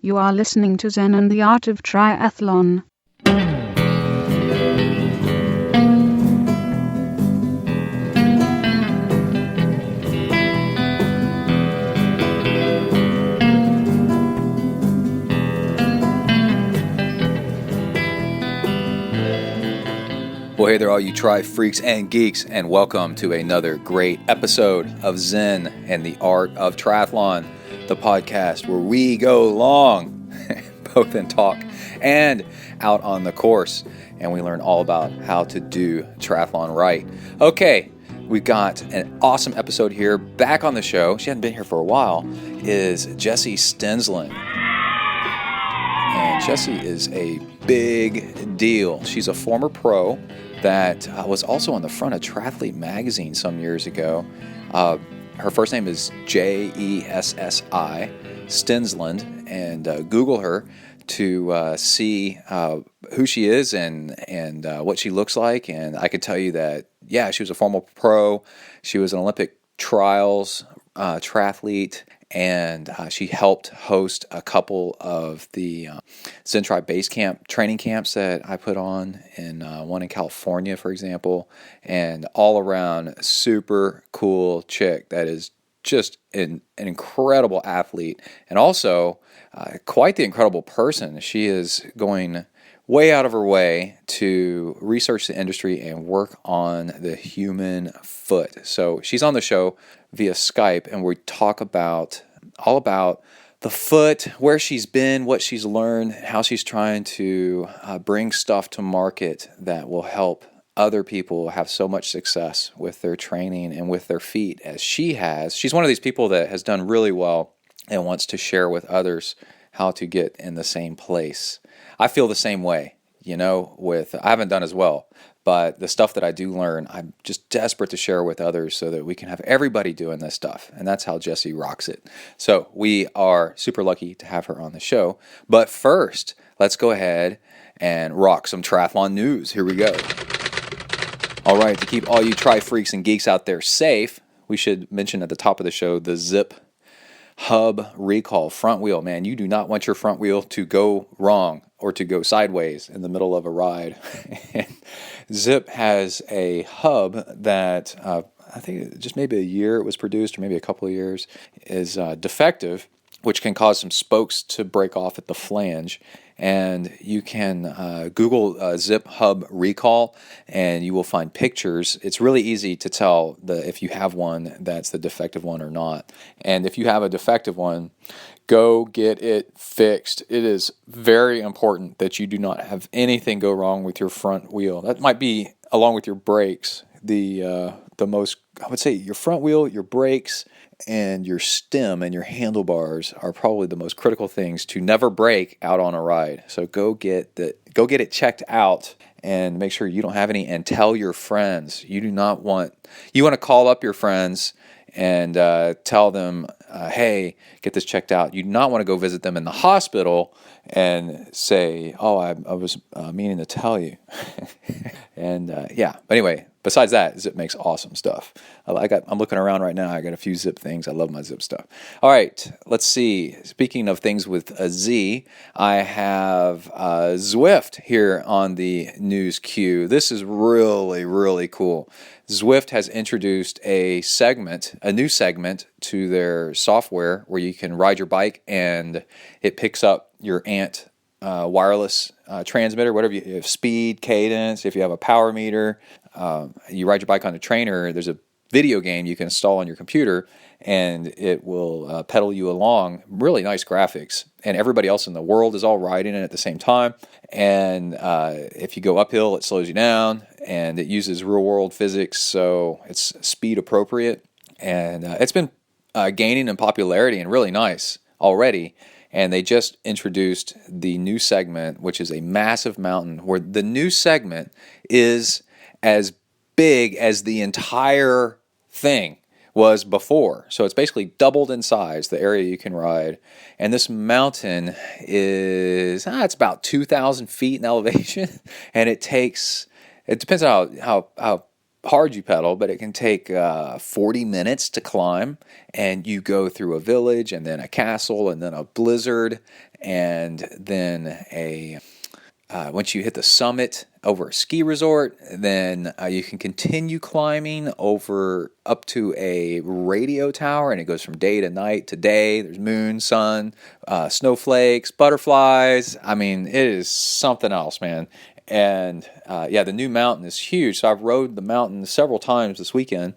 You are listening to Zen and the Art of Triathlon. Well, hey there, all you tri freaks and geeks, and welcome to another great episode of Zen and the Art of Triathlon, the podcast where we go long, both in talk and out on the course, and we learn all about how to do triathlon right. Okay, we've got an awesome episode here. Back on the show, she hadn't been here for a while, is Jessi Stensland. And Jessi is a big deal. She's a former pro that was also on the front of Triathlete magazine some years ago. Her first name is Jessi Stensland, and Google her to see who she is and what she looks like. And I could tell you that, yeah, she was a former pro. She was an Olympic trials triathlete, and she helped host a couple of the ZenTri base camp training camps that I put on, in one in California, for example, and all around super cool chick that is just an incredible athlete, and also quite the incredible person. She is going way out of her way to research the industry and work on the human foot. So she's on the show via Skype, and we talk all about the foot, where she's been, what she's learned, how she's trying to bring stuff to market that will help other people have so much success with their training and with their feet as she has. She's one of these people that has done really well and wants to share with others how to get in the same place. I feel the same way, I haven't done as well, but the stuff that I do learn, I'm just desperate to share with others so that we can have everybody doing this stuff. And that's how Jessi rocks it. So we are super lucky to have her on the show. But first, let's go ahead and rock some triathlon news. Here we go. All right, to keep all you tri freaks and geeks out there safe, we should mention at the top of the show the Zip Hub recall front wheel. Man, you do not want your front wheel to go wrong or to go sideways in the middle of a ride. Zip has a hub that I think just maybe a year it was produced, or maybe a couple of years, is defective, which can cause some spokes to break off at the flange. And you can Google Zip Hub recall, and you will find pictures. It's really easy to tell if you have one that's the defective one or not. And if you have a defective one, go get it fixed. It is very important that you do not have anything go wrong with your front wheel. That might be, along with your brakes, the most, I would say, your front wheel, your brakes, and your stem and your handlebars are probably the most critical things to never break out on a ride. So go get it checked out and make sure you don't have any, and tell your friends. You want to call up your friends and tell them, hey, get this checked out. You do not want to go visit them in the hospital and say, oh, I was meaning to tell you. And but anyway, besides that, Zip makes awesome stuff. I'm looking around right now. I got a few Zip things. I love my Zip stuff. All right, let's see. Speaking of things with a Z, I have Zwift here on the news queue. This is really, really cool. Zwift has introduced a new segment to their software where you can ride your bike and it picks up your ANT wireless transmitter, whatever you have, speed, cadence. If you have a power meter, you ride your bike on a trainer, there's a video game you can install on your computer, and it will pedal you along. Really nice graphics, and everybody else in the world is all riding it at the same time. And if you go uphill, it slows you down, and it uses real-world physics, so it's speed appropriate. And it's been gaining in popularity and really nice already. And they just introduced the new segment, which is a massive mountain, where the new segment is as big as the entire thing was before. So it's basically doubled in size, the area you can ride. And this mountain is, it's about 2,000 feet in elevation. And it depends on how hard you pedal, but it can take 40 minutes to climb, and you go through a village and then a castle and then a blizzard, and then once you hit the summit over a ski resort, then you can continue climbing over up to a radio tower, and it goes from day to night to day. There's moon, sun, snowflakes, butterflies. I mean, it is something else, man. And the new mountain is huge. So I've rode the mountain several times this weekend.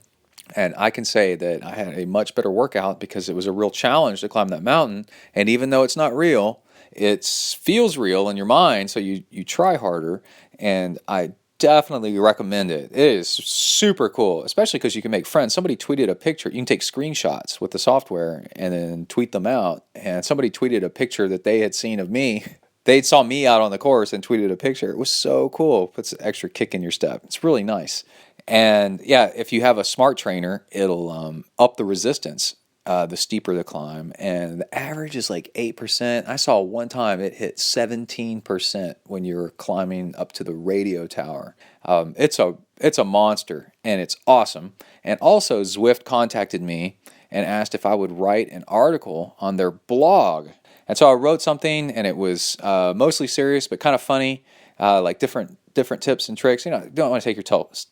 And I can say that I had a much better workout because it was a real challenge to climb that mountain. And even though it's not real, it feels real in your mind, so you try harder. And I definitely recommend it. It is super cool, especially because you can make friends. Somebody tweeted a picture. You can take screenshots with the software and then tweet them out. And somebody tweeted a picture that they had seen of me. They saw me out on the course and tweeted a picture. It was so cool. Puts an extra kick in your step. It's really nice. And yeah, if you have a smart trainer, it'll up the resistance, the steeper the climb. And the average is like 8%. I saw one time it hit 17% when you're climbing up to the radio tower. It's a monster, and it's awesome. And also, Zwift contacted me and asked if I would write an article on their blog. And so I wrote something, and it was mostly serious, but kind of funny, like different tips and tricks. You know, you don't want to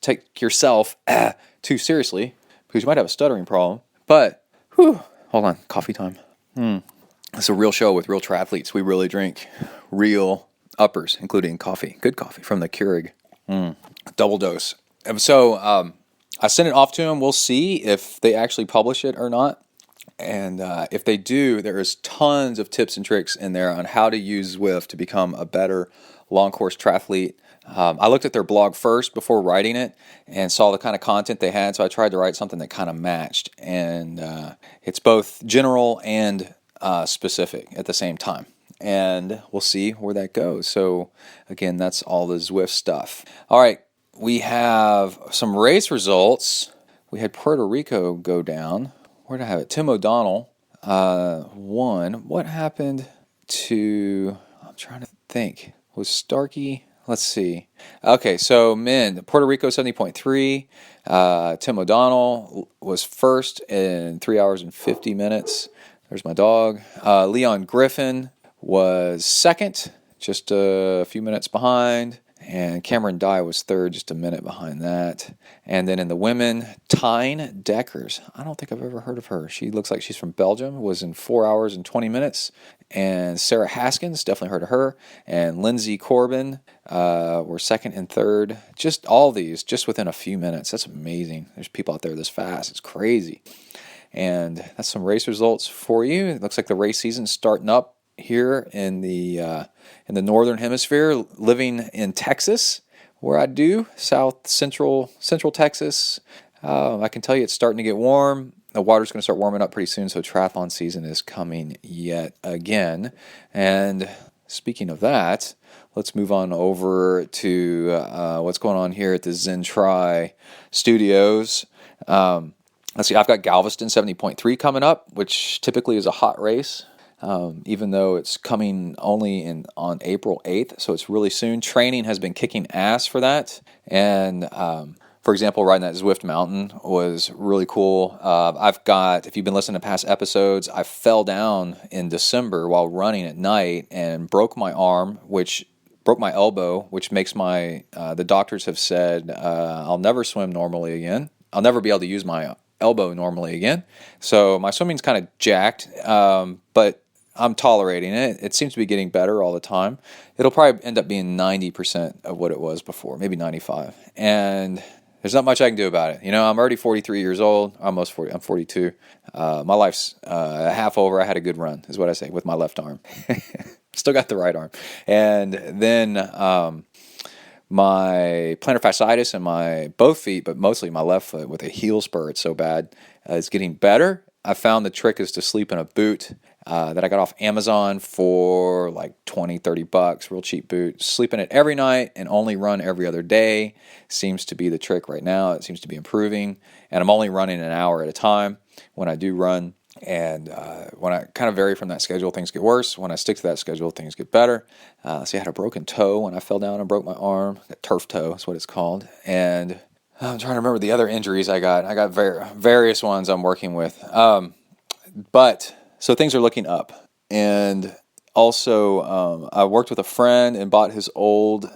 take yourself too seriously because you might have a stuttering problem. But, hold on, coffee time. It's a real show with real triathletes. We really drink real uppers, including coffee, good coffee from the Keurig. Double dose. And so I sent it off to them. We'll see if they actually publish it or not. And if they do, there is tons of tips and tricks in there on how to use Zwift to become a better long course triathlete. I looked at their blog first before writing it and saw the kind of content they had, so I tried to write something that kind of matched. And it's both general and specific at the same time. And we'll see where that goes. So again, that's all the Zwift stuff. All right, we have some race results. We had Puerto Rico go down. Where did I have it? Tim O'Donnell won. What happened to... I'm trying to think. Was Starkey... Let's see. Okay, so men, Puerto Rico 70.3. Tim O'Donnell was first in 3 hours and 50 minutes. There's my dog. Leon Griffin was second, just a few minutes behind. And Cameron Dye was third, just a minute behind that. And then in the women, Tyne Deckers. I don't think I've ever heard of her. She looks like she's from Belgium, was in 4 hours and 20 minutes. And Sarah Haskins, definitely heard of her. And Lindsay Corbin were second and third. Just all these, just within a few minutes. That's amazing. There's people out there this fast. It's crazy. And that's some race results for you. It looks like the race season's starting up here in the northern hemisphere, living in Texas, where I do, central Texas. I can tell you it's starting to get warm. The water's going to start warming up pretty soon, so triathlon season is coming yet again. And speaking of that, let's move on over to what's going on here at the ZenTri studios. Let's see, I've got Galveston 70.3 coming up, which typically is a hot race. Even though it's coming only on April 8th, so it's really soon. Training has been kicking ass for that, and for example, riding that Zwift mountain was really cool. If you've been listening to past episodes, I fell down in December while running at night and broke my arm, which broke my elbow, which makes the doctors have said I'll never swim normally again. I'll never be able to use my elbow normally again. So my swimming's kind of jacked, but I'm tolerating it. It seems to be getting better all the time. It'll probably end up being 90% of what it was before, maybe 95. And there's not much I can do about it. You know, I'm already 43 years old, almost 40. I'm 42. My life's half over. I had a good run, is what I say, with my left arm. Still got the right arm. And then my plantar fasciitis in my both feet, but mostly my left foot with a heel spur, it's so bad, is getting better. I found the trick is to sleep in a boot that I got off Amazon for like $20-$30, real cheap boot. Sleep in it every night and only run every other day seems to be the trick right now. It seems to be improving, and I'm only running an hour at a time when I do run. And when I kind of vary from that schedule, things get worse. When I stick to that schedule, things get better. See, I had a broken toe when I fell down and broke my arm. A turf toe is what it's called. And I'm trying to remember the other injuries I got. I got various ones I'm working with. So things are looking up. And Also, I worked with a friend and bought his old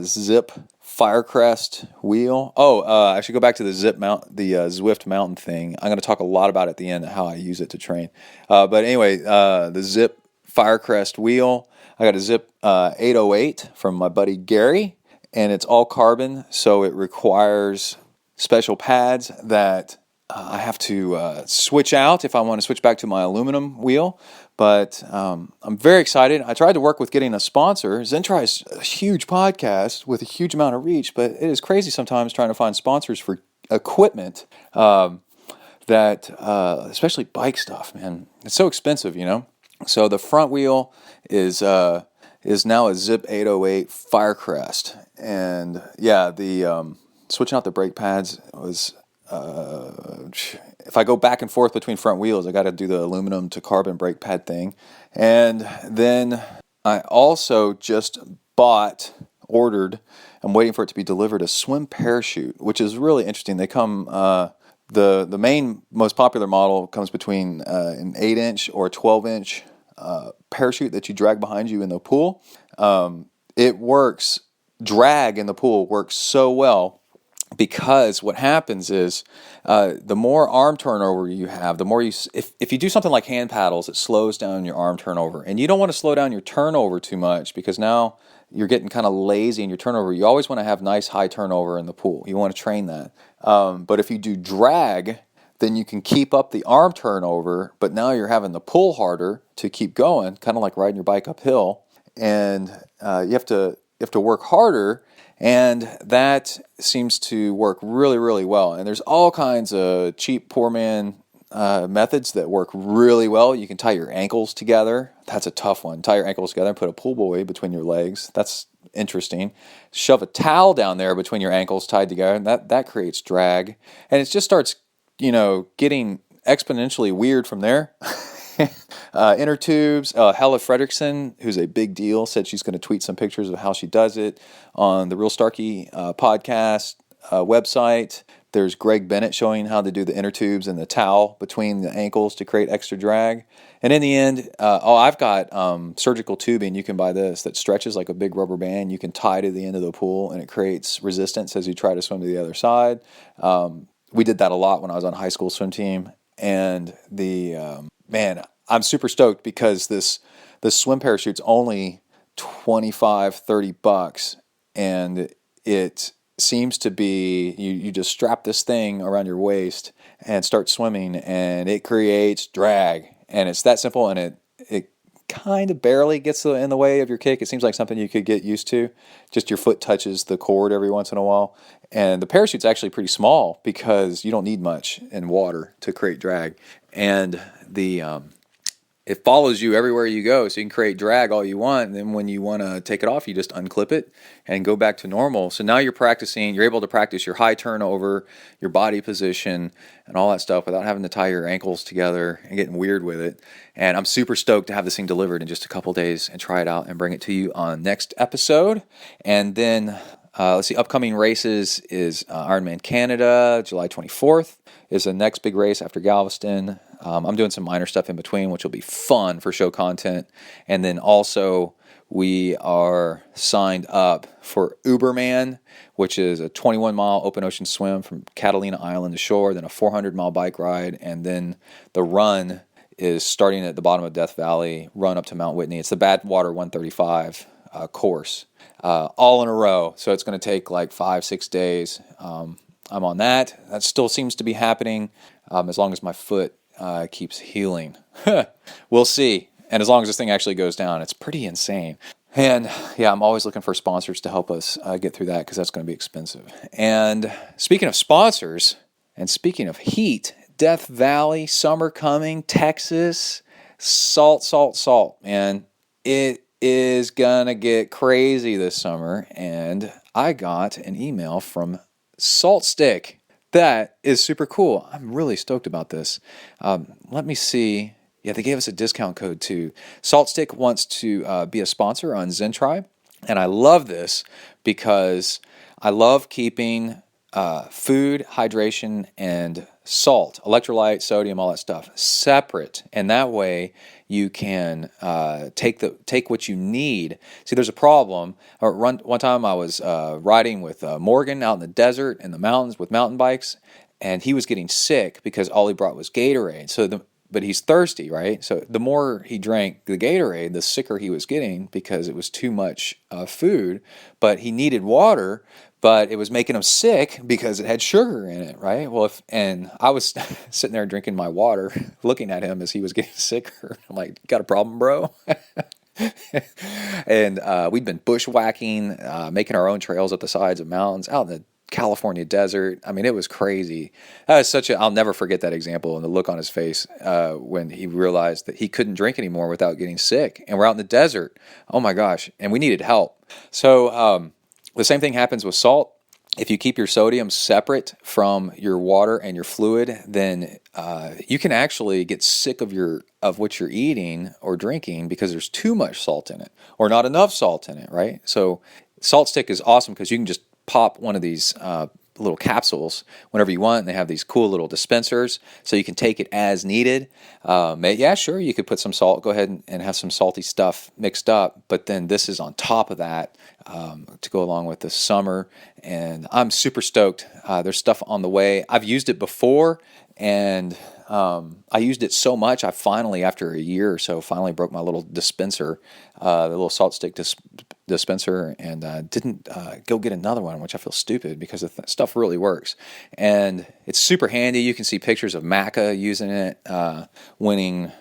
Zip Firecrest wheel. I should go back to the Zwift mountain thing. I'm going to talk a lot about it at the end, how I use it to train. But anyway, the Zip Firecrest wheel. I got a Zip 808 from my buddy Gary, and it's all carbon, so it requires special pads that I have to switch out if I want to switch back to my aluminum wheel. But I'm very excited. I tried to work with getting a sponsor. ZenTri is a huge podcast with a huge amount of reach, but it is crazy sometimes trying to find sponsors for equipment that, especially bike stuff, man. It's so expensive, you know. So the front wheel is now a Zip 808 Firecrest, and yeah, the switching out the brake pads was. If I go back and forth between front wheels, I got to do the aluminum to carbon brake pad thing. And then I also just ordered, I'm waiting for it to be delivered, a swim parachute, which is really interesting. They come, the main most popular model comes between an 8-inch or 12-inch parachute that you drag behind you in the pool. Drag in the pool works so well. Because what happens is the more arm turnover you have, the more if you do something like hand paddles, it slows down your arm turnover. And you don't want to slow down your turnover too much because now you're getting kind of lazy in your turnover. You always want to have nice high turnover in the pool. You want to train that. But if you do drag, then you can keep up the arm turnover, but now you're having to pull harder to keep going, kind of like riding your bike uphill. And you have to work harder. And that seems to work really, really well. And there's all kinds of cheap, poor man methods that work really well. You can tie your ankles together. That's a tough one. Tie your ankles together and put a pull buoy between your legs. That's interesting. Shove a towel down there between your ankles tied together, and that creates drag. And it just starts, getting exponentially weird from there. Inner tubes. Hella Fredrickson, who's a big deal, said she's going to tweet some pictures of how she does it on the Real Starkey podcast website. There's Greg Bennett showing how to do the inner tubes and the towel between the ankles to create extra drag. And in the end, I've got surgical tubing. You can buy this that stretches like a big rubber band. You can tie to the end of the pool, and it creates resistance as you try to swim to the other side. We did that a lot when I was on high school swim team. And I'm super stoked because this swim parachute's only $25-$30, and it seems to be you just strap this thing around your waist and start swimming, and it creates drag, and it's that simple, and it kind of barely gets in the way of your kick. It seems like something you could get used to. Just your foot touches the cord every once in a while. And the parachute's actually pretty small because you don't need much in water to create drag. And it follows you everywhere you go, so you can create drag all you want. And then when you want to take it off, you just unclip it and go back to normal. So now you're able to practice your high turnover, your body position, and all that stuff without having to tie your ankles together and getting weird with it. And I'm super stoked to have this thing delivered in just a couple days and try it out and bring it to you on next episode. And then upcoming races is Ironman Canada, July 24th is the next big race after Galveston. I'm doing some minor stuff in between, which will be fun for show content. And then also we are signed up for Uberman, which is a 21-mile open ocean swim from Catalina Island to shore, then a 400-mile bike ride, and then the run is starting at the bottom of Death Valley, run up to Mount Whitney. It's the Badwater 135 course, all in a row. So it's going to take like 5-6 days. I'm on that. That still seems to be happening as long as my foot keeps healing. We'll see. And as long as this thing actually goes down, it's pretty insane. And yeah, I'm always looking for sponsors to help us get through that because that's going to be expensive. And speaking of sponsors, and speaking of heat, Death Valley, summer coming, Texas, salt, man. It is going to get crazy this summer. And I got an email from Salt Stick. That is super cool. I'm really stoked about this. Let me see. Yeah, they gave us a discount code too. Salt Stick wants to be a sponsor on ZenTri. And I love this because I love keeping food, hydration, and salt, electrolyte, sodium, all that stuff separate, and that way you can take what you need. See, there's a problem. One time I was riding with Morgan out in the desert in the mountains with mountain bikes, and he was getting sick because all he brought was Gatorade. But he's thirsty, right? So the more he drank the Gatorade, the sicker he was getting because it was too much food. But he needed water, but it was making him sick because it had sugar in it, right? And I was sitting there drinking my water, looking at him as he was getting sicker. I'm like, "Got a problem, bro?" And we'd been bushwhacking, making our own trails up the sides of mountains, out in the California desert. I mean, it was crazy. I'll never forget that example and the look on his face when he realized that he couldn't drink anymore without getting sick. And we're out in the desert. Oh my gosh. And we needed help. So the same thing happens with salt. If you keep your sodium separate from your water and your fluid, then you can actually get sick of what you're eating or drinking because there's too much salt in it or not enough salt in it, right? So Salt Stick is awesome because you can just pop one of these little capsules whenever you want, and they have these cool little dispensers, so you can take it as needed. Yeah, sure, you could put some salt, go ahead and have some salty stuff mixed up, but then this is on top of that to go along with the summer, and I'm super stoked. There's stuff on the way. I've used it before, and I used it so much, I finally, after a year or so, finally broke my little dispenser, the little Salt Stick dispenser, and didn't go get another one, which I feel stupid because the stuff really works. And it's super handy. You can see pictures of Macca using it, winning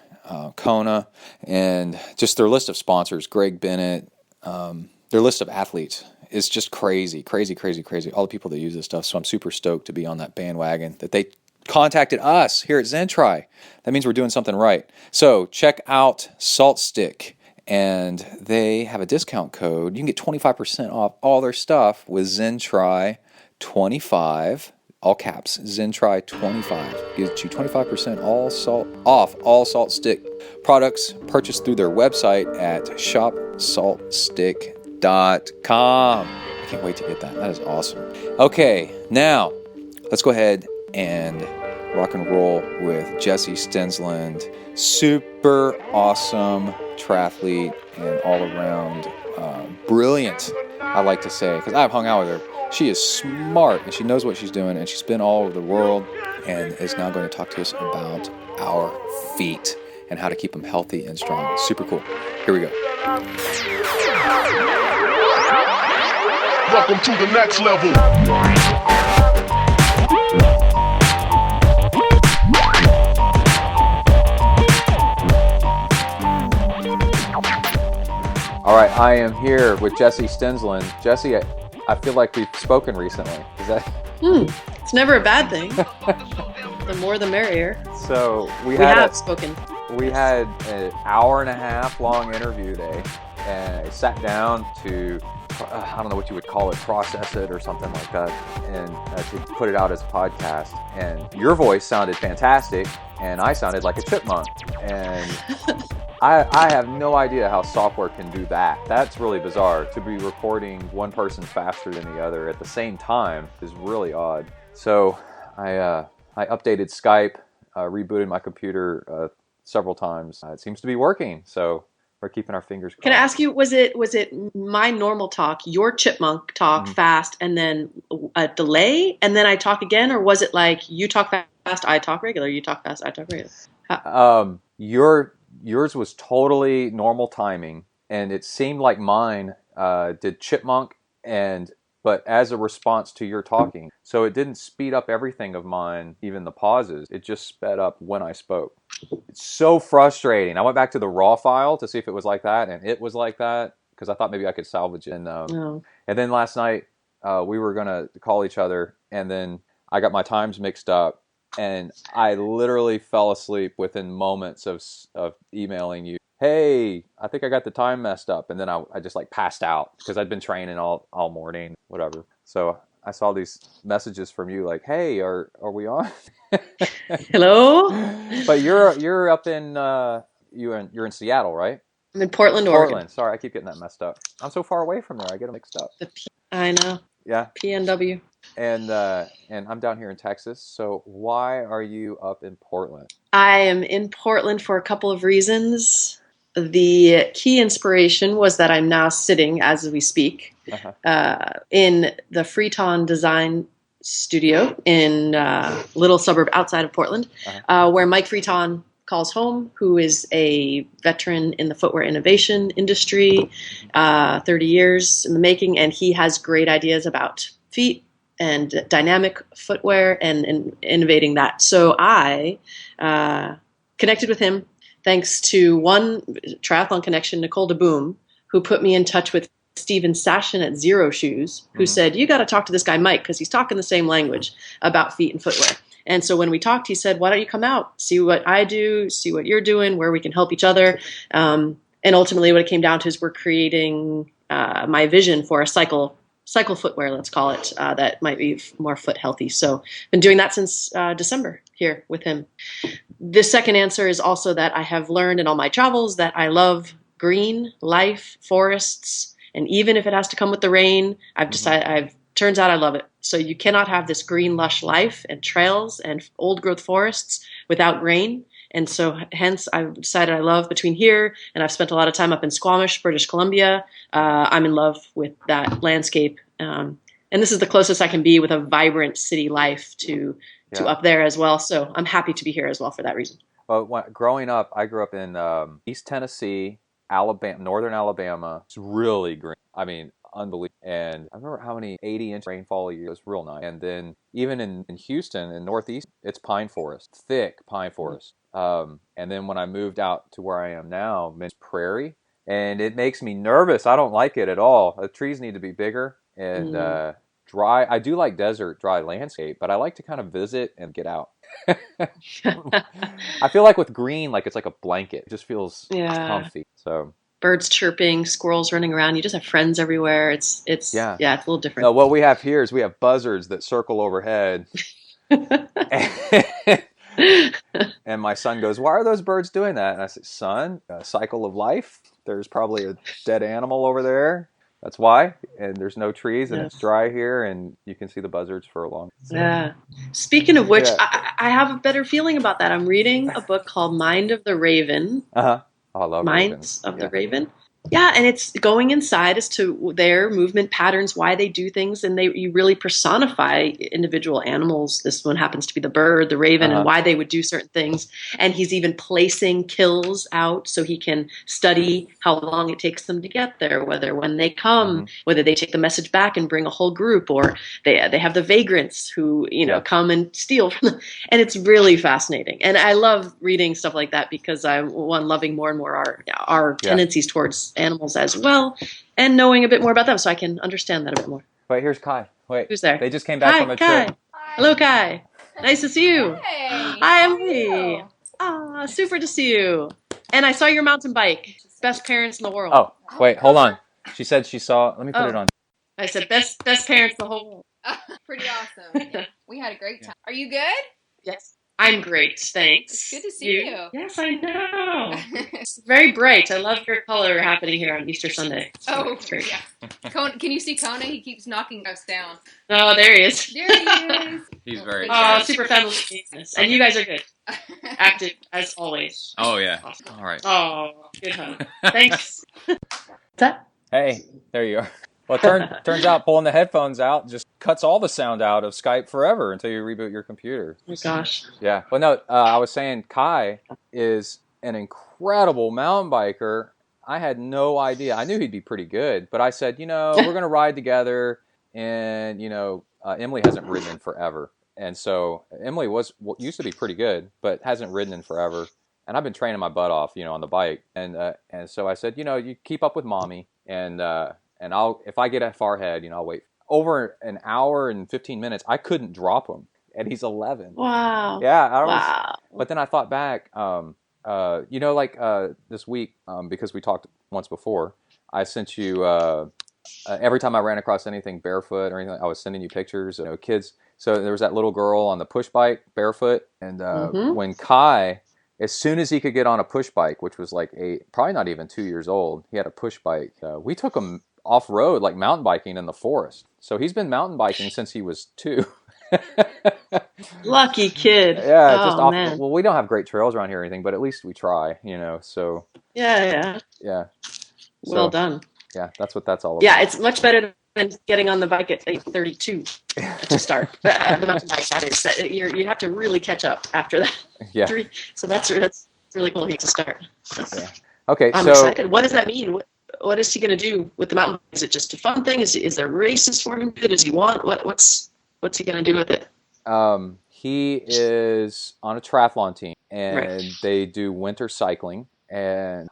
Kona, and just their list of sponsors, Greg Bennett, their list of athletes is just crazy. All the people that use this stuff. So I'm super stoked to be on that bandwagon that they contacted us here at ZenTri. That means we're doing something right. So check out Salt Stick, and they have a discount code. You can get 25% off all their stuff with ZenTri25, all caps, ZenTri25. Gives you 25% off all Salt Stick products purchased through their website at shopsaltstick.com. I can't wait to get that. That is awesome. Okay, now let's go ahead and rock and roll with Jessi Stensland. Super awesome triathlete and all around brilliant, I like to say, because I've hung out with her. She is smart and she knows what she's doing, and she's been all over the world and is now going to talk to us about our feet and how to keep them healthy and strong. Super cool. Here we go. Welcome to the next level. All right, I am here with Jessi Stensland. Jessi, I feel like we've spoken recently. Is that? It's never a bad thing. The more the merrier. So we have spoken. We had an hour and a half long interview today, and I sat down to, I don't know what you would call it, process it or something like that, and to put it out as a podcast. And your voice sounded fantastic, and I sounded like a chipmunk. And I have no idea how software can do that. That's really bizarre. To be recording one person faster than the other at the same time is really odd. So I updated Skype, rebooted my computer several times. It seems to be working, so we're keeping our fingers crossed. Can I ask you, was it my normal talk, your chipmunk talk fast, and then a delay, and then I talk again, or was it like you talk fast, I talk regular, you talk fast, I talk regular? Yours was totally normal timing, and it seemed like mine did chipmunk, but as a response to your talking. So it didn't speed up everything of mine, even the pauses. It just sped up when I spoke. It's so frustrating. I went back to the raw file to see if it was like that, and it was like that, because I thought maybe I could salvage it. And then last night, we were going to call each other, and then I got my times mixed up. And I literally fell asleep within moments of emailing you. Hey, I think I got the time messed up. And then I just like passed out because I'd been training all morning, whatever. So I saw these messages from you like, hey, are we on? Hello? But you're up in, you're in Seattle, right? I'm in Portland, Oregon. Sorry, I keep getting that messed up. I'm so far away from there. I get them mixed up. I know. Yeah. PNW. And I'm down here in Texas. So why are you up in Portland? I am in Portland for a couple of reasons. The key inspiration was that I'm now sitting, as we speak, Uh-huh. in the Freeton Design Studio in a little suburb outside of Portland, where Mike Freeton calls home, who is a veteran in the footwear innovation industry, 30 years in the making, and he has great ideas about feet and dynamic footwear and innovating that. So I connected with him thanks to one triathlon connection, Nicole DeBoom, who put me in touch with Steven Sashin at Zero Shoes, who said, you got to talk to this guy, Mike, because he's talking the same language about feet and footwear. And so when we talked, he said, why don't you come out, see what I do, see what you're doing, where we can help each other. And ultimately what it came down to is we're creating my vision for a cycle footwear, let's call it, that might be more foot healthy. So been doing that since December here with him. The second answer is also that I have learned in all my travels that I love green, life, forests, and even if it has to come with the rain, turns out I love it. So you cannot have this green, lush life and trails and old growth forests without rain. And so hence I've decided I love between here, and I've spent a lot of time up in Squamish, British Columbia. I'm in love with that landscape. And this is the closest I can be with a vibrant city life to up there as well. So I'm happy to be here as well for that reason. Well, growing up, I grew up in East Tennessee, Alabama, northern Alabama. It's really green. I mean, unbelievable. And I remember how many 80-inch rainfall a year. It was real nice. And then even in Houston, in Northeast, it's pine forest, thick pine forest. And then when I moved out to where I am now, it's prairie. And it makes me nervous. I don't like it at all. The trees need to be bigger and dry. I do like desert, dry landscape, but I like to kind of visit and get out. I feel like with green, like it's like a blanket. It just feels comfy. So birds chirping, squirrels running around. You just have friends everywhere. It's it's a little different. No, what we have here is we have buzzards that circle overhead. And my son goes, why are those birds doing that? And I said, son, a cycle of life. There's probably a dead animal over there. That's why. And there's no trees, and it's dry here, and you can see the buzzards for a long time. Yeah. Speaking of which, I have a better feeling about that. I'm reading a book called Mind of the Raven. Uh-huh. Oh, I love Minds of the Raven. Yeah, and it's going inside as to their movement patterns, why they do things, and you really personify individual animals. This one happens to be the bird, the raven, and why they would do certain things. And he's even placing kills out so he can study how long it takes them to get there, whether when they come, whether they take the message back and bring a whole group, or they have the vagrants who come and steal from them. And it's really fascinating. And I love reading stuff like that because I'm loving more and more our tendencies towards animals as well, and knowing a bit more about them so I can understand that a bit more. Wait, here's Kai. Wait. Who's there? They just came back from a Kai. trip. Hello, Kai. Nice to see you. Hey. Hi, Emily. Ah, super to see you. And I saw your mountain bike. Best parents in the world. Oh, wait, hold on. She said she saw. Let me put it on. I said best parents in the whole world. Pretty awesome. Yeah. We had a great time. Are you good? Yes. I'm great, thanks. It's good to see you. Yes, I know. It's very bright. I love your color happening here on Easter Sunday. Oh, great. Yeah. Can you see Kona? He keeps knocking us down. Oh, there he is. There he is. He's very super family. And you guys are good. Active, as always. Oh, yeah. Awesome. All right. Oh, good hug. Thanks. What's that? Hey, there you are. Well, it turns out pulling the headphones out just cuts all the sound out of Skype forever until you reboot your computer. Oh my gosh. Yeah. Well, no, I was saying Kai is an incredible mountain biker. I had no idea. I knew he'd be pretty good, but I said, we're going to ride together, and, Emily hasn't ridden in forever. And so Emily used to be pretty good, but hasn't ridden in forever. And I've been training my butt off, on the bike. And so I said, you keep up with mommy, and if I get far ahead, I'll wait. Over an hour and 15 minutes, I couldn't drop him, and he's 11. Wow. Yeah. Wow. But then I thought back, this week, because we talked once before, I sent you, every time I ran across anything barefoot or anything, I was sending you pictures of kids. So there was that little girl on the push bike barefoot, and when Kai, as soon as he could get on a push bike, which was like probably not even 2 years old, he had a push bike. We took him off-road, like mountain biking in the forest. So he's been mountain biking since he was 2. Lucky kid. Yeah, Oh, just off. man. Well, we don't have great trails around here or anything, but at least we try, So Yeah. yeah. Well So, done. yeah, that's what that's all about. Yeah, it's much better than getting on the bike at 8:32 to start. The mountain bike, that is. You have to really catch up after that. Yeah. So that's really cool to start. Yeah. Okay, I'm so excited. What does that mean? What is he going to do with the mountain bike? Is it just a fun thing? Is there races for him? Does he want? What's he going to do with it? he is on a triathlon team, and Right. they do winter cycling, and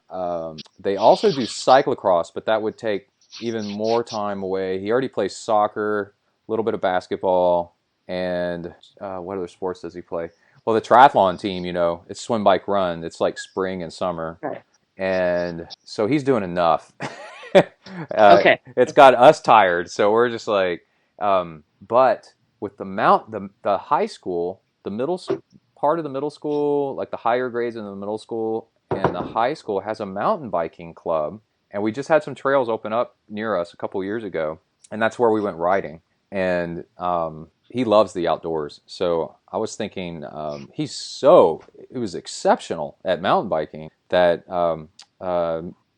they also do cyclocross, but that would take even more time away. He already plays soccer, a little bit of basketball, and what other sports does he play? Well, the triathlon team, it's swim, bike, run. It's like spring and summer. Right. And so he's doing enough. Okay. It's got us tired, so we're just like, but with the high school, part of the middle school, like the higher grades in the middle school and the high school has a mountain biking club, and we just had some trails open up near us a couple years ago, and that's where we went riding. And he loves the outdoors, so I was thinking he was exceptional at mountain biking that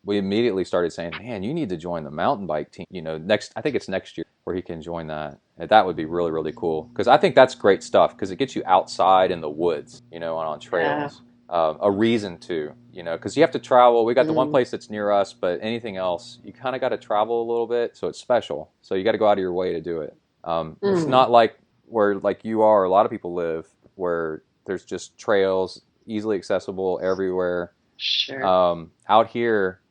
we immediately started saying, man, you need to join the mountain bike team. I think it's next year where he can join that. And that would be really, really cool, because I think that's great stuff, because it gets you outside in the woods, on trails. Yeah. A reason to, because you have to travel. We got the one place that's near us, but anything else, you kind of got to travel a little bit, so it's special. So you got to go out of your way to do it. It's not like where like you are, a lot of people live, where there's just trails easily accessible everywhere. Sure. Out here,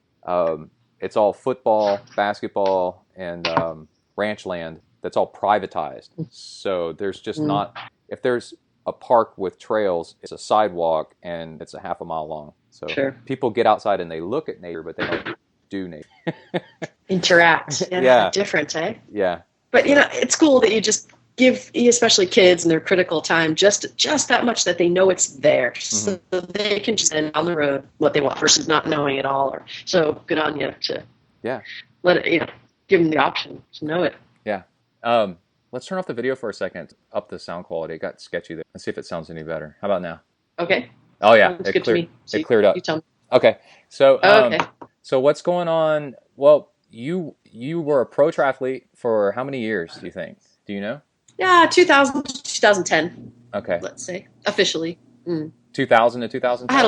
it's all football, basketball, and ranch land that's all privatized. So there's just not, if there's a park with trails, it's a sidewalk and it's a half a mile long. So Sure. People get outside and they look at nature, but they don't do nature. Interact. Yeah. Different, eh? Yeah. But it's cool that you just give, especially kids in their critical time, just that much that they know it's there, so they can just send down the road what they want versus not knowing it all. So good on you to let it, give them the option to know it. Yeah. Let's turn off the video for a second. Up the sound quality. It got sketchy there. Let's see if it sounds any better. How about now? Okay. Oh yeah, That's good to me. So it cleared up. You tell me. Okay. So Okay. So what's going on? Well, you were a pro triathlete for how many years, do you think? Do you know? Yeah, 2010. Okay. Let's say officially. 2000 to 2010. I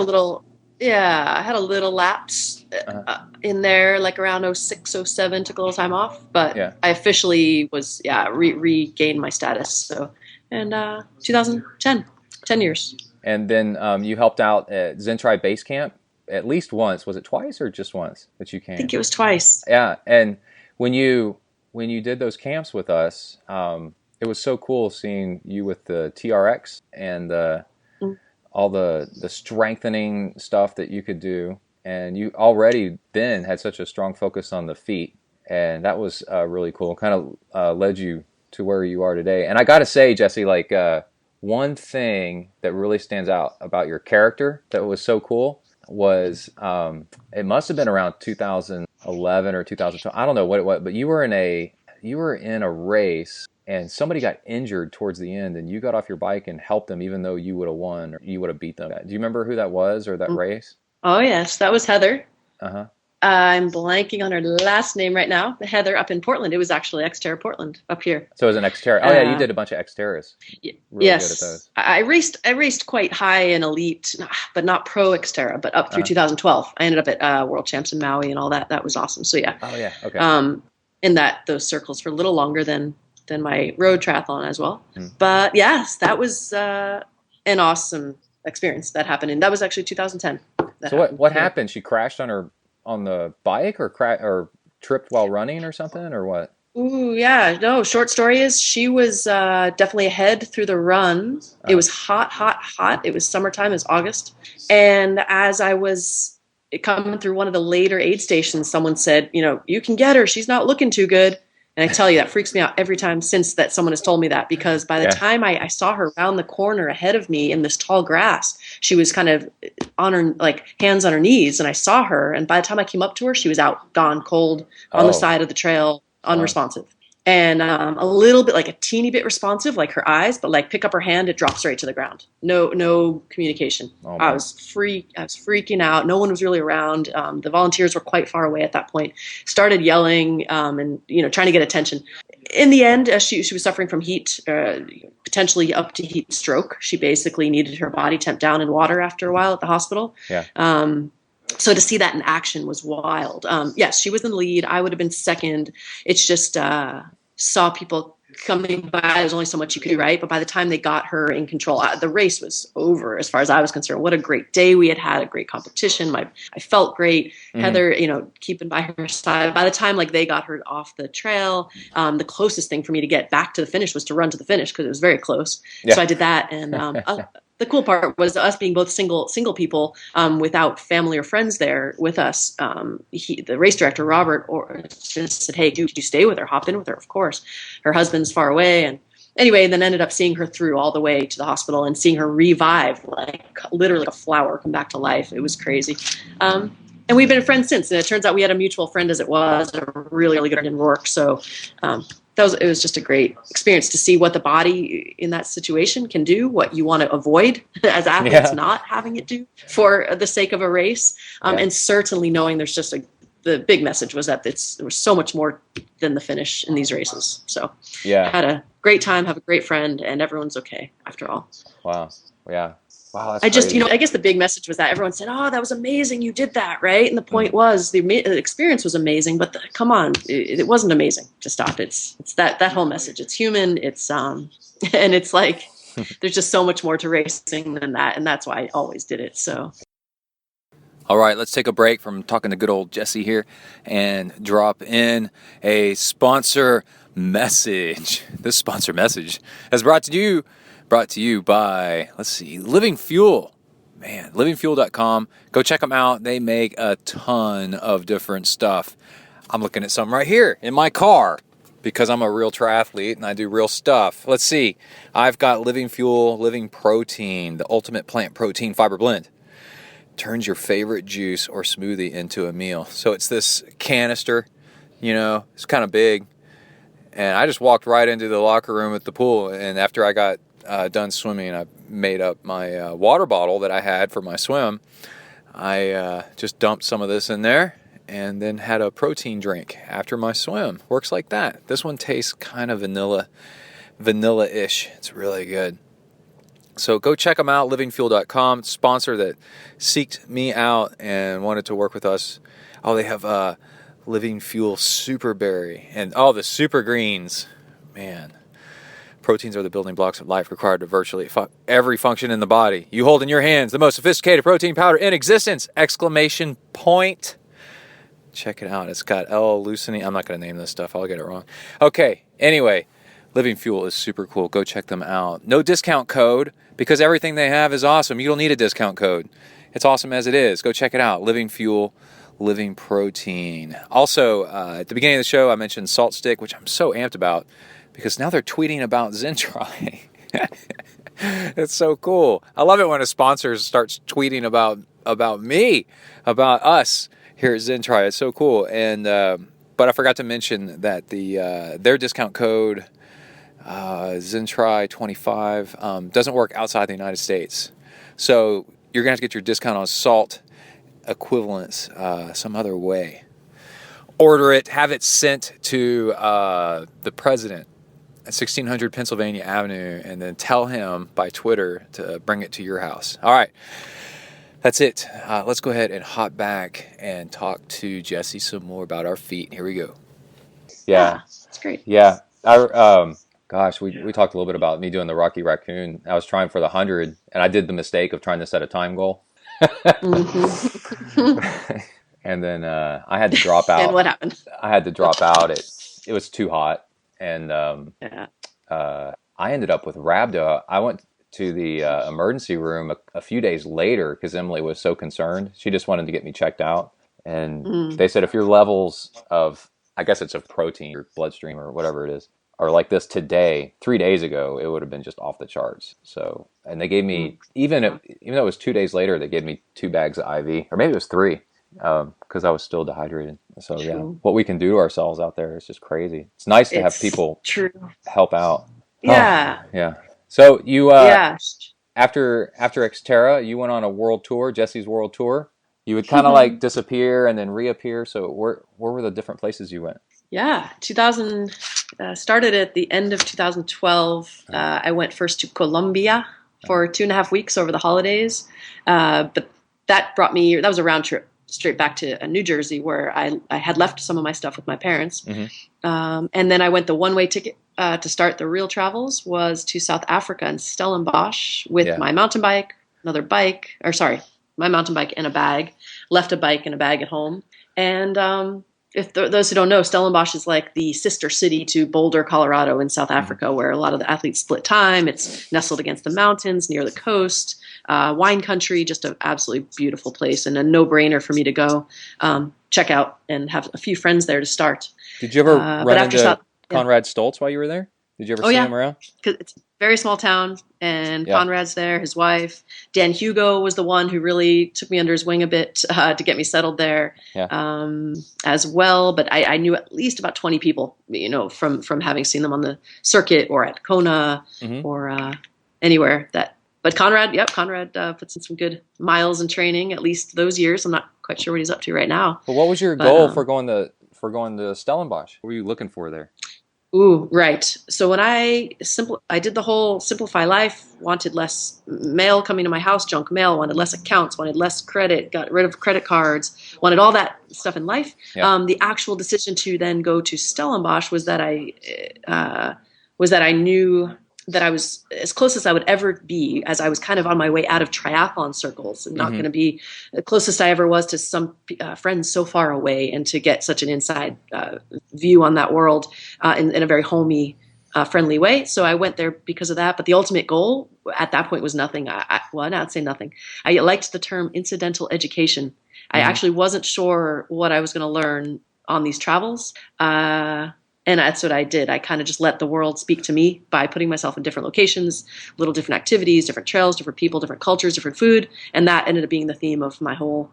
had a little lapse in there, like around 06, 07, took a little time off, but I officially was, regained my status. So, and 2010, 10 years. And then you helped out at ZenTri Base Camp at least once. Was it twice or just once that you came? I think it was twice. Yeah, and when you did those camps with us, it was so cool seeing you with the TRX and all the strengthening stuff that you could do. And you already then had such a strong focus on the feet, and that was really cool. Kind of led you to where you are today. And I got to say, Jessi, like one thing that really stands out about your character that was so cool was it must have been around 2011 or 2012. I don't know what it was, but you were in a race and somebody got injured towards the end, and you got off your bike and helped them, even though you would have won or you would have beat them. Do you remember who that was or that race? Oh yes, that was Heather. Uh-huh. I'm blanking on her last name right now. Heather up in Portland. It was actually Xterra Portland up here. So it was an Xterra. Oh yeah, you did a bunch of Xterras. Really yes, good at those. I raced quite high in elite, but not pro Xterra. But up through 2012, I ended up at World Champs in Maui and all that. That was awesome. So yeah. Oh yeah. Okay. In those circles for a little longer than my road triathlon as well. But yes, that was an awesome experience that happened, and that was actually 2010. So what happened? She crashed on the bike or tripped while running or something, or what? Ooh, yeah. No, short story is she was definitely ahead through the run. It was hot. It was summertime. It was August. And as I was coming through one of the later aid stations, someone said, you can get her. She's not looking too good. And I tell you, that freaks me out every time since that someone has told me that, because by the time I saw her round the corner ahead of me in this tall grass, she was kind of on her, like, hands on her knees, and I saw her. And by the time I came up to her, she was out, gone, cold, on the side of the trail, unresponsive. And a little bit, like a teeny bit responsive, like her eyes, but like pick up her hand, it drops right to the ground. No communication. I was freaking out. No one was really around. The volunteers were quite far away at that point. Started yelling and trying to get attention. In the end, she was suffering from heat, potentially up to heat stroke. She basically needed her body temp down in water after a while at the hospital. Yeah. So to see that in action was wild. Yes, she was in the lead. I would have been second. It's just saw people coming by. There's only so much you could do, right? But by the time they got her in control, the race was over as far as I was concerned. What a great day we had, a great competition. I felt great. Heather, keeping by her side. By the time they got her off the trail, the closest thing for me to get back to the finish was to run to the finish because it was very close. Yeah. So I did that, and the cool part was us being both single people without family or friends there with us. The race director, Robert, just said, hey, did you stay with her? Hop in with her, of course. Her husband's far away. And anyway, then ended up seeing her through all the way to the hospital and seeing her revive, literally like a flower come back to life. It was crazy. And we've been friends since. And it turns out we had a mutual friend as it was, a really, really good friend in Rourke. So it was just a great experience to see what the body in that situation can do, what you want to avoid as athletes not having it do for the sake of a race. And certainly knowing there's just the big message was that there was so much more than the finish in these races. So had a great time, have a great friend, and everyone's okay after all. Wow. Yeah. Wow, that's crazy. I guess the big message was that everyone said, oh, that was amazing. You did that, right? And the point was the experience was amazing, but come on, it wasn't amazing to stop. It's that whole message. It's human. It's, and it's like, there's just so much more to racing than that. And that's why I always did it. So. All right, let's take a break from talking to good old Jessi here and drop in a sponsor message. This sponsor message is brought to you by, Living Fuel. Man, livingfuel.com. Go check them out. They make a ton of different stuff. I'm looking at some right here in my car because I'm a real triathlete and I do real stuff. Let's see. I've got Living Fuel, Living Protein, the ultimate plant protein fiber blend. Turns your favorite juice or smoothie into a meal. So it's this canister, it's kind of big. And I just walked right into the locker room at the pool. And after I got done swimming, I made up my water bottle that I had for my swim. I just dumped some of this in there and then had a protein drink after my swim. Works like that. This one tastes kind of vanilla-ish. It's really good. So go check them out, livingfuel.com. Sponsor that seeked me out and wanted to work with us. Oh, they have Living Fuel Superberry and the super greens. Man. Proteins are the building blocks of life required to virtually every function in the body. You hold in your hands the most sophisticated protein powder in existence! ! Check it out. It's got L-leucine. I'm not going to name this stuff. I'll get it wrong. Okay. Anyway, Living Fuel is super cool. Go check them out. No discount code because everything they have is awesome. You don't need a discount code. It's awesome as it is. Go check it out. Living Fuel, Living Protein. Also, at the beginning of the show, I mentioned Salt Stick, which I'm so amped about, because now they're tweeting about ZenTri. It's so cool. I love it when a sponsor starts tweeting about me, about us here at ZenTri. It's so cool. And but I forgot to mention that their discount code ZenTri25 doesn't work outside the United States. So you're gonna have to get your discount on salt equivalents some other way. Order it, have it sent to the president at 1600 Pennsylvania Avenue, and then tell him by Twitter to bring it to your house. All right, that's it. Let's go ahead and hop back and talk to Jessi some more about our feet. Here we go. Yeah, that's great. Yeah, we talked a little bit about me doing the Rocky Raccoon. I was trying for the 100, and I did the mistake of trying to set a time goal. Mm-hmm. And then I had to drop out. And what happened? I had to drop out. It was too hot. And I ended up with rhabdo. I went to the emergency room a few days later because Emily was so concerned. She just wanted to get me checked out. And they said, if your levels of, I guess it's a protein or bloodstream or whatever it is. Or like this today, 3 days ago, it would have been just off the charts. So, and they gave me, even though it was 2 days later, they gave me 2 bags of IV, or maybe it was three, because I was still dehydrated. So yeah, what we can do to ourselves out there is just crazy. It's nice to have people help out. Yeah. Oh, yeah. So you, Yeah. after Xterra, you went on a world tour, Jessi's world tour. You would kind of like disappear and then reappear. So where were the different places you went? Yeah, 2000 started at the end of 2012. I went first to Colombia for 2.5 weeks over the holidays, but that was a round trip straight back to New Jersey, where I had left some of my stuff with my parents, and then I went the one-way ticket to start the real travels was to South Africa and Stellenbosch with my mountain bike, my mountain bike and a bag. Left a bike and a bag at home, and if those who don't know, Stellenbosch is like the sister city to Boulder, Colorado in South Africa, where a lot of the athletes split time. It's nestled against the mountains near the coast, wine country, just an absolutely beautiful place and a no-brainer for me to go check out and have a few friends there to start. Did you ever run into Conrad Stoltz while you were there? Did you ever see him around? Because it's a very small town, and Conrad's there, his wife. Dan Hugo was the one who really took me under his wing a bit to get me settled there as well. But I knew at least about 20 people, from having seen them on the circuit or at Kona or anywhere that. But Conrad puts in some good miles in training, at least those years. I'm not quite sure what he's up to right now. But what was your goal for going to Stellenbosch? What were you looking for there? Ooh, right. So when I did the whole simplify life, wanted less mail coming to my house, junk mail, wanted less accounts, wanted less credit, got rid of credit cards, wanted all that stuff in life. The actual decision to then go to Stellenbosch was that I knew that I was as close as I would ever be, as I was kind of on my way out of triathlon circles and not going to be the closest I ever was to some friends so far away, and to get such an inside view on that world in a very homey, friendly way. So I went there because of that. But the ultimate goal at that point was nothing. I'd say nothing. I liked the term incidental education. I actually wasn't sure what I was going to learn on these travels. And that's what I did. I kind of just let the world speak to me by putting myself in different locations, little different activities, different trails, different people, different cultures, different food. And that ended up being the theme of my whole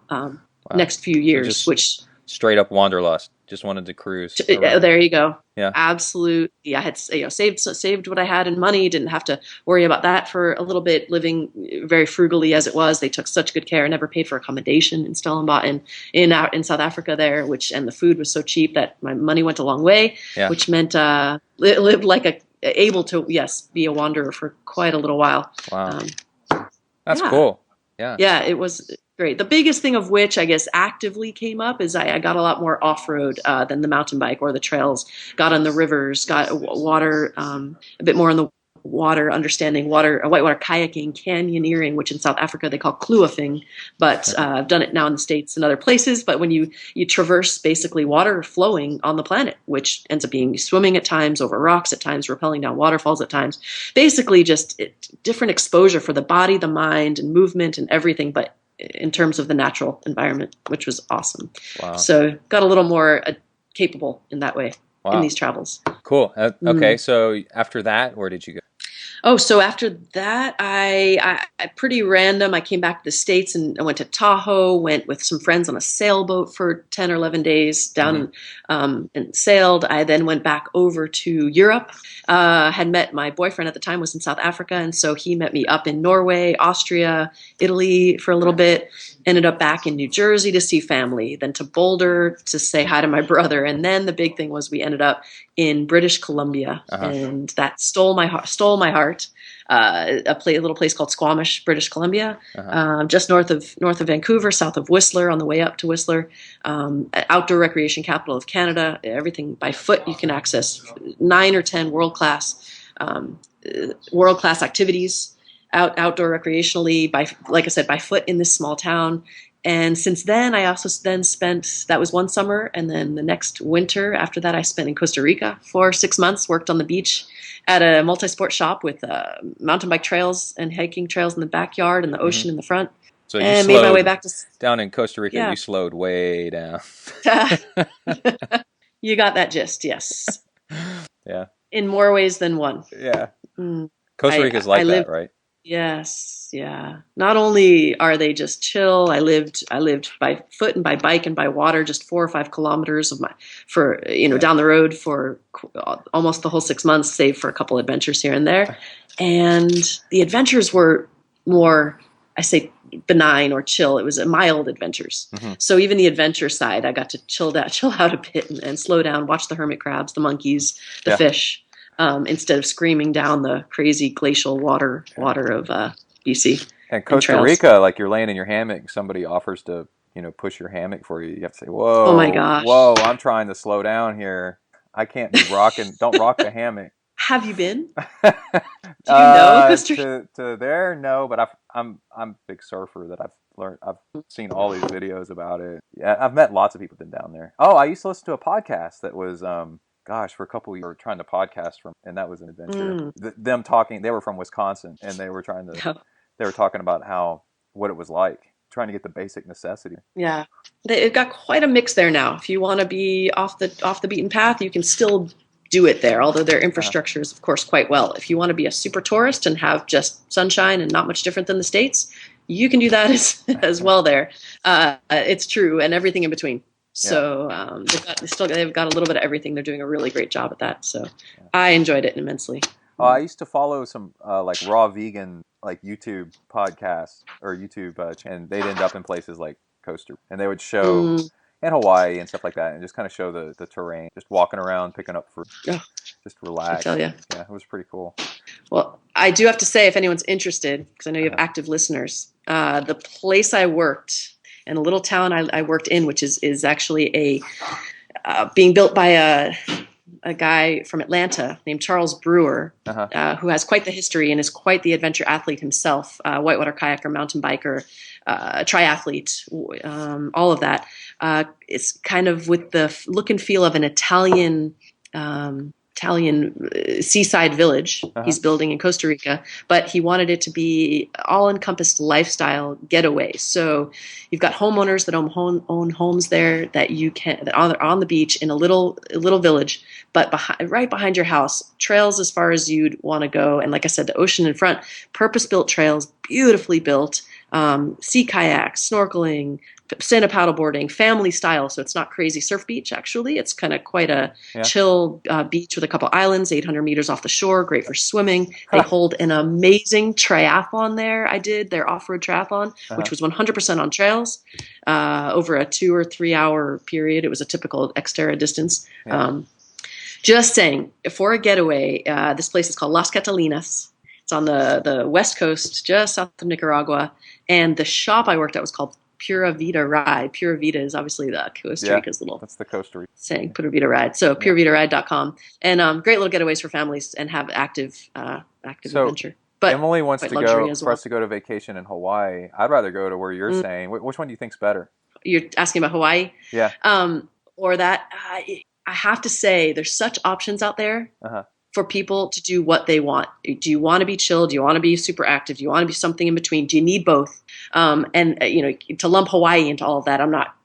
next few years, so which straight up wanderlust. Just wanted to cruise. There you go. Yeah, absolutely. I had saved what I had in money. Didn't have to worry about that for a little bit. Living very frugally as it was. They took such good care. I never paid for accommodation in Stellenbosch and in South Africa there, and the food was so cheap that my money went a long way. Yeah. Which meant lived like able to be a wanderer for quite a little while. Wow, that's cool. Yeah, it was great. The biggest thing of which I guess actively came up is I got a lot more off-road than the mountain bike or the trails. Got on the rivers, got water, a bit more on the water, understanding whitewater kayaking, canyoneering, which in South Africa they call kluwafing, but I've done it now in the States and other places. But when you traverse basically water flowing on the planet, which ends up being swimming at times, over rocks at times, rappelling down waterfalls at times, basically just different exposure for the body, the mind, and movement and everything, but in terms of the natural environment, which was awesome. Wow. So got a little more capable in that way in these travels. Cool. Okay. So after that, where did you go? Oh, so after that, I pretty random. I came back to the States and I went to Tahoe, went with some friends on a sailboat for 10 or 11 days down and sailed. I then went back over to Europe, had met my boyfriend at the time was in South Africa. And so he met me up in Norway, Austria, Italy for a little bit, ended up back in New Jersey to see family, then to Boulder to say hi to my brother. And then the big thing was we ended up in British Columbia, and that stole my heart. A little place called Squamish, British Columbia, just north of Vancouver, south of Whistler, on the way up to Whistler. Outdoor recreation capital of Canada. Everything by foot you can access 9 or 10 world class activities outdoor recreationally by foot in this small town. And since then, I also then spent, that was one summer, and then the next winter after that, I spent in Costa Rica for 6 months, worked on the beach at a multi-sport shop with mountain bike trails and hiking trails in the backyard and the ocean in the front. So you made my way back to down in Costa Rica. You slowed way down. You got that gist, yes. Yeah. In more ways than one. Yeah. Mm. Costa Rica's like that, right? Yes, yeah. Not only are they just chill, I lived by foot and by bike and by water, just 4 or 5 kilometers down the road for almost the whole 6 months, save for a couple adventures here and there. And the adventures were more, I say, benign or chill. It was mild adventures. Mm-hmm. So even the adventure side, I got to chill out a bit and slow down, watch the hermit crabs, the monkeys, the fish. Instead of screaming down the crazy glacial water of BC. And Costa Rica, like you're laying in your hammock, somebody offers to, push your hammock for you. You have to say, "Whoa, oh my gosh, whoa, I'm trying to slow down here. I can't be rocking. Don't rock the hammock." Have you been? Do you know Costa Rica? To there, no, but I'm a big surfer that I've seen all these videos about it. Yeah, I've met lots of people who've been down there. Oh, I used to listen to a podcast that was for a couple of years, trying to podcast from, and that was an adventure. Them talking, they were from Wisconsin, and they were they were talking about what it was like, trying to get the basic necessity. Yeah, they've got quite a mix there now. If you want to be off the beaten path, you can still do it there, although their infrastructure is, of course, quite well. If you want to be a super tourist and have just sunshine and not much different than the States, you can do that as well there. It's true, and everything in between. So they've got a little bit of everything. They're doing a really great job at that. So I enjoyed it immensely. I used to follow some like raw vegan like YouTube podcasts or YouTube, and they'd end up in places like Costa, and they would show in Hawaii and stuff like that, and just kind of show the terrain, just walking around, picking up fruit, just relax. I tell you, yeah, it was pretty cool. Well, I do have to say, if anyone's interested, because I know you have active listeners, the place I worked. And a little town I worked in, which is actually being built by a guy from Atlanta named Charles Brewer, who has quite the history and is quite the adventure athlete himself, whitewater kayaker, mountain biker, triathlete, all of that. It's kind of with the look and feel of an Italian seaside village he's building in Costa Rica, but he wanted it to be all-encompassed lifestyle getaway. So you've got homeowners that own homes there that are on the beach in a little village, but right behind your house, trails as far as you'd want to go, and like I said, the ocean in front, purpose-built trails, beautifully built, sea kayaks, snorkeling, stand-up paddleboarding, family style, so it's not crazy surf beach, actually. It's kind of quite a chill beach with a couple islands, 800 meters off the shore, great for swimming. They hold an amazing triathlon there. I did their off-road triathlon, which was 100% on trails over a 2 or 3 hour period. It was a typical Xterra distance. Just saying, for a getaway, this place is called Las Catalinas. It's on the west coast, just south of Nicaragua. And the shop I worked at was called Pura Vida Ride. Pura Vida is obviously the Costa Rica's little that's the Costa Rica saying, Pura Vida Ride. So puravita.com. And great little getaways for families and have active adventure. But Emily wants to go for us to go to vacation in Hawaii. I'd rather go to where you're saying. Which one do you think's better? You're asking about Hawaii? Yeah. Or that I have to say there's such options out there. For people to do what they want. Do you want to be chill? Do you want to be super active? Do you want to be something in between? Do you need both? And to lump Hawaii into all of that, I'm not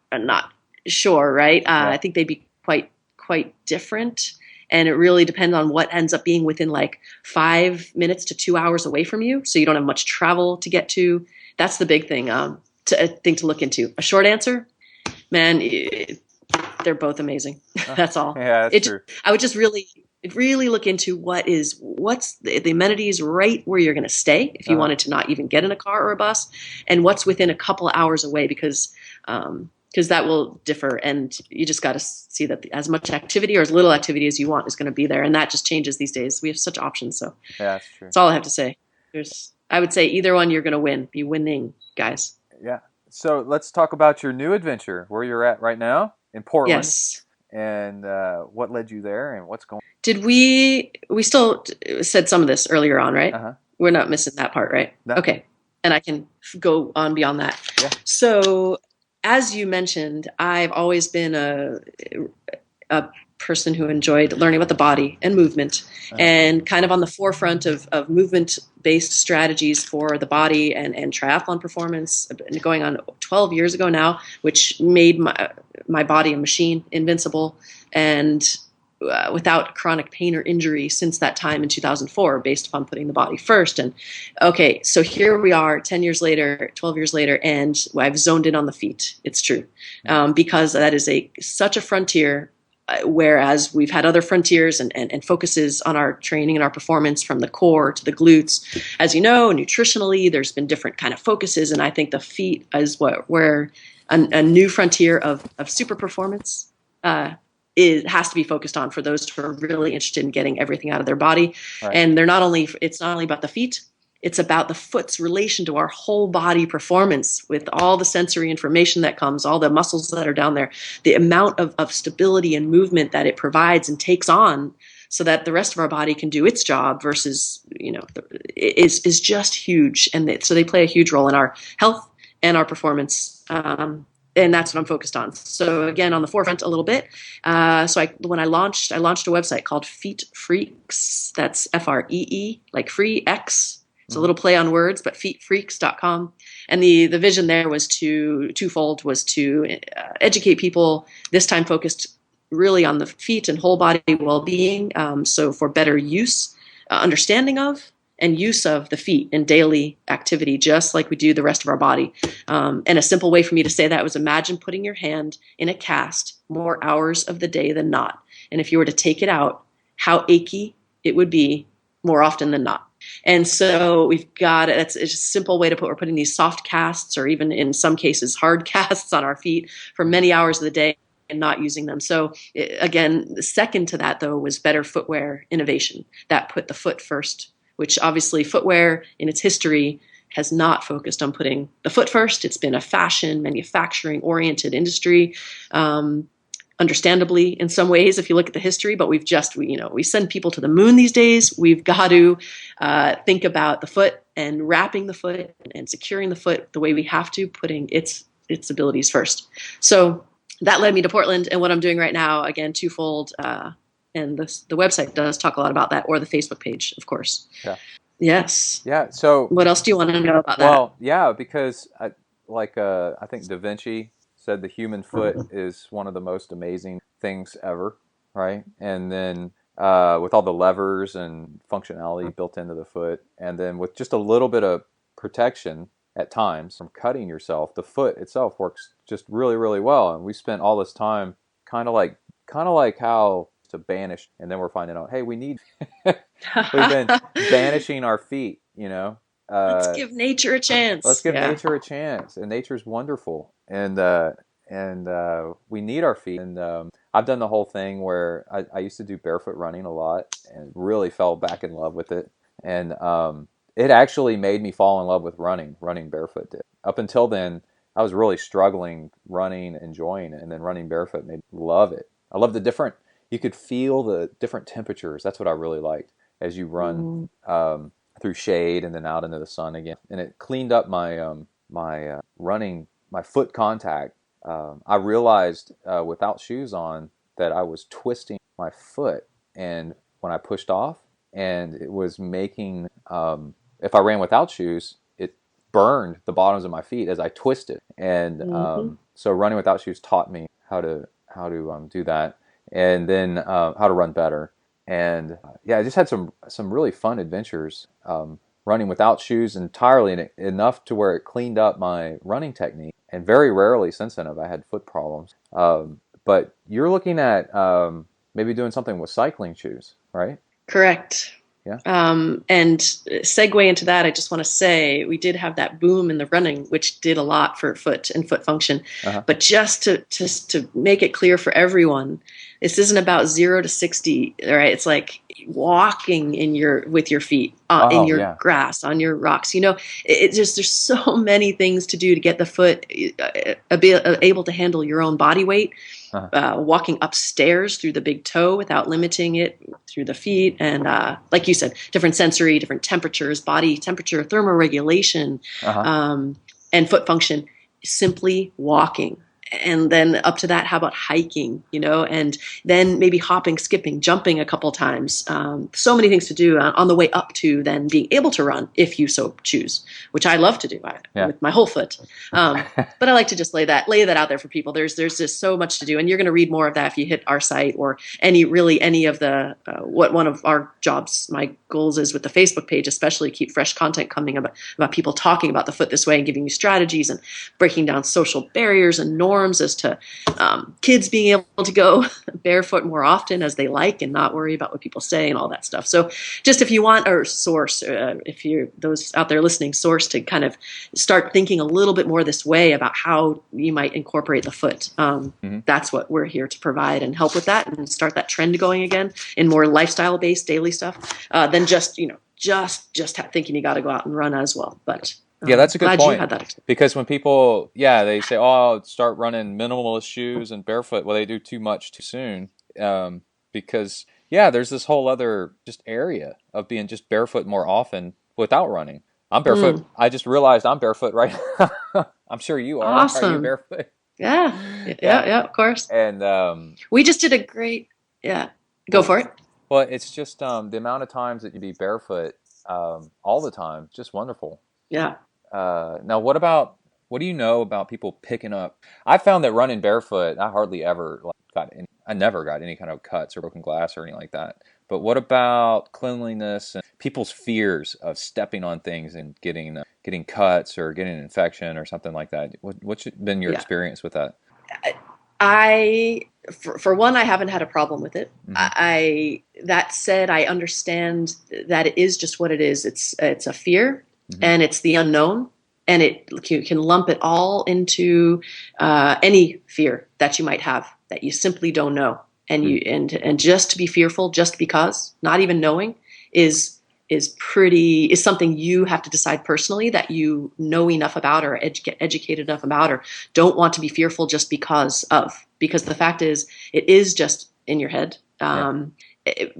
sure, right? I think they'd be quite different, and it really depends on what ends up being within like 5 minutes to 2 hours away from you, so you don't have much travel to get to. That's the big thing. To look into. A short answer, man, they're both amazing. That's all. Yeah, that's true. I would just really look into what's the amenities right where you're going to stay if you wanted to not even get in a car or a bus, and what's within a couple hours away, because that will differ, and you just got to see that as much activity or as little activity as you want is going to be there, and that just changes these days. We have such options, so that's true. That's all I have to say. I would say either one you're going to be winning, guys. Yeah. So let's talk about your new adventure, where you're at right now in Portland. Yes. And what led you there, and what's going on? Did we still said some of this earlier on, right? We're not missing that part, right? No. Okay. And I can go on beyond that. Yeah. So as you mentioned, I've always been a person who enjoyed learning about the body and movement, and kind of on the forefront of movement-based strategies for the body and triathlon performance, going on 12 years ago now, which made my body a machine, invincible, and without chronic pain or injury since that time in 2004, based upon putting the body first. And okay, so here we are 10 years later, 12 years later, and I've zoned in on the feet. It's true. Because that is such a frontier, whereas we've had other frontiers and focuses on our training and our performance from the core to the glutes. As you know, nutritionally, there's been different kind of focuses, and I think the feet is where a new frontier of super performance has to be focused on for those who are really interested in getting everything out of their body. Right. And it's not only about the feet, it's about the foot's relation to our whole body performance, with all the sensory information that comes, all the muscles that are down there, the amount of stability and movement that it provides and takes on, so that the rest of our body can do its job versus, is just huge. And so they play a huge role in our health and our performance. And that's what I'm focused on. So again, on the forefront a little bit. When I launched a website called Freex. That's Free, like Freex. It's a little play on words, but feetfreaks.com. And the vision there was twofold, was to educate people, this time focused really on the feet and whole body well-being. So for better use, understanding of, and use of the feet in daily activity, just like we do the rest of our body. And a simple way for me to say that was, imagine putting your hand in a cast more hours of the day than not. And if you were to take it out, how achy it would be more often than not. And so we've got it. It's a simple way to we're putting these soft casts, or even in some cases hard casts, on our feet for many hours of the day and not using them. So again, the second to that, though, was better footwear innovation that put the foot first, which obviously footwear in its history has not focused on putting the foot first. It's been a fashion, manufacturing-oriented industry, understandably in some ways if you look at the history, but we send people to the moon these days. We've got to think about the foot and wrapping the foot and securing the foot the way we have to, putting its abilities first. So that led me to Portland, and what I'm doing right now, again, twofold, and the website does talk a lot about that, or the Facebook page, of course. Yeah. Yes. Yeah. So what else do you want to know about that? Well, yeah, because I think Da Vinci said the human foot is one of the most amazing things ever, right? And then with all the levers and functionality built into the foot, and then with just a little bit of protection at times from cutting yourself, the foot itself works just really, really well. And we spent all this time kind of like how to banish, and then we're finding out, hey, we've been banishing our feet, let's give nature a chance. Let's give nature a chance, and nature's wonderful, and we need our feet. And I've done the whole thing where I used to do barefoot running a lot, and really fell back in love with it. And it actually made me fall in love with running barefoot did. Up until then, I was really struggling running, enjoying it, and then running barefoot made me love it. I love you could feel the different temperatures. That's what I really liked as you run through shade and then out into the sun again. And it cleaned up my running, my foot contact. I realized without shoes on that I was twisting my foot, and when I pushed off, and it was making, if I ran without shoes, it burned the bottoms of my feet as I twisted. And so running without shoes taught me how to do that. And then how to run better. And I just had some really fun adventures running without shoes entirely, enough to where it cleaned up my running technique. And very rarely since then have I had foot problems. But you're looking at maybe doing something with cycling shoes, right? Correct. Yeah. And segue into that, I just want to say we did have that boom in the running, which did a lot for foot and foot function. But just to make it clear for everyone, this isn't about 0 to 60, right? It's like walking with your feet in your grass, on your rocks. There's so many things to do to get the foot able to handle your own body weight. Walking upstairs through the big toe without limiting it through the feet. And like you said, different sensory, different temperatures, body temperature, thermoregulation, and foot function, simply walking. And then up to that, how about hiking, and then maybe hopping, skipping, jumping a couple times. So many things to do on the way up to then being able to run if you so choose, which I love to do with my whole foot. But I like to just lay that out there for people. There's just so much to do, and you're going to read more of that if you hit our site or any of the what one of our jobs, my goals is with the Facebook page, especially keep fresh content coming about people talking about the foot this way and giving you strategies and breaking down social barriers and norms as to kids being able to go barefoot more often as they like and not worry about what people say and all that stuff. So just if you want a source, if you're those out there listening, source to kind of start thinking a little bit more this way about how you might incorporate the foot. That's what we're here to provide and help with that and start that trend going again in more lifestyle-based daily stuff than just thinking you got to go out and run as well. But yeah, that's a good point. You had that experience. Because when people, they say, "Oh, start running minimalist shoes and barefoot," well, they do too much too soon. Because there's this whole other just area of being just barefoot more often without running. I'm barefoot. I just realized I'm barefoot right now. I'm sure you are. Awesome. Are you barefoot? Yeah, of course. And we just did a great Go for it. Well, it's just the amount of times that you be barefoot all the time, just wonderful. Yeah. Now, what do you know about people picking up? I found that running barefoot, I hardly ever I never got any kind of cuts or broken glass or anything like that. But what about cleanliness and people's fears of stepping on things and getting cuts or getting an infection or something like that? What's been your experience with that? For one, I haven't had a problem with it. That said, I understand that it is just what it is. It's a fear. And it's the unknown, and you can lump it all into any fear that you might have that you simply don't know, and just to be fearful just because, not even knowing, is something you have to decide personally that you know enough about or get educated enough about or don't want to be fearful just because the fact is it is just in your head.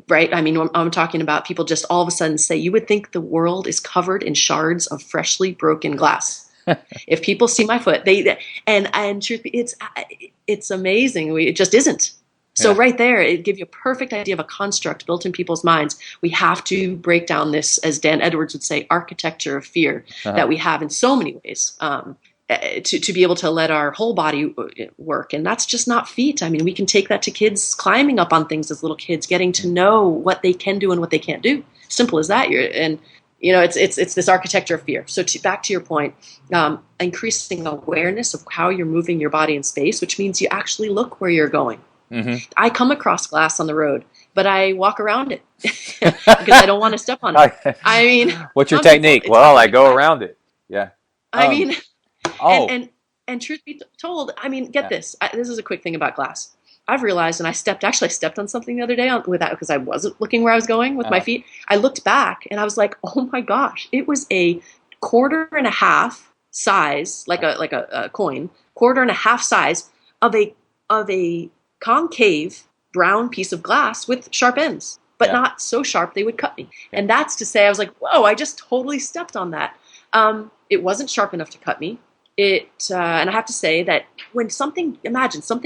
Right? I mean, I'm talking about people just all of a sudden say, you would think the world is covered in shards of freshly broken glass. If people see my foot, and truth be, it's amazing. It just isn't. So right there, it gives you a perfect idea of a construct built in people's minds. We have to break down this, as Dan Edwards would say, architecture of fear that we have in so many ways. To be able to let our whole body work. And that's just not feet. I mean, we can take that to kids climbing up on things as little kids, getting to know what they can do and what they can't do. Simple as that. It's this architecture of fear. So back to your point, increasing awareness of how you're moving your body in space, which means you actually look where you're going. I come across glass on the road, but I walk around it because I don't want to step on it. I mean, what's your technique? Well, I go around it. Yeah. And truth be told, I mean, get this. This is a quick thing about glass. I've realized, and I stepped on something the other day with that because I wasn't looking where I was going with my feet. I looked back and I was like, oh my gosh, it was a 1.25 size, like a coin, 1.25 size of a concave brown piece of glass with sharp ends, but not so sharp they would cut me. And that's to say, I was like, whoa, I just totally stepped on that. It wasn't sharp enough to cut me. And I have to say that when something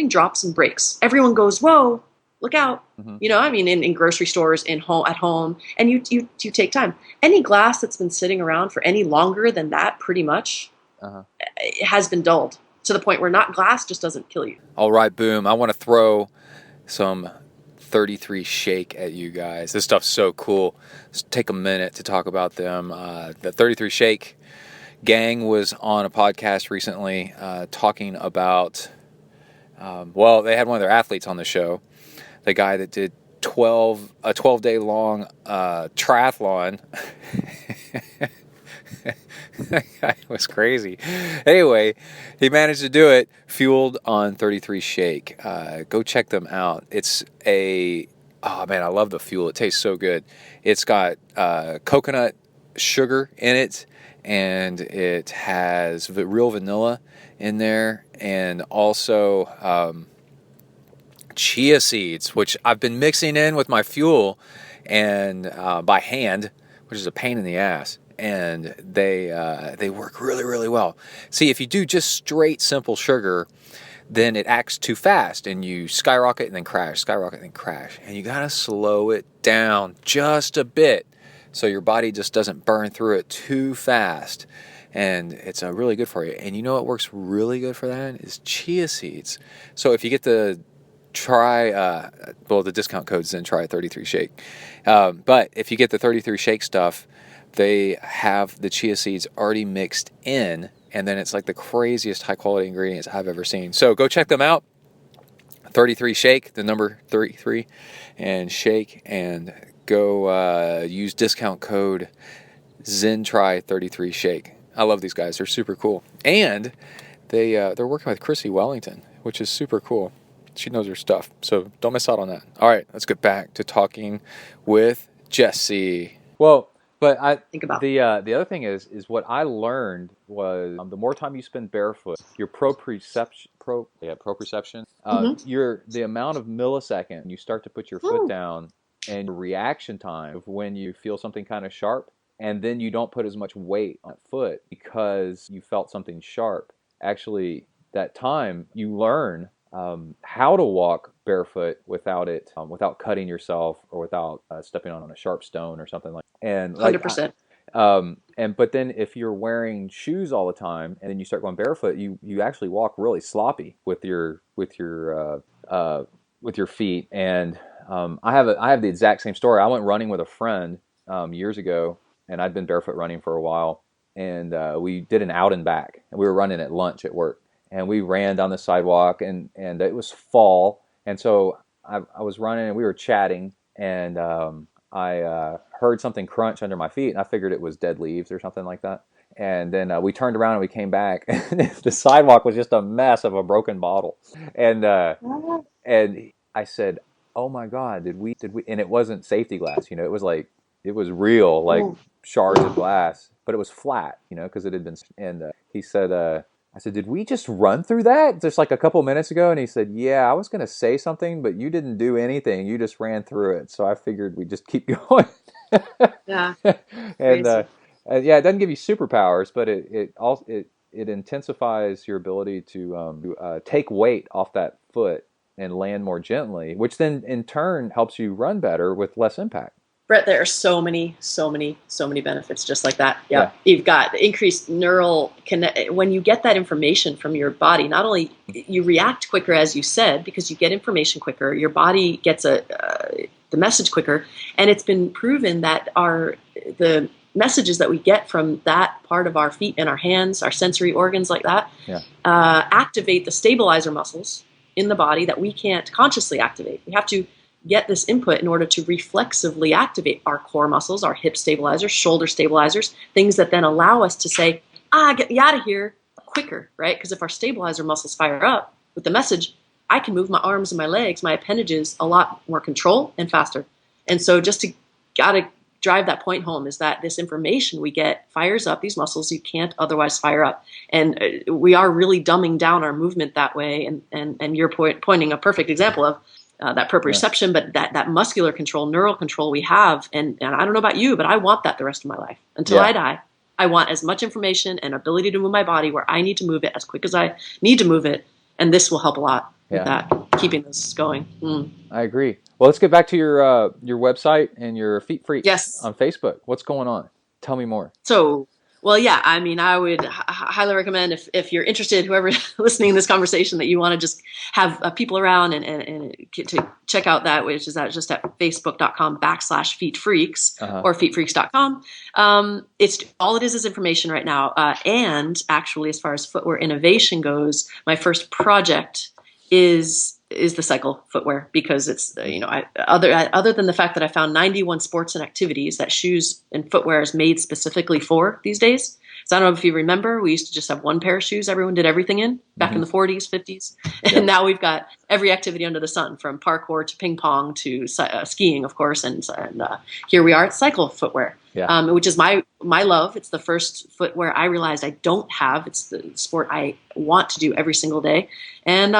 drops and breaks, everyone goes, whoa, look out. I mean, in grocery stores, at home, and you take time. Any glass that's been sitting around for any longer than that, pretty much, it has been dulled to the point where glass just doesn't kill you. All right, boom. I want to throw some 33 Shake at you guys. This stuff's so cool. Let's take a minute to talk about them. The 33 Shake gang was on a podcast recently talking about, they had one of their athletes on the show, the guy that did a 12-day long triathlon. That guy was crazy. Anyway, he managed to do it, fueled on 33 Shake. Go check them out. It's I love the fuel. It tastes so good. It's got coconut sugar in it, and it has real vanilla in there, and also chia seeds, which I've been mixing in with my fuel and by hand, which is a pain in the ass. And they work really, really well. See, if you do just straight simple sugar, then it acts too fast and you skyrocket and then crash, skyrocket and then crash. And you got to slow it down just a bit so your body just doesn't burn through it too fast. And it's really good for you. And you know what works really good for that is chia seeds. So if you get the the discount code is ZenTri 33 shake. But if you get the 33 shake stuff, they have the chia seeds already mixed in, and then it's like the craziest high quality ingredients I've ever seen. So go check them out. 33 shake, the number 33, and shake, and go use discount code ZenTri 33 shake. I love these guys. They're super cool. And they're working with Chrissy Wellington, which is super cool. She knows her stuff. So don't miss out on that. All right, let's get back to talking with Jessi. Well, but the other thing is what I learned was the more time you spend barefoot, your proprioception, the amount of millisecond you start to put your foot down, and your reaction time of when you feel something kind of sharp, and then you don't put as much weight on that foot because you felt something sharp. Actually, that time you learn how to walk barefoot without cutting yourself or without stepping on a sharp stone or something like that. And 100%. But then if you're wearing shoes all the time and then you start going barefoot, you actually walk really sloppy with your feet. And I have the exact same story. I went running with a friend years ago, and I'd been barefoot running for a while, and we did an out and back, and we were running at lunch at work, and we ran down the sidewalk, and it was fall, and so I was running, and we were chatting, and I heard something crunch under my feet, and I figured it was dead leaves or something like that. And then we turned around and we came back, and the sidewalk was just a mess of a broken bottle. And I said, "Oh my God, did we?" And it wasn't safety glass, it was like it was real, like shards of glass, but it was flat, because it had been. And he said, I said, "Did we just run through that just like a couple minutes ago?" And he said, "Yeah, I was going to say something, but you didn't do anything. You just ran through it. So I figured we'd just keep going." Yeah. And yeah, it doesn't give you superpowers, but it intensifies your ability to take weight off that foot and land more gently, which then in turn helps you run better with less impact. Brett, there are so many benefits just like that. Yeah. You've got increased neural connect. When you get that information from your body, not only you react quicker, as you said, because you get information quicker, your body gets the message quicker, and it's been proven that the messages that we get from that part of our feet and our hands, our sensory organs like that, activate the stabilizer muscles in the body that we can't consciously activate. We have to get this input in order to reflexively activate our core muscles, our hip stabilizers, shoulder stabilizers, things that then allow us to say, get me out of here quicker, right? Because if our stabilizer muscles fire up with the message, I can move my arms and my legs, my appendages, a lot more control and faster. And so just gotta drive that point home is that this information we get fires up these muscles you can't otherwise fire up. And we are really dumbing down our movement that way. And you're pointing a perfect example of that proprioception, but that muscular control, neural control we have. And I don't know about you, but I want that the rest of my life. Until I die, I want as much information and ability to move my body where I need to move it as quick as I need to move it. And this will help a lot with that, keeping this going. I agree. Well, let's get back to your website and your Feet Freex on Facebook. What's going on? Tell me more. So, I mean, I would highly recommend if you're interested, whoever listening to this conversation, that you want to just have people around and to check out that, which is just at facebook.com/feetfreaks or feetfreaks.com. It's all it is information right now. And actually, as far as footwear innovation goes, my first project is the cycle footwear, because it's, other than the fact that I found 91 sports and activities that shoes and footwear is made specifically for these days. So I don't know if you remember, we used to just have one pair of shoes everyone did everything in back in the 40s, 50s. And now we've got every activity under the sun, from parkour to ping pong to skiing, of course. And here we are at cycle footwear, which is my love. It's the first footwear I realized I don't have. It's the sport I want to do every single day. And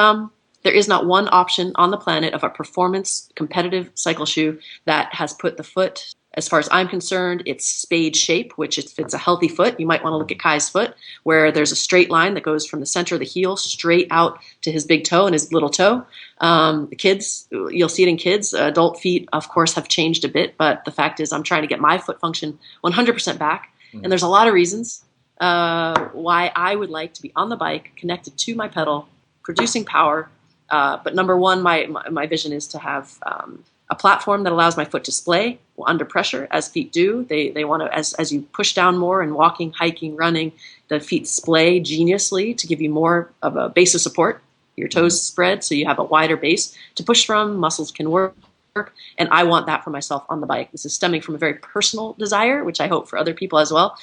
there is not one option on the planet of a performance competitive cycle shoe that has put the foot As far as I'm concerned, it's spade shape, which if it's a healthy foot, you might want to look at Kai's foot, where there's a straight line that goes from the center of the heel straight out to his big toe and his little toe. The kids, you'll see it in kids. Adult feet, of course, have changed a bit, but the fact is I'm trying to get my foot function 100% back. Mm-hmm. And there's a lot of reasons why I would like to be on the bike, connected to my pedal, producing power. But number one, my vision is to have a platform that allows my foot to splay under pressure, as feet do. They want to, as you push down more and walking, hiking, running, the feet splay geniusly to give you more of a base of support. Your toes spread so you have a wider base to push from. Muscles can work. And I want that for myself on the bike. This is stemming from a very personal desire, which I hope for other people as well.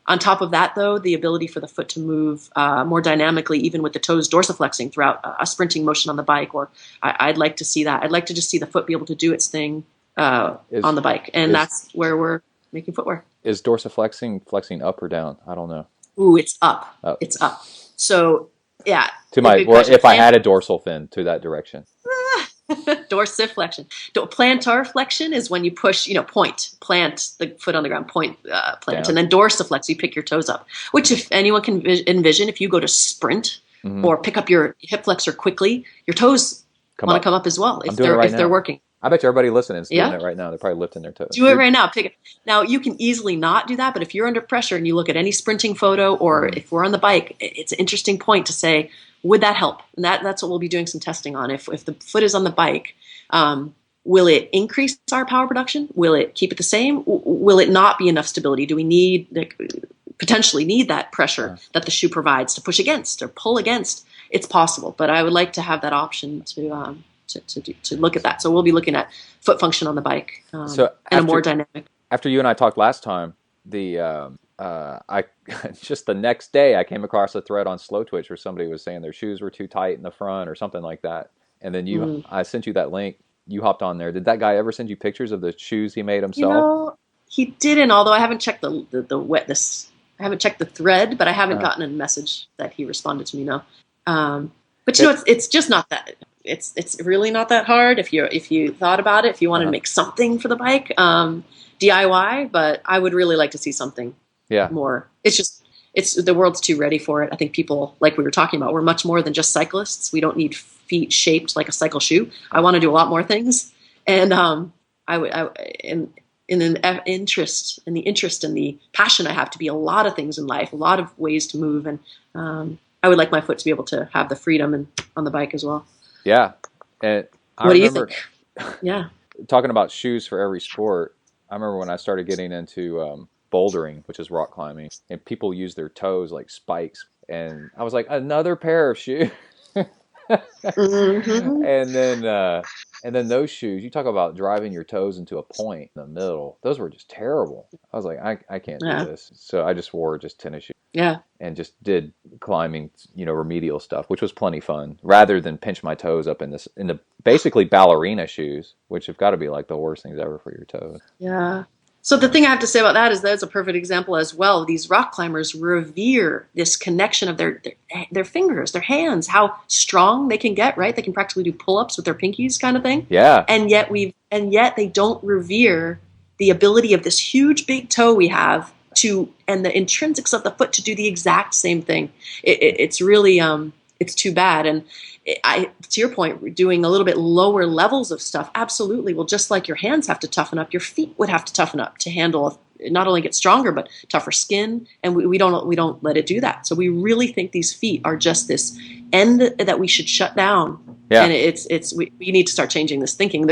On top of that, though, the ability for the foot to move more dynamically, even with the toes dorsiflexing throughout a sprinting motion on the bike, or I'd like to see that. I'd like to just see the foot be able to do its thing on the bike, and that's where we're making footwear. Is dorsiflexing flexing up or down? I don't know. Ooh, it's up. Oh. It's up. So, yeah. If I had a dorsal fin to that direction. Dorsiflexion. Plantar flexion is when you push, plant the foot on the ground, plant. And then dorsiflex, you pick your toes up, which if anyone can envision, if you go to sprint or pick up your hip flexor quickly, your toes want to come up as well if they're working. I bet you everybody listening is doing it right now. They're probably lifting their toes. Do it right now. Now, you can easily not do that, but if you're under pressure and you look at any sprinting photo or if we're on the bike, it's an interesting point to say, would that help? And that's what we'll be doing some testing on. If the foot is on the bike, will it increase our power production? Will it keep it the same? Will it not be enough stability? Do we potentially need that pressure that the shoe provides to push against or pull against? It's possible, but I would like to have that option to look at that. So we'll be looking at foot function on the bike a more dynamic. After you and I talked last time, I just the next day I came across a thread on Slow Twitch where somebody was saying their shoes were too tight in the front or something like that. And then I sent you that link. You hopped on there. Did that guy ever send you pictures of the shoes he made himself? He didn't. Although I haven't checked I haven't checked the thread, but I haven't gotten a message that he responded to me. No. But it's just not that. It's really not that hard if you thought about it. If you wanted to make something for the bike, DIY. But I would really like to see something. More. It's the world's too ready for it. I think people, like we were talking about, we're much more than just cyclists. We don't need feet shaped like a cycle shoe. I want to do a lot more things, and in the interest and the passion I have to be a lot of things in life, a lot of ways to move, and I would like my foot to be able to have the freedom and on the bike as well. Yeah, and what do you think? Yeah, talking about shoes for every sport. I remember when I started getting into bouldering, which is rock climbing, and people use their toes like spikes, and I was like, another pair of shoes. And then those shoes, you talk about driving your toes into a point in the middle, those were just terrible. I was like, I can't do this. So I just wore just tennis shoes and just did climbing, remedial stuff, which was plenty fun, rather than pinch my toes up in the basically ballerina shoes, which have got to be like the worst things ever for your toes. Yeah. So the thing I have to say about that is that's a perfect example as well. These rock climbers revere this connection of their fingers, their hands, how strong they can get, right? They can practically do pull-ups with their pinkies kind of thing. Yeah. And yet they don't revere the ability of this huge big toe we have and the intrinsics of the foot to do the exact same thing. It's really, it's too bad. And to your point, we're doing a little bit lower levels of stuff. Absolutely. Well, just like your hands have to toughen up, your feet would have to toughen up to handle, not only get stronger, but tougher skin. And we don't let it do that. So we really think these feet are just this end that we should shut down. Yeah. And we need to start changing this thinking.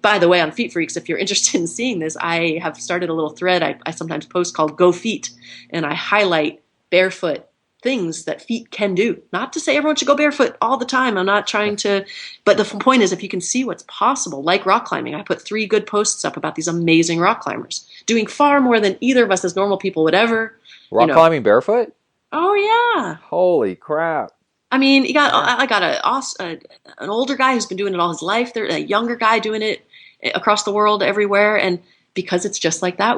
By the way, on Feet Freaks, if you're interested in seeing this, I have started a little thread I sometimes post called Go Feet, and I highlight barefoot things that feet can do. Not to say everyone should go barefoot all the time. I'm not trying to, but the point is if you can see what's possible, like rock climbing, I put 3 good posts up about these amazing rock climbers doing far more than either of us as normal people would ever. Rock climbing barefoot? Oh yeah. Holy crap. I mean, I got an older guy who's been doing it all his life. There's a younger guy doing it across the world everywhere. And because it's just like that,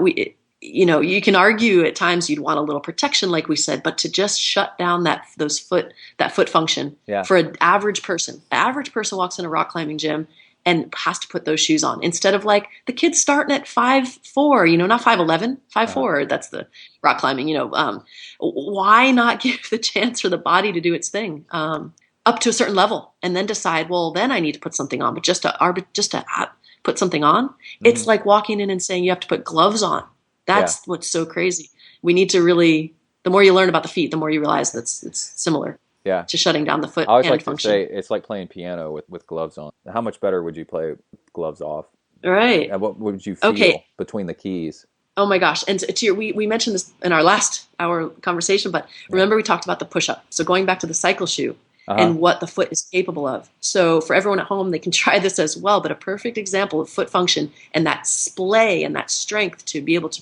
you can argue at times you'd want a little protection, like we said, but to just shut down that foot function for an average person. The average person walks in a rock climbing gym and has to put those shoes on instead of like the kids starting at 5'4", you know, not 5'11", 5'4". That's the rock climbing, you know. Why not give the chance for the body to do its thing up to a certain level and then decide, well, then I need to put something on. But just to put something on, it's like walking in and saying you have to put gloves on. That's what's so crazy. We need to really, the more you learn about the feet, the more you realize that's it's similar. Yeah. To shutting down the foot. I always like function. to say it's like playing piano with gloves on. How much better would you play with gloves off? Right. And what would you feel between the keys? Oh my gosh. And we mentioned this in our last hour conversation, but remember we talked about the push-up. So going back to the cycle shoe and what the foot is capable of. So for everyone at home, they can try this as well, but a perfect example of foot function and that splay and that strength to be able to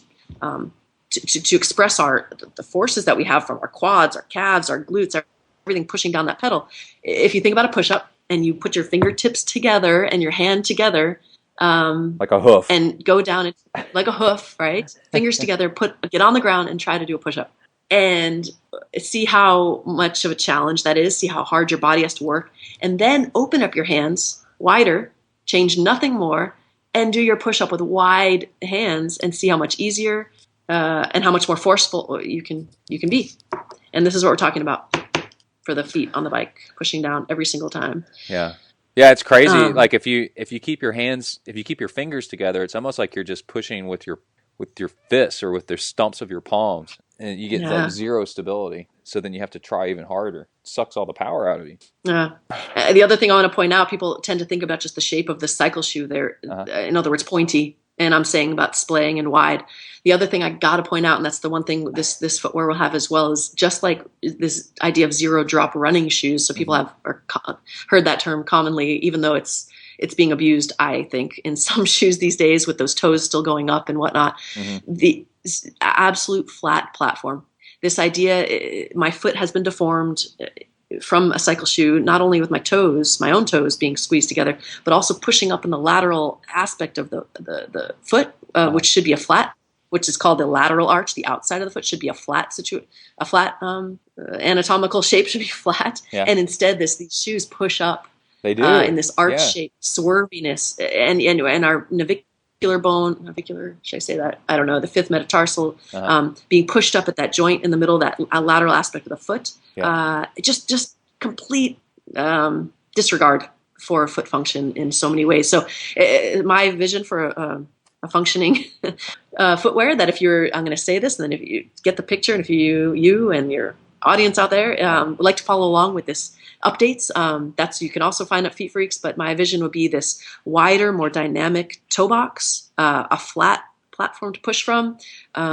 express the forces that we have from our quads, our calves, our glutes, everything pushing down that pedal. If you think about a push-up and you put your fingertips together and your hand together, like a hoof, and go down like a hoof, right? Fingers together, get on the ground and try to do a push-up, and see how much of a challenge that is. See how hard your body has to work, and then open up your hands wider, change nothing more, and do your push-up with wide hands, and see how much easier and how much more forceful you can be. And this is what we're talking about. For the feet on the bike, pushing down every single time. Yeah, it's crazy. Like if you keep your fingers together, it's almost like you're just pushing with your fists or with the stumps of your palms, and you get that zero stability. So then you have to try even harder. It sucks all the power out of you. Yeah. The other thing I want to point out, people tend to think about just the shape of the cycle shoe. They're, in other words, pointy. And I'm saying about splaying and wide. The other thing I got to point out, and that's the one thing this footwear will have as well, is just like this idea of zero drop running shoes. So people have heard that term commonly, even though it's being abused, I think, in some shoes these days with those toes still going up and whatnot. The absolute flat platform. This idea, my foot has been deformed from a cycle shoe, not only with my own toes being squeezed together, but also pushing up in the lateral aspect of the foot, which should be a flat, which is called the lateral arch. The outside of the foot should be a flat anatomical shape should be flat. Yeah. And instead these shoes push up. They do. In this arch shape, swerviness, and our navicular, should I say that? I don't know, the fifth metatarsal being pushed up at that joint in the middle, that lateral aspect of the foot. Yeah. Just complete disregard for foot function in so many ways. So my vision for a functioning footwear, that I'm going to say this, and then if you get the picture, and if you and your audience out there would like to follow along with this updates, you can also find at Feet Freex, but my vision would be this wider, more dynamic toe box, a flat platform to push from,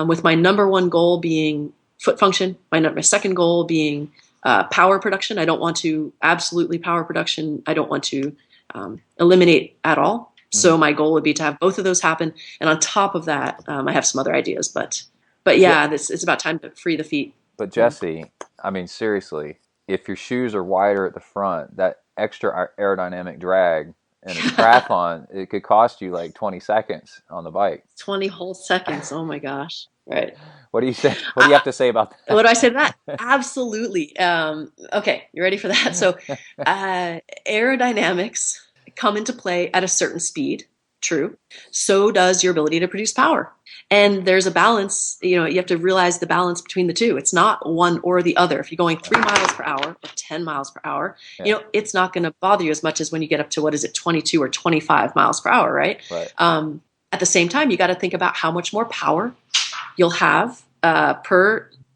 with my number one goal being foot function, my second goal being power production. I don't want to power production. I don't want to eliminate at all. So my goal would be to have both of those happen. And on top of that, I have some other ideas, but yeah, it's about time to free the feet. But Jessi, I mean, seriously, if your shoes are wider at the front, that extra aerodynamic drag in a triathlon, it could cost you like 20 seconds on the bike. 20 whole seconds. Oh my gosh. Right. What do you say? What do you have to say about that? What do I say to that? Absolutely. Okay. You ready for that? So aerodynamics come into play at a certain speed. True. So does your ability to produce power. And there's a balance, you have to realize the balance between the two. It's not one or the other. If you're going 3 miles per hour or 10 miles per hour, it's not going to bother you as much as when you get up to, 22 or 25 miles per hour, right? At the same time, you got to think about how much more power you'll have that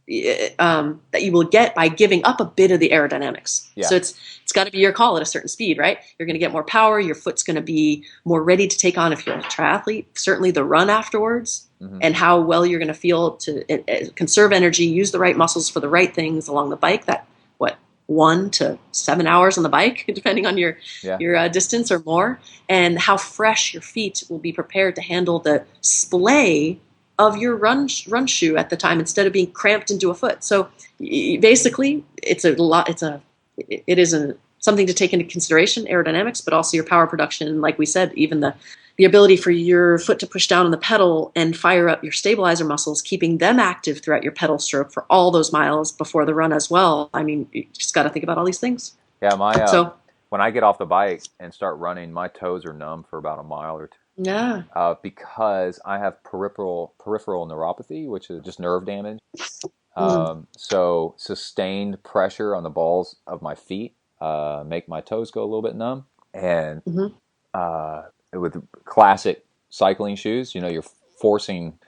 you will get by giving up a bit of the aerodynamics. Yeah. So it's got to be your call at a certain speed, right? You're going to get more power. Your foot's going to be more ready to take on, if you're a triathlete, certainly the run afterwards, and how well you're going to feel to conserve energy, use the right muscles for the right things along the bike. That 1 to 7 hours on the bike, depending on your distance or more, and how fresh your feet will be prepared to handle the splay of your run shoe at the time, instead of being cramped into a foot. So basically, it is something to take into consideration, aerodynamics, but also your power production. Like we said, even the ability for your foot to push down on the pedal and fire up your stabilizer muscles, keeping them active throughout your pedal stroke for all those miles before the run as well. I mean, you just got to think about all these things. Yeah, when I get off the bike and start running, my toes are numb for about a mile or two. Yeah. Because I have peripheral neuropathy, which is just nerve damage. Mm. So sustained pressure on the balls of my feet make my toes go a little bit numb. And with classic cycling shoes, you're focusing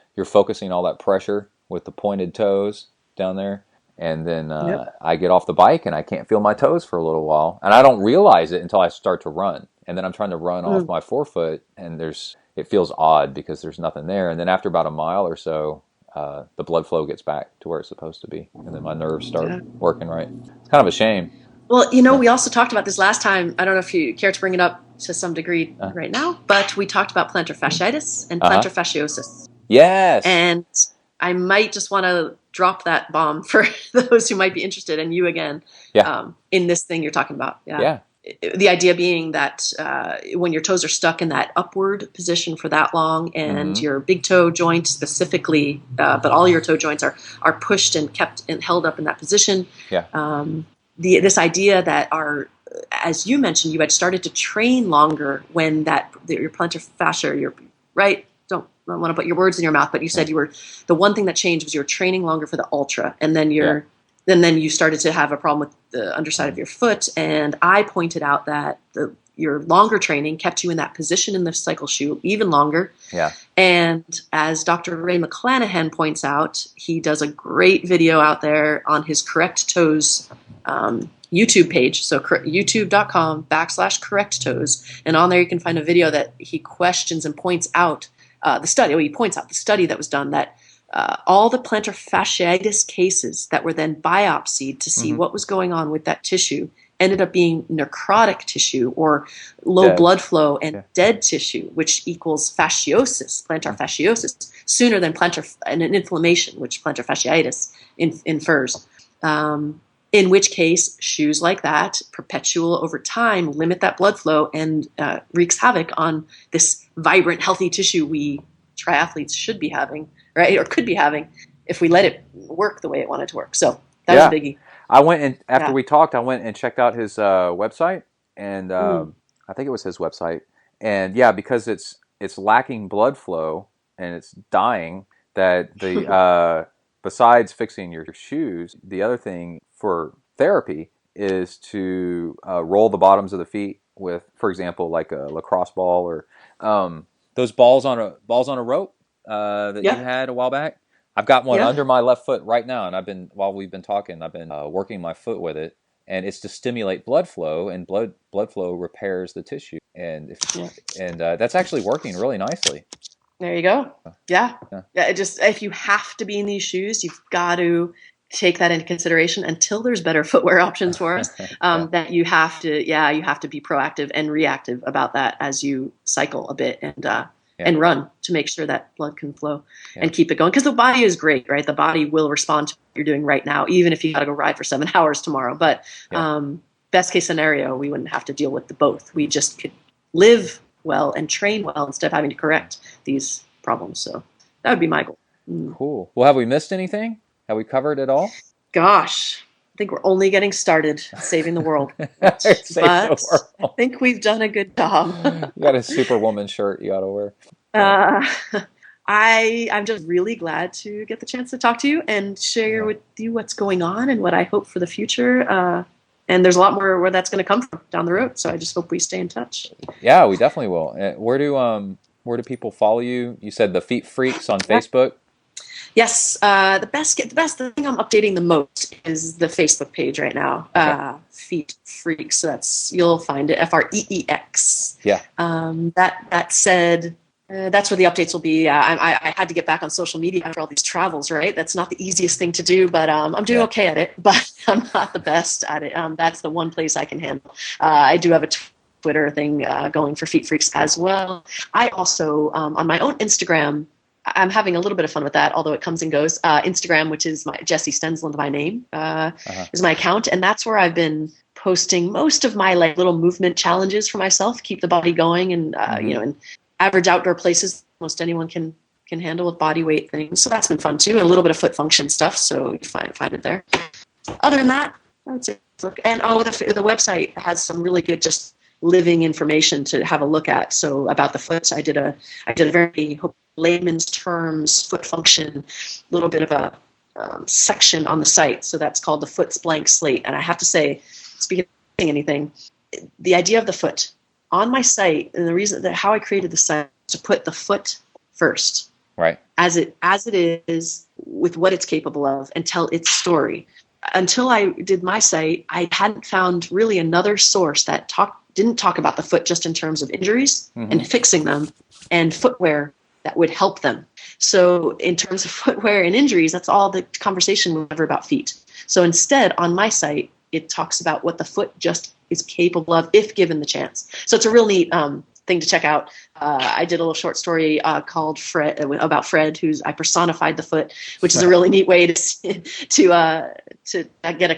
all that pressure with the pointed toes down there. And then I get off the bike and I can't feel my toes for a little while. And I don't realize it until I start to run. And then I'm trying to run off my forefoot, and it feels odd because there's nothing there. And then after about a mile or so, the blood flow gets back to where it's supposed to be. And then my nerves start working right. It's kind of a shame. Well, we also talked about this last time. I don't know if you care to bring it up to some degree right now, but we talked about plantar fasciitis and plantar fasciosis. Yes. And I might just want to drop that bomb for those who might be interested, and you again, in this thing you're talking about. Yeah. The idea being that when your toes are stuck in that upward position for that long, and your big toe joint specifically, but all your toe joints are pushed and kept and held up in that position. Yeah. This idea that as you mentioned, you had started to train longer when your plantar fascia, you're right. I don't want to put your words in your mouth, but you said the one thing that changed was you were training longer for the ultra, and then then you started to have a problem with the underside of your foot. And I pointed out that your longer training kept you in that position in the cycle shoe even longer. Yeah. And as Dr. Ray McClanahan points out, he does a great video out there on his Correct Toes YouTube page. So youtube.com/correct toes. And on there you can find a video that he questions and points out he points out the study that was done that all the plantar fasciitis cases that were then biopsied to see what was going on with that tissue ended up being necrotic tissue or low blood flow and dead tissue, which equals fasciosis, plantar fasciosis, sooner than an inflammation, which plantar fasciitis infers. In which case, shoes like that, perpetual over time, limit that blood flow and wreaks havoc on this vibrant, healthy tissue we triathletes should be having, right? Or could be having if we let it work the way it wanted to work. So that was a biggie. I went and after we talked, I went and checked out his website, and I think it was his website. And because it's lacking blood flow and it's dying, that the besides fixing your shoes, the other thing for therapy is to roll the bottoms of the feet with, for example, like a lacrosse ball or those balls on a rope that you had a while back. I've got one under my left foot right now, and while we've been talking, I've been working my foot with it, and it's to stimulate blood flow, and blood flow repairs the tissue, and that's actually working really nicely. There you go. Yeah. Just if you have to be in these shoes, you've got to take that into consideration until there's better footwear options for us. That you have to be proactive and reactive about that as you cycle a bit and run to make sure that blood can flow and keep it going. Because the body is great, right? The body will respond to what you're doing right now, even if you got to go ride for 7 hours tomorrow. But best case scenario, we wouldn't have to deal with the both. We just could live well and train well instead of having to correct these problems. So that would be my goal. Cool. Well, have we missed anything? Have we covered it all? Gosh, I think we're only getting started saving the world. But I think we've done a good job. You got a Superwoman shirt you ought to wear. I'm just really glad to get the chance to talk to you and share with you what's going on and what I hope for the future. And there's a lot more where that's going to come from down the road. So I just hope we stay in touch. Yeah, we definitely will. Where do people follow you? You said the Feet Freex on Facebook. Yes, the best thing I'm updating the most is the Facebook page right now. Feet Freex. So you'll find it Freex. Yeah. That said, that's where the updates will be. I had to get back on social media after all these travels, right? That's not the easiest thing to do, but I'm doing okay at it. But I'm not the best at it. That's the one place I can handle. I do have a Twitter thing going for Feet Freex as well. I also on my own Instagram. I'm having a little bit of fun with that, although it comes and goes. Instagram, which is my Jessi Stensland, my name, is my account, and that's where I've been posting most of my little movement challenges for myself, keep the body going, and and average outdoor places most anyone can handle with body weight things. So that's been fun too, and a little bit of foot function stuff. So you find it there. Other than that, I would say Facebook. And the website has some really good just living information to have a look at. So about the foot, I did a very layman's terms foot function, a little bit of a section on the site. So that's called the Foot's Blank Slate. And I have to say, speaking of anything, the idea of the foot on my site, and the reason that how I created the site is to put the foot first, Right. as it is with what it's capable of, and tell its story. Until I did my site, I hadn't found really another source that didn't talk about the foot just in terms of injuries and fixing them, and footwear that would help them. So in terms of footwear and injuries, that's all the conversation was ever about feet. So instead, on my site, it talks about what the foot just is capable of if given the chance. So it's a real neat thing to check out. I did a little short story called Fred, about Fred, I personified the foot, which is a really neat way to get the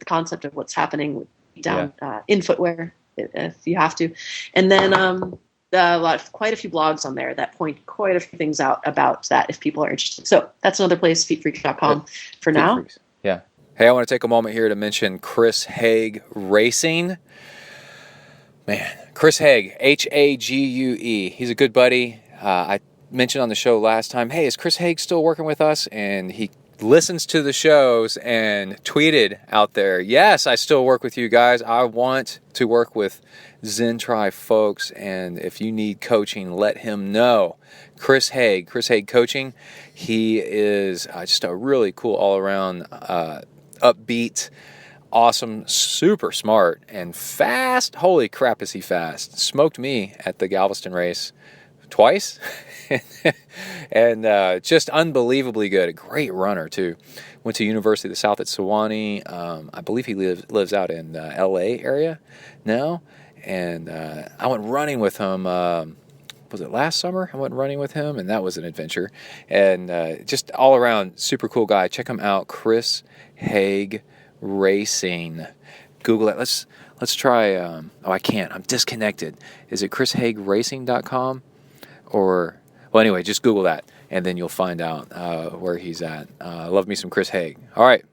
concept of what's happening down in footwear if you have to. And then quite a few blogs on there that point quite a few things out about that if people are interested. So that's another place, feetfreaks.com for now. Freaks. Yeah. Hey, I want to take a moment here to mention Chris Hague Racing. Man, Chris Hague, Hague. He's a good buddy. I mentioned on the show last time, hey, is Chris Hague still working with us? And he listens to the shows and tweeted out there, yes, I still work with you guys. I want to work with ZenTri folks, and if you need coaching, let him know. Chris Hague Coaching. He is just a really cool all-around upbeat, awesome, super smart, and fast. Holy crap, is he fast. Smoked me at the Galveston race twice. And just unbelievably good. A great runner, too. Went to University of the South at Sewanee. I believe he lives out in the L.A. area now. And I went running with him. Was it last summer? I went running with him, and that was an adventure. And just all around super cool guy. Check him out, Chris Hague Racing. Google it. Let's try. I can't. I'm disconnected. Is it chrishageracing.com? Or, well, anyway, just Google that, and then you'll find out where he's at. Love me some Chris Hague. All right,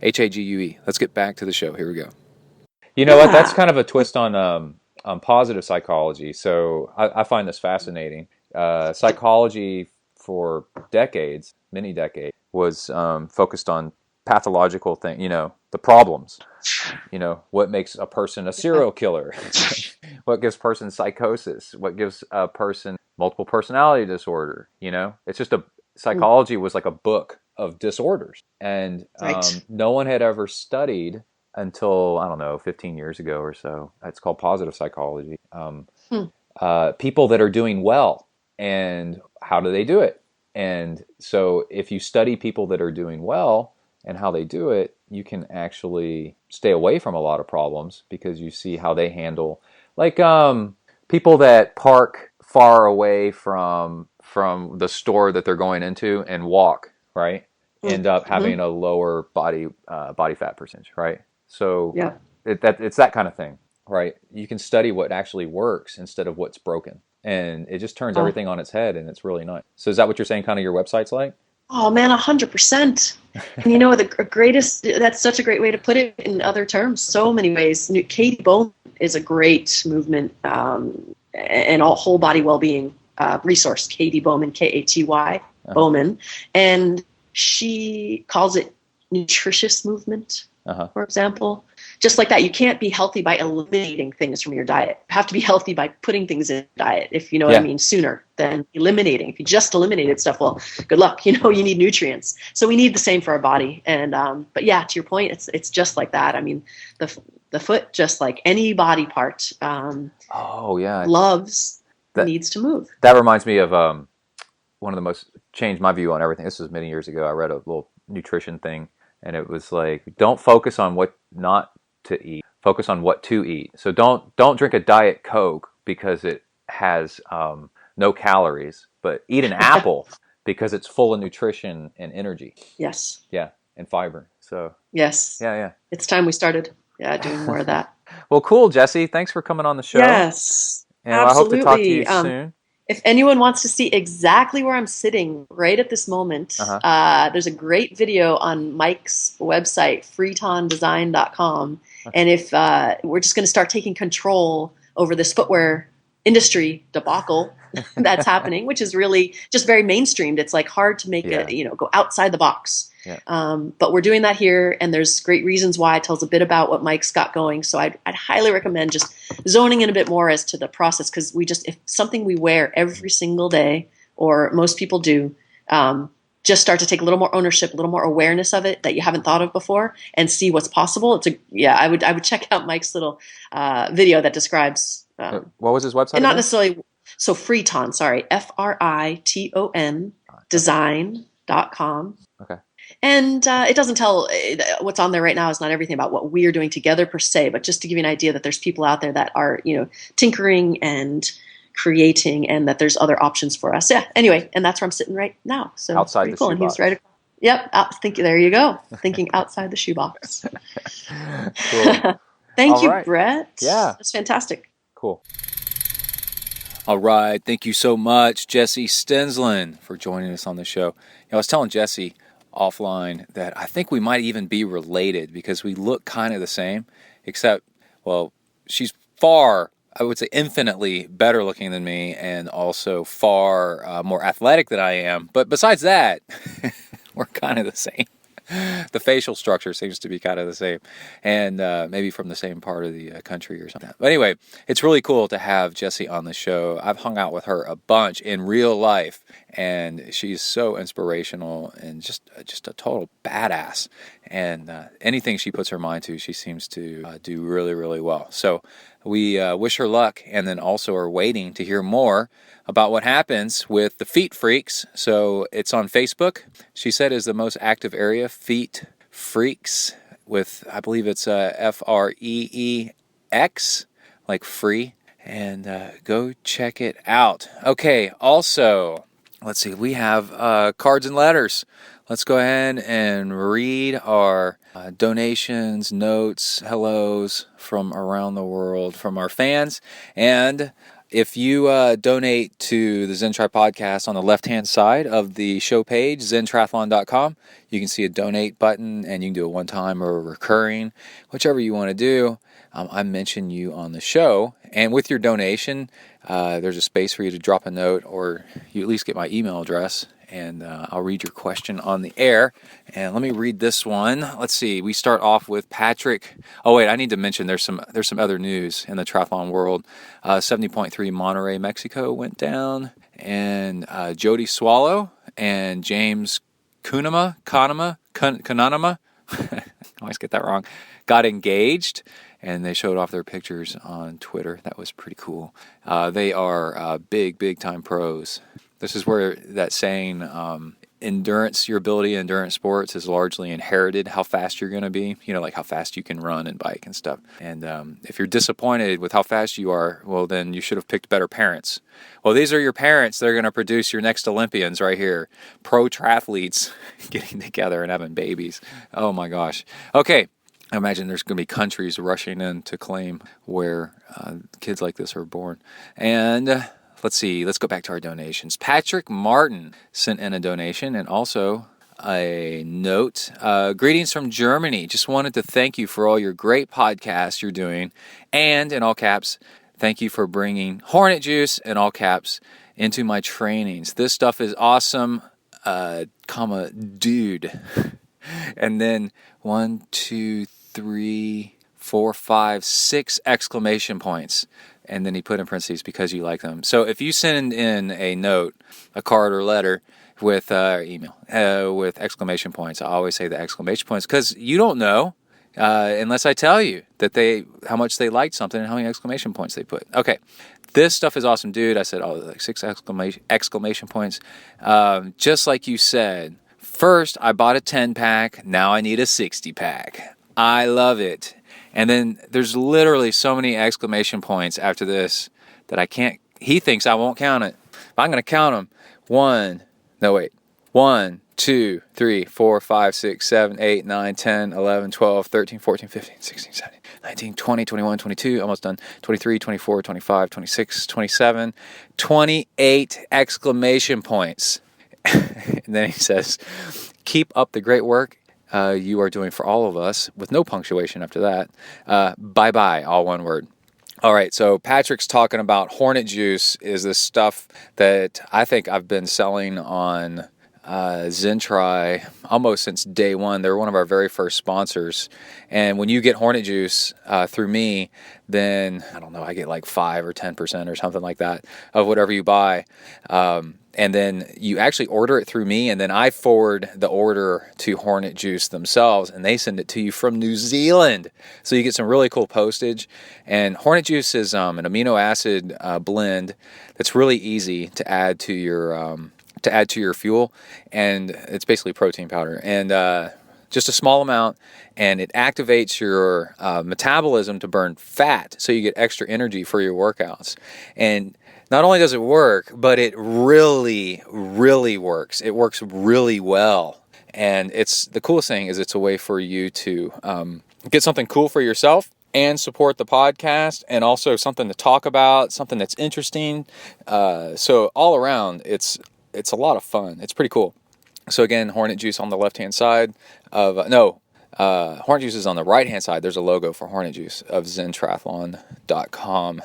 Hague. Let's get back to the show. Here we go. You know what? That's kind of a twist on positive psychology. So I find this fascinating. Psychology for decades, many decades, was focused on pathological things, the problems, what makes a person a serial killer, what gives a person psychosis, what gives a person multiple personality disorder, it's just psychology was like a book of disorders. And no one had ever studied until, I don't know, 15 years ago or so. It's called positive psychology. People that are doing well, and how do they do it? And so if you study people that are doing well and how they do it, you can actually stay away from a lot of problems because you see how they handle, like people that park far away from the store that they're going into and walk, right? End up having a lower body fat percentage, right? So it's that kind of thing, right? You can study what actually works instead of what's broken. And it just turns everything on its head, and it's really nice. So is that what you're saying kind of your website's like? Oh, man, 100%. And the greatest, that's such a great way to put it in other terms, so many ways. Katie Bowman is a great movement and all whole body well-being resource. Katie Bowman, Katy Bowman. And she calls it nutritious movement, for example. Just like that, you can't be healthy by eliminating things from your diet. You have to be healthy by putting things in diet, if you know what I mean, sooner than eliminating. If you just eliminated stuff, well, good luck. You need nutrients. So we need the same for our body. And but yeah, to your point, it's just like that. I mean, the foot, just like any body part, needs to move. That reminds me of one of the most changed my view on everything. This was many years ago. I read a little nutrition thing, and it was like, don't focus on what not to eat, focus on what to eat. So don't drink a Diet Coke because it has no calories, but eat an apple because it's full of nutrition and energy. Yes. Yeah, and fiber. So yes. Yeah. It's time we started doing more of that. Well, cool, Jessi. Thanks for coming on the show. Yes. And absolutely. I hope to talk to you soon. If anyone wants to see exactly where I'm sitting right at this moment, there's a great video on Mike's website, freetondesign.com. And if we're just going to start taking control over this footwear industry debacle that's happening, which is really just very mainstreamed. It's like hard to make go outside the box. Yeah. But we're doing that here, and there's great reasons why. It tells a bit about what Mike's got going. So I'd highly recommend just zoning in a bit more as to the process, because if something we wear every single day, or most people do, just start to take a little more ownership, a little more awareness of it that you haven't thought of before, and see what's possible. I would check out Mike's little video that describes. What was his website? And not necessarily. So Freeton, sorry, FRITON design.com. Okay. And it doesn't tell what's on there right now is not everything about what we're doing together per se, but just to give you an idea that there's people out there that are, tinkering and creating, and that there's other options for us. Yeah. Anyway, and that's where I'm sitting right now. So outside the cool. shoebox. And he's right. Yep. There you go. Thinking outside the shoebox. Cool. Thank you, Brett. Yeah. That's fantastic. Cool. All right. Thank you so much, Jessi Stensland, for joining us on the show. I was telling Jessi offline that I think we might even be related, because we look kind of the same, except, well, she's far, I would say infinitely better looking than me, and also far more athletic than I am. But besides that, we're kind of the same. The facial structure seems to be kind of the same, and maybe from the same part of the country or something. But anyway, it's really cool to have Jessi on the show. I've hung out with her a bunch in real life, and she's so inspirational and just a total badass. And anything she puts her mind to, she seems to do really, really well. So we wish her luck, and then also are waiting to hear more about what happens with the Feet Freex. So it's on Facebook. She said is the most active area, Feet Freex, with, I believe it's Freex, like free. And go check it out. Okay, also, let's see, we have cards and letters. Let's go ahead and read our donations, notes, hellos from around the world from our fans. And if you donate to the ZenTri podcast on the left-hand side of the show page, zentriathlon.com, you can see a donate button, and you can do a one-time or a recurring, whichever you want to do. I mention you on the show, and with your donation, there's a space for you to drop a note, or you at least get my email address, and I'll read your question on the air. And let me read this one. Let's see. We start off with Patrick. Oh wait, I need to mention there's some other news in the triathlon world. 70.3 Monterrey, Mexico went down, and Jody Swallow and James Kanama, I always get that wrong, got engaged, and they showed off their pictures on Twitter. That was pretty cool. They are big time pros. This is where that saying, endurance, your ability in endurance sports is largely inherited, how fast you're going to be, like how fast you can run and bike and stuff. And if you're disappointed with how fast you are, well, then you should have picked better parents. Well, these are your parents. They're going to produce your next Olympians right here. Pro triathletes getting together and having babies. Oh my gosh. Okay. I imagine there's going to be countries rushing in to claim where kids like this are born. And let's see. Let's go back to our donations. Patrick Martin sent in a donation, and also a note. Greetings from Germany. Just wanted to thank you for all your great podcasts you're doing. And in all caps, thank you for bringing Hornet Juice, in all caps, into my trainings. This stuff is awesome, dude. And then 1, 2, 3, 4, 5, 6 exclamation points. And then he put in parentheses, because you like them. So if you send in a note, a card or letter with email with exclamation points, I always say the exclamation points, because you don't know unless I tell you that how much they liked something and how many exclamation points they put. Okay, this stuff is awesome, dude. I said like 6 exclamation points. Just like you said, first I bought a 10-pack. Now I need a 60-pack. I love it. And then there's literally so many exclamation points after this that I can't, he thinks I won't count it. But I'm going to count them. 1, 2, 3, 4, 5, 6, 7, 8, 9, 10, 11, 12, 13, 14, 15, 16, 17, 19, 20, 21, 22, almost done, 23, 24, 25, 26, 27, 28 exclamation points. And then he says, keep up the great work you are doing for all of us, with no punctuation after that. Bye-bye, all one word. All right, so Patrick's talking about Hornet Juice is this stuff that I think I've been selling on ZenTri almost since day one. They're one of our very first sponsors. And when you get Hornet Juice through me, then, I don't know, I get like 5 or 10% or something like that of whatever you buy. And then you actually order it through me, and then I forward the order to Hornet Juice themselves, and they send it to you from New Zealand. So you get some really cool postage. And Hornet Juice is an amino acid blend that's really easy to add to your fuel, and it's basically protein powder. And just a small amount, and it activates your metabolism to burn fat, so you get extra energy for your workouts. And not only does it work, but it really, really works. It works really well. And it's the coolest thing is it's a way for you to get something cool for yourself and support the podcast, and also something to talk about, something that's interesting. So all around, it's a lot of fun. It's pretty cool. So again, Hornet Juice on the left-hand side of, Hornet Juice is on the right-hand side. There's a logo for Hornet Juice of ZenTriathlon.com.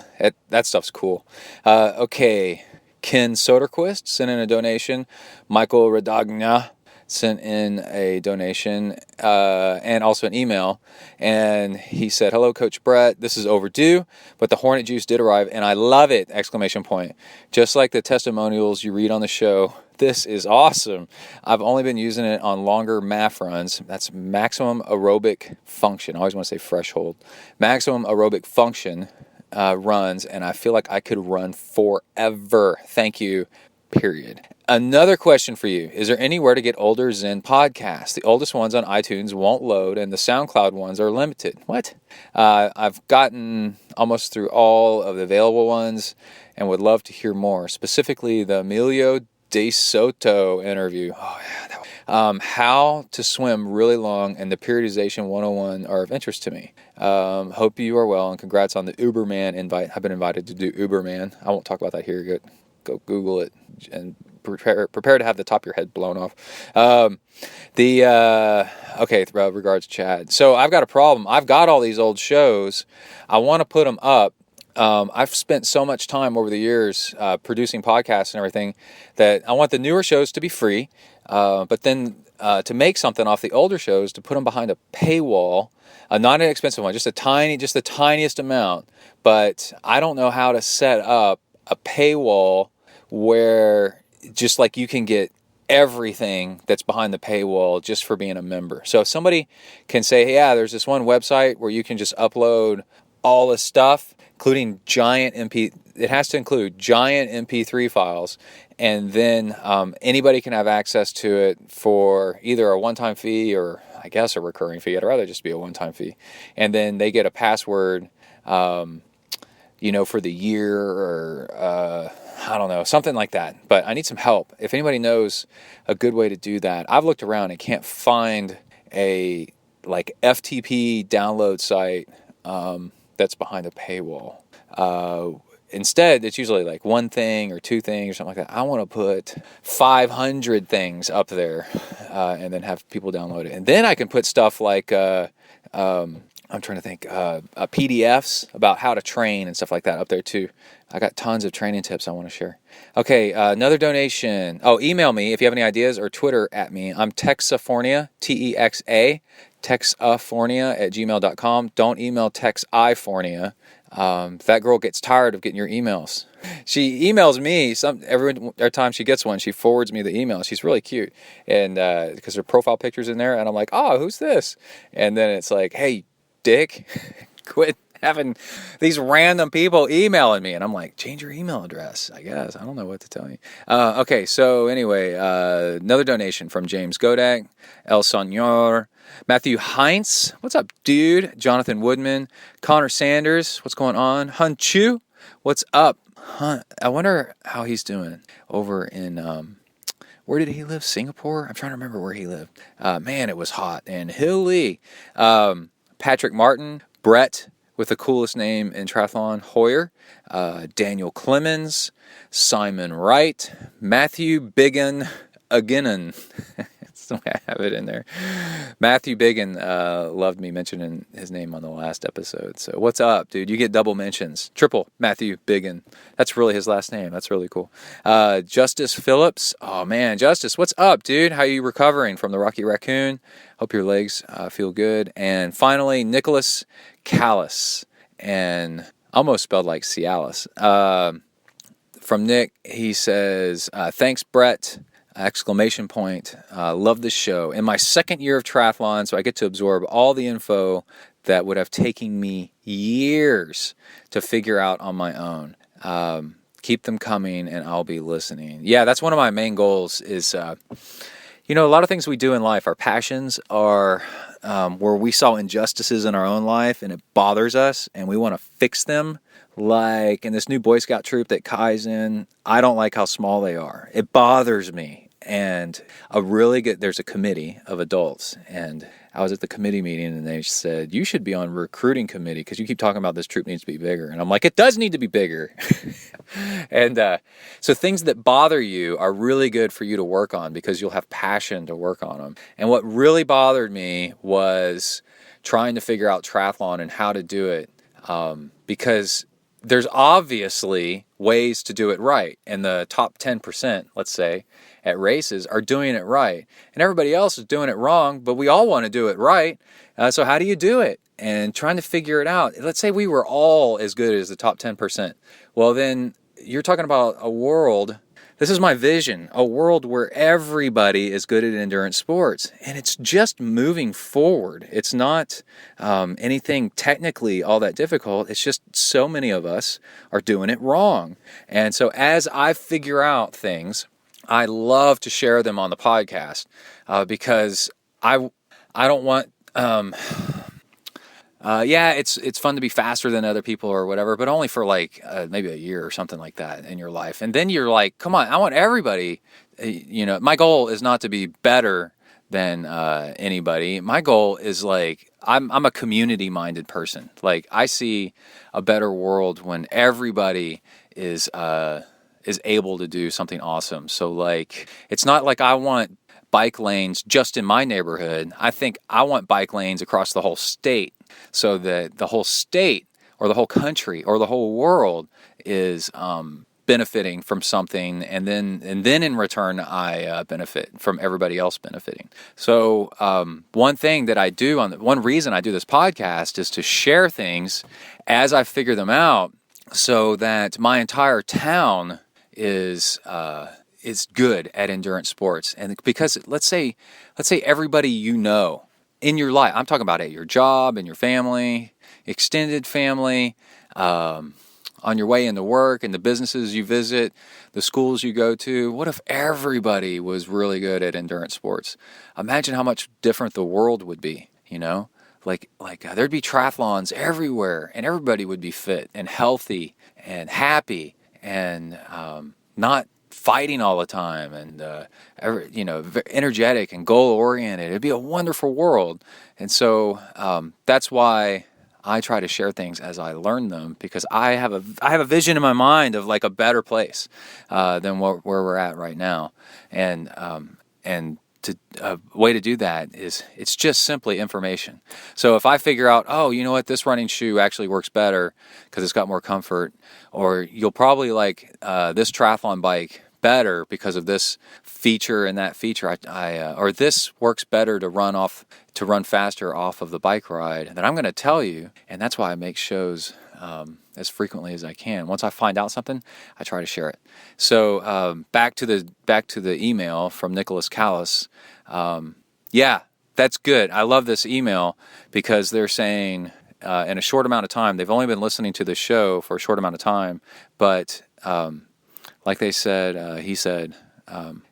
That stuff's cool. Okay, Ken Soderquist sent in a donation. Michael Radagna sent in a donation and also an email. And he said, hello, Coach Brett. This is overdue, but the Hornet Juice did arrive, and I love it! Exclamation point. Just like the testimonials you read on the show, this is awesome. I've only been using it on longer MAF runs. That's maximum aerobic function. I always want to say threshold. Maximum aerobic function runs, and I feel like I could run forever. Thank you, period. Another question for you. Is there anywhere to get older Zen podcasts? The oldest ones on iTunes won't load, and the SoundCloud ones are limited. What? I've gotten almost through all of the available ones and would love to hear more. Specifically, the Emilio De Soto interview. Oh, yeah, that one. How to swim really long and the periodization 101 are of interest to me. Hope you are well, and congrats on the Uberman invite. I've been invited to do Uberman. I won't talk about that here. Go Google it and prepare to have the top of your head blown off. Regards, Chad. So I've got a problem. I've got all these old shows. I want to put them up. I've spent so much time over the years producing podcasts and everything that I want the newer shows to be free, but then to make something off the older shows, to put them behind a paywall, not an expensive one, just the tiniest amount. But I don't know how to set up a paywall where just like you can get everything that's behind the paywall just for being a member. So if somebody can say, hey, yeah, there's this one website where you can just upload all this stuff, including it has to include giant MP3 files, and then anybody can have access to it for either a one-time fee or, I guess, a recurring fee. I'd rather just be a one-time fee. And then they get a password, for the year, or I don't know, something like that. But I need some help. If anybody knows a good way to do that, I've looked around and can't find a FTP download site that's behind a paywall. Instead, it's usually like one thing or two things or something like that. I want to put 500 things up there and then have people download it. And then I can put stuff like, I'm trying to think, PDFs about how to train and stuff like that up there too. I got tons of training tips I want to share. Okay, another donation. Oh, email me if you have any ideas, or Twitter at me. I'm Texafornia, Texa, texafornia@gmail.com. Don't email Texifornia. That girl gets tired of getting your emails. She emails me every time she gets one. She forwards me the email. She's really cute, and because her profile picture's in there, and I'm like, oh, who's this? And then it's like, hey, dick, quit having these random people emailing me. And I'm like, change your email address, I guess. I don't know what to tell you. Okay, so anyway, another donation from James Godak, El Senor, Matthew Heinz, what's up, dude? Jonathan Woodman, Connor Sanders, what's going on? Hun Chu, what's up? I wonder how he's doing over in Where did he live? Singapore? I'm trying to remember where he lived. Man, it was hot and hilly. Patrick Martin, Brett with the coolest name in triathlon, Hoyer, Daniel Clemens, Simon Wright, Matthew Biggin Aginnon. That's the way I have it in there. Matthew Biggin loved me mentioning his name on the last episode. So what's up, dude? You get double mentions. Triple Matthew Biggin. That's really his last name. That's really cool. Justice Phillips. Oh, man. Justice, what's up, dude? How are you recovering from the Rocky Raccoon? Hope your legs feel good. And finally, Nicholas Callis. And almost spelled like Cialis. From Nick, he says, thanks, Brett. Exclamation point. Love this show. In my second year of triathlon, so I get to absorb all the info that would have taken me years to figure out on my own. Keep them coming and I'll be listening. Yeah, that's one of my main goals is, a lot of things we do in life, our passions are where we saw injustices in our own life and it bothers us and we want to fix them. Like in this new Boy Scout troop that Kai's in, I don't like how small they are. It bothers me. And there's a committee of adults, and I was at the committee meeting, and they said, you should be on recruiting committee because you keep talking about this troop needs to be bigger. And I'm like, it does need to be bigger. And so things that bother you are really good for you to work on because you'll have passion to work on them. And what really bothered me was trying to figure out triathlon and how to do it because there's obviously ways to do it right. And the top 10%, let's say, at races are doing it right. And everybody else is doing it wrong, but we all want to do it right. So how do you do it? And trying to figure it out. Let's say we were all as good as the top 10%. Well, then you're talking about a world. This is my vision, a world where everybody is good at endurance sports. And it's just moving forward. It's not anything technically all that difficult. It's just so many of us are doing it wrong. And so as I figure out things, I love to share them on the podcast because I don't want... it's fun to be faster than other people or whatever, but only for like maybe a year or something like that in your life. And then you're like, come on, I want everybody, my goal is not to be better than anybody. My goal is like, I'm a community-minded person. Like I see a better world when everybody is able to do something awesome. So like, it's not like I want bike lanes just in my neighborhood. I think I want bike lanes across the whole state so that the whole state or the whole country or the whole world is benefiting from something, and then in return I benefit from everybody else benefiting. So one thing that I do one reason I do this podcast is to share things as I figure them out so that my entire town is good at endurance sports. And because let's say everybody in your life, I'm talking about at your job, in your family, extended family, on your way into work, and the businesses you visit, the schools you go to. What if everybody was really good at endurance sports? Imagine how much different the world would be, Like there'd be triathlons everywhere, and everybody would be fit and healthy and happy and not fighting all the time and energetic and goal oriented. It'd be a wonderful world. And so that's why I try to share things as I learn them, because I have a vision in my mind of like a better place than where we're at right now. And a way to do that is it's just simply information. So if I figure out, this running shoe actually works better because it's got more comfort, or you'll probably like this triathlon bike better because of this feature and that feature, or this works better to run faster off of the bike ride, then I'm going to tell you. And that's why I make shows as frequently as I can. Once I find out something, I try to share it. So back to the email from Nicholas Callis. Yeah, that's good. I love this email because they're saying in a short amount of time, they've only been listening to the show for a short amount of time, but like they said, he said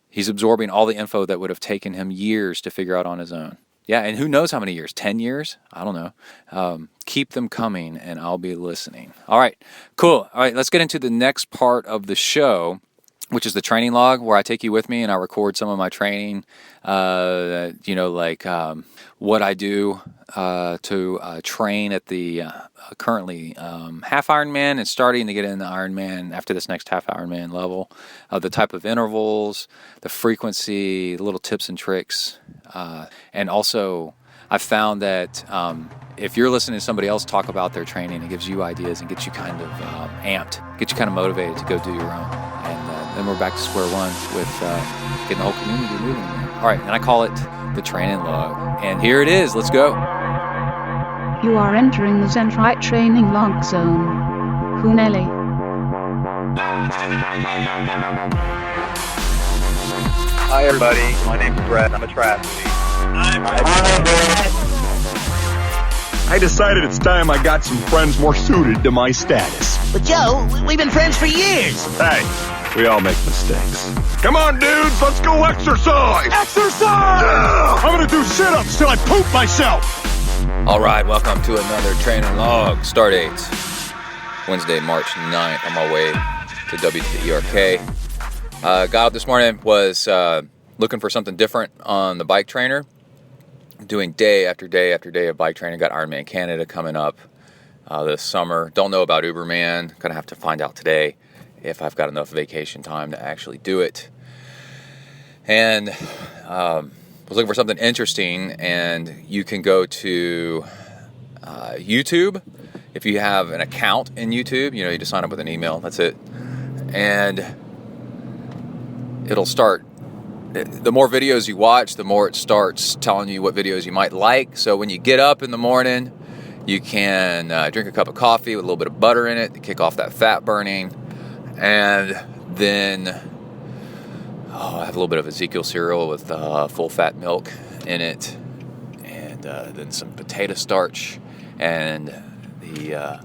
he's absorbing all the info that would have taken him years to figure out on his own. Yeah, and who knows how many years? 10 years? I don't know. Keep them coming, and I'll be listening. All right, cool. All right, let's get into the next part of the show. which is the training log where I take you with me and I record some of my training, what I do to train at the currently half Ironman and starting to get into Ironman after this next half Ironman level, the type of intervals, the frequency, the little tips and tricks, and also I've found that if you're listening to somebody else talk about their training, it gives you ideas and gets you kind of amped, gets you kind of motivated to go do your own. And then we're back to square one with getting the whole community moving again. All right, and I call it the training log. And here it is. Let's go. You are entering the ZenTri training log zone. Huneli. Hi everybody, my name's Brett. I'm a triathlete. I decided it's time I got some friends more suited to my status. But Joe, we've been friends for years. Hey, we all make mistakes. Come on, dudes, let's go exercise! Exercise! Yeah! I'm gonna do sit-ups till I poop myself! All right, welcome to another training log. Start date, Wednesday, March 9th. On my way to WTERK. Got out this morning, was looking for something different on the bike trainer. Doing day after day after day of bike training. Got Ironman Canada coming up this summer. Don't know about Uberman. Gonna have to find out today if I've got enough vacation time to actually do it. And was looking for something interesting, and you can go to YouTube. If you have an account in YouTube, you just sign up with an email. That's it. And it'll start. The more videos you watch, the more it starts telling you what videos you might like. So when you get up in the morning, you can drink a cup of coffee with a little bit of butter in it to kick off that fat burning. And then I have a little bit of Ezekiel cereal with full fat milk in it. And then some potato starch. And the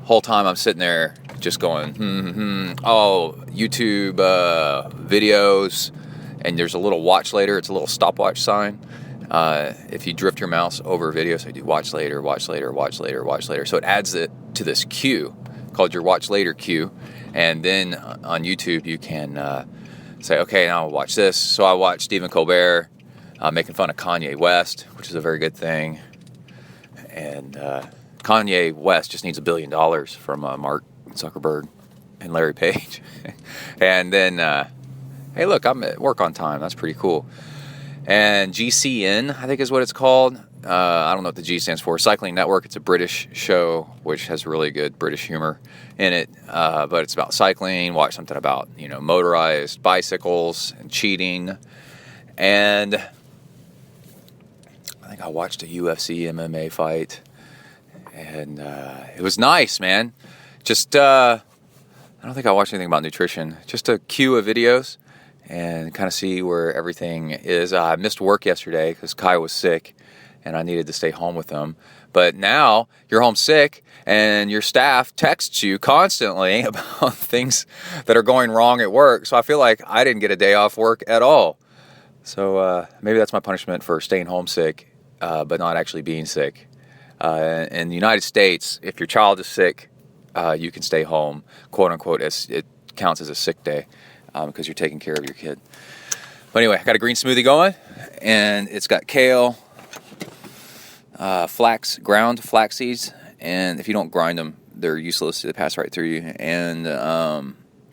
whole time I'm sitting there just going, YouTube videos. And there's a little watch later. It's a little stopwatch sign. If you drift your mouse over a video, so you do watch later, watch later, watch later, watch later. So it adds it to this queue called your watch later queue. And then on YouTube, you can say, okay, now I'll watch this. So I watched Stephen Colbert making fun of Kanye West, which is a very good thing. And Kanye West just needs $1 billion from Mark Zuckerberg and Larry Page. And then... hey, look, I'm at work on time. That's pretty cool. And GCN, I think is what it's called. I don't know what the G stands for. Cycling Network. It's a British show, which has really good British humor in it. But it's about cycling. Watch something about, motorized bicycles and cheating. And I think I watched a UFC MMA fight. And it was nice, man. Just, I don't think I watched anything about nutrition. Just a queue of videos. And kind of see where everything is. I missed work yesterday because Kai was sick and I needed to stay home with him. But now you're home sick and your staff texts you constantly about things that are going wrong at work. So I feel like I didn't get a day off work at all. So maybe that's my punishment for staying home sick, but not actually being sick. In the United States, if your child is sick, you can stay home, quote unquote, it counts as a sick day. Because you're taking care of your kid. But anyway, I got a green smoothie going, and it's got kale, ground flax seeds, and if you don't grind them, they're useless. They pass right through you, and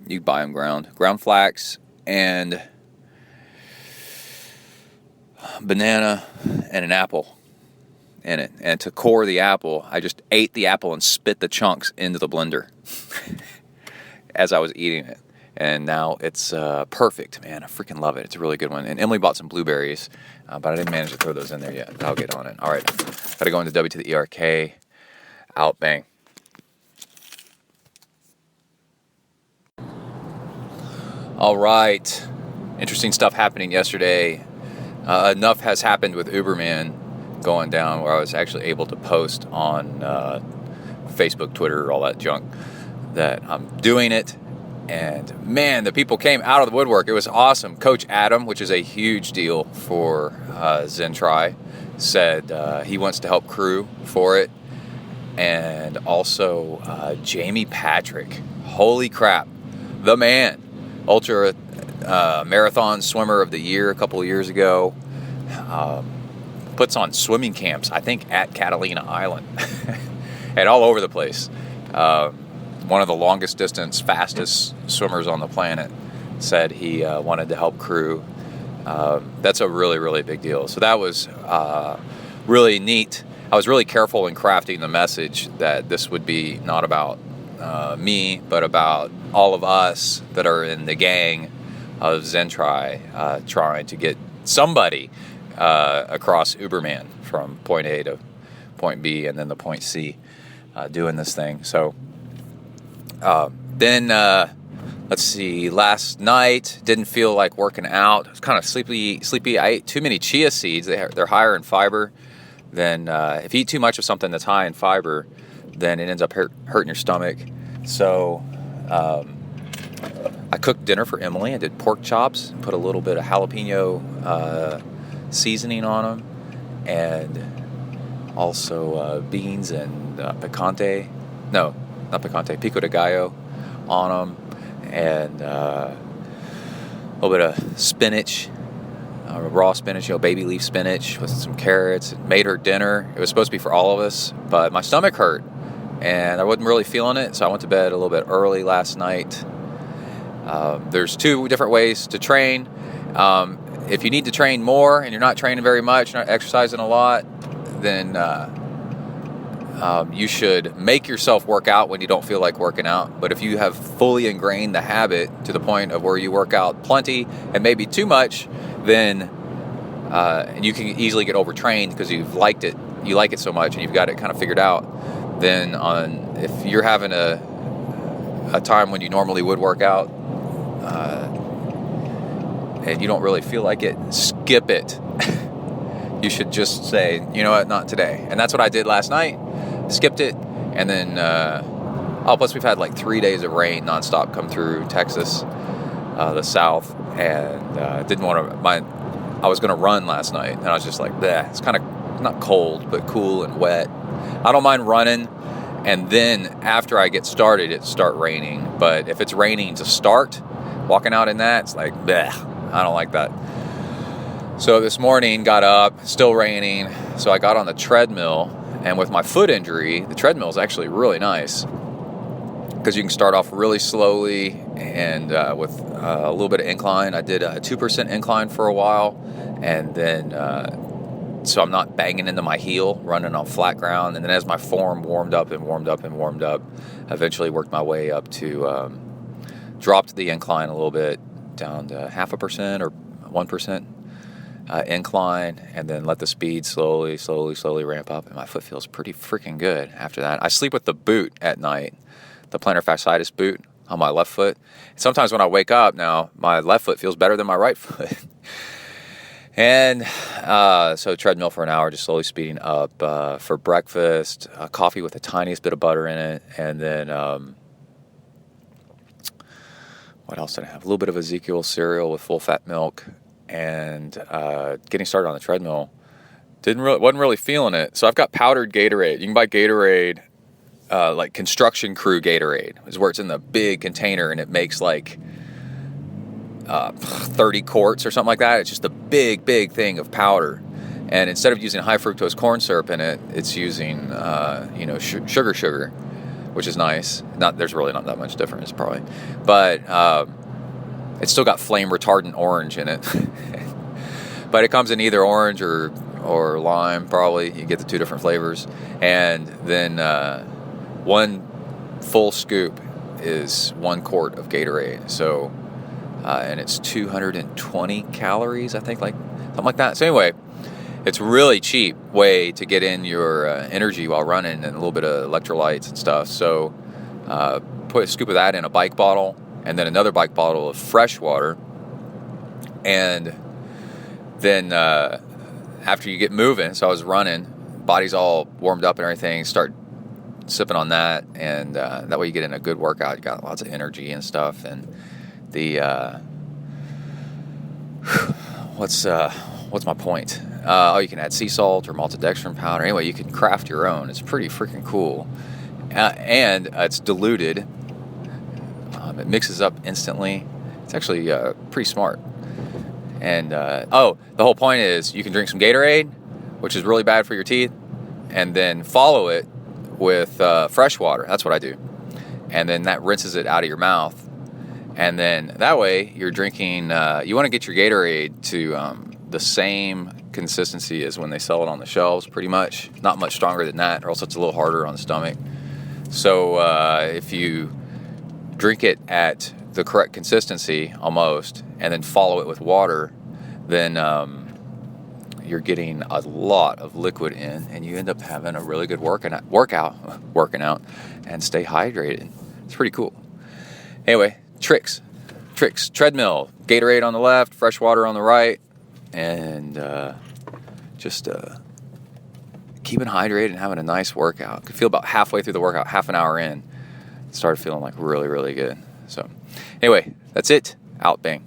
you buy them ground flax, and banana, and an apple in it. And to core the apple, I just ate the apple and spit the chunks into the blender as I was eating it. And now it's perfect, man. I freaking love it. It's a really good one. And Emily bought some blueberries, but I didn't manage to throw those in there yet. But I'll get on it. All right. Got to go into WTERK. Out, bang. All right. Interesting stuff happening yesterday. Enough has happened with Uberman going down where I was actually able to post on Facebook, Twitter, all that junk that I'm doing it. And man, the people came out of the woodwork. It was awesome. Coach Adam, which is a huge deal for ZenTri, said he wants to help crew for it. And also Jamie Patrick. Holy crap. The man. ultra marathon swimmer of the year a couple of years ago. Puts on swimming camps, I think, at Catalina Island and all over the place. One of the longest distance, fastest swimmers on the planet said he wanted to help crew. That's a really, really big deal. So that was really neat. I was really careful in crafting the message that this would be not about me, but about all of us that are in the gang of ZenTri, trying to get somebody across Uberman from point A to point B and then the point C, doing this thing. So then let's see, last night didn't feel like working out. I was kind of sleepy. I ate too many chia seeds. They're higher in fiber than if you eat too much of something that's high in fiber, then it ends up hurting your stomach. So I cooked dinner for Emily. I did pork chops, put a little bit of jalapeno seasoning on them, and also beans and pico de gallo on them, and a little bit of spinach, raw spinach, baby leaf spinach with some carrots. Made her dinner. It was supposed to be for all of us, but my stomach hurt and I wasn't really feeling it, so I went to bed a little bit early last night. There's two different ways to train. If you need to train more and you're not training very much, not exercising a lot, then you should make yourself work out when you don't feel like working out. But if you have fully ingrained the habit to the point of where you work out plenty and maybe too much, then and you can easily get overtrained because you like it so much and you've got it kind of figured out. Then if you're having a time when you normally would work out, and you don't really feel like it, skip it. You should just say, you know what, not today. And that's what I did last night. Skipped it. And then, plus we've had like 3 days of rain nonstop come through Texas, the South. And I was going to run last night. And I was just like, bleh. It's kind of not cold, but cool and wet. I don't mind running. And then after I get started, it start raining. But if it's raining to start, walking out in that, it's like, bleh. I don't like that. So this morning, got up, still raining. So I got on the treadmill, and with my foot injury, the treadmill is actually really nice because you can start off really slowly and with a little bit of incline. I did a 2% incline for a while, and then so I'm not banging into my heel, running on flat ground. And then as my form warmed up, I eventually worked my way up to dropped the incline a little bit, down to 0.5% or 1% incline, and then let the speed slowly ramp up, and my foot feels pretty freaking good after that. I sleep with the boot at night, the plantar fasciitis boot on my left foot. Sometimes when I wake up now, my left foot feels better than my right foot. And so treadmill for an hour, just slowly speeding up. For breakfast, coffee with the tiniest bit of butter in it, and then what else did I have? A little bit of Ezekiel cereal with full-fat milk, and getting started on the treadmill. Wasn't really feeling it. So I've got powdered Gatorade. You can buy Gatorade, like construction crew Gatorade, is where it's in the big container and it makes like 30 quarts or something like that. It's just a big thing of powder. And instead of using high fructose corn syrup in it, it's using sugar, which is nice. There's really not that much difference probably, but it's still got flame retardant orange in it. But it comes in either orange or lime, probably. You get the two different flavors. And then one full scoop is 1 quart of Gatorade. So and it's 220 calories, I think, something like that. So anyway, it's a really cheap way to get in your energy while running, and a little bit of electrolytes and stuff. So put a scoop of that in a bike bottle, and then another bike bottle of fresh water. And then after you get moving, so I was running, body's all warmed up and everything, start sipping on that, and that way you get in a good workout. You got lots of energy and stuff. And the what's my point? You can add sea salt or maltodextrin powder. Anyway, you can craft your own. It's pretty freaking cool. And it's diluted. It mixes up instantly. It's actually pretty smart. And the whole point is you can drink some Gatorade, which is really bad for your teeth, and then follow it with fresh water. That's what I do. And then that rinses it out of your mouth. And then that way you're drinking, you want to get your Gatorade to the same consistency as when they sell it on the shelves, pretty much. Not much stronger than that, or else it's a little harder on the stomach. So if you drink it at the correct consistency, almost, and then follow it with water, then you're getting a lot of liquid in, and you end up having a really good working out, and stay hydrated. It's pretty cool. Anyway, tricks, treadmill, Gatorade on the left, fresh water on the right, and just keeping hydrated and having a nice workout. I could feel about halfway through the workout, half an hour in, started feeling like really, really good. So anyway, that's it. Out, bang.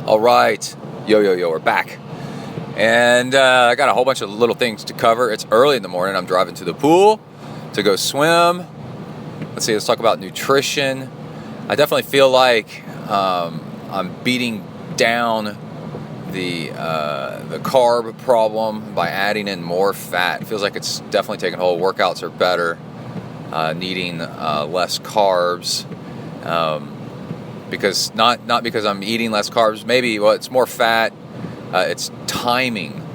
All right, yo, we're back. And I got a whole bunch of little things to cover. It's early in the morning. I'm driving to the pool to go swim. Let's talk about nutrition. I definitely feel like I'm beating down the carb problem by adding in more fat. It feels like it's definitely taking hold. Workouts are better, needing less carbs. Because not because I'm eating less carbs, maybe, well, it's more fat, it's timing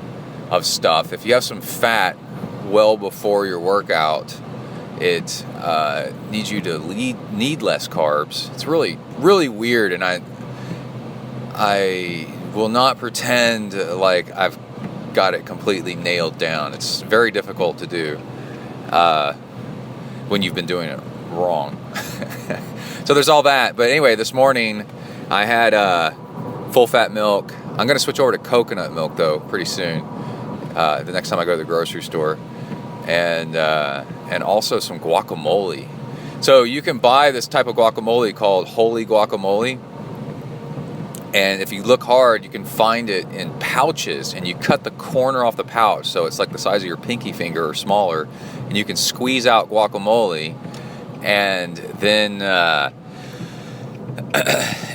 of stuff. If you have some fat well before your workout, it needs you to need less carbs. It's really, really weird, and I will not pretend like I've got it completely nailed down. It's very difficult to do when you've been doing it wrong. So there's all that. But anyway, this morning I had full fat milk. I'm going to switch over to coconut milk though pretty soon. The next time I go to the grocery store, and also some guacamole. So you can buy this type of guacamole called holy guacamole. And if you look hard, you can find it in pouches, and you cut the corner off the pouch, so it's like the size of your pinky finger or smaller, and you can squeeze out guacamole. And then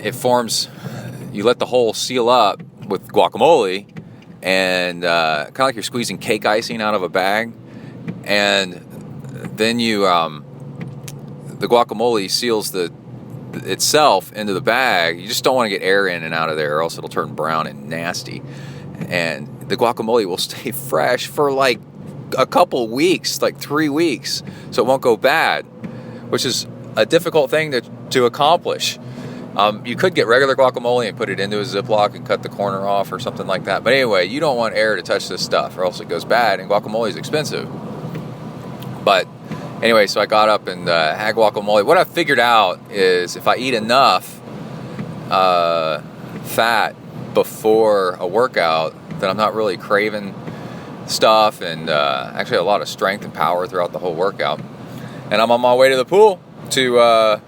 it forms, you let the hole seal up with guacamole, and kind of like you're squeezing cake icing out of a bag. And then you, the guacamole seals itself into the bag. You just don't want to get air in and out of there, or else it'll turn brown and nasty. And the guacamole will stay fresh for like a couple weeks, like 3 weeks, so it won't go bad, which is a difficult thing to accomplish. You could get regular guacamole and put it into a Ziploc and cut the corner off or something like that. But anyway, you don't want air to touch this stuff, or else it goes bad, and guacamole is expensive. But anyway, so I got up and had guacamole. What I figured out is if I eat enough fat before a workout, then I'm not really craving stuff, and actually a lot of strength and power throughout the whole workout. And I'm on my way to the pool to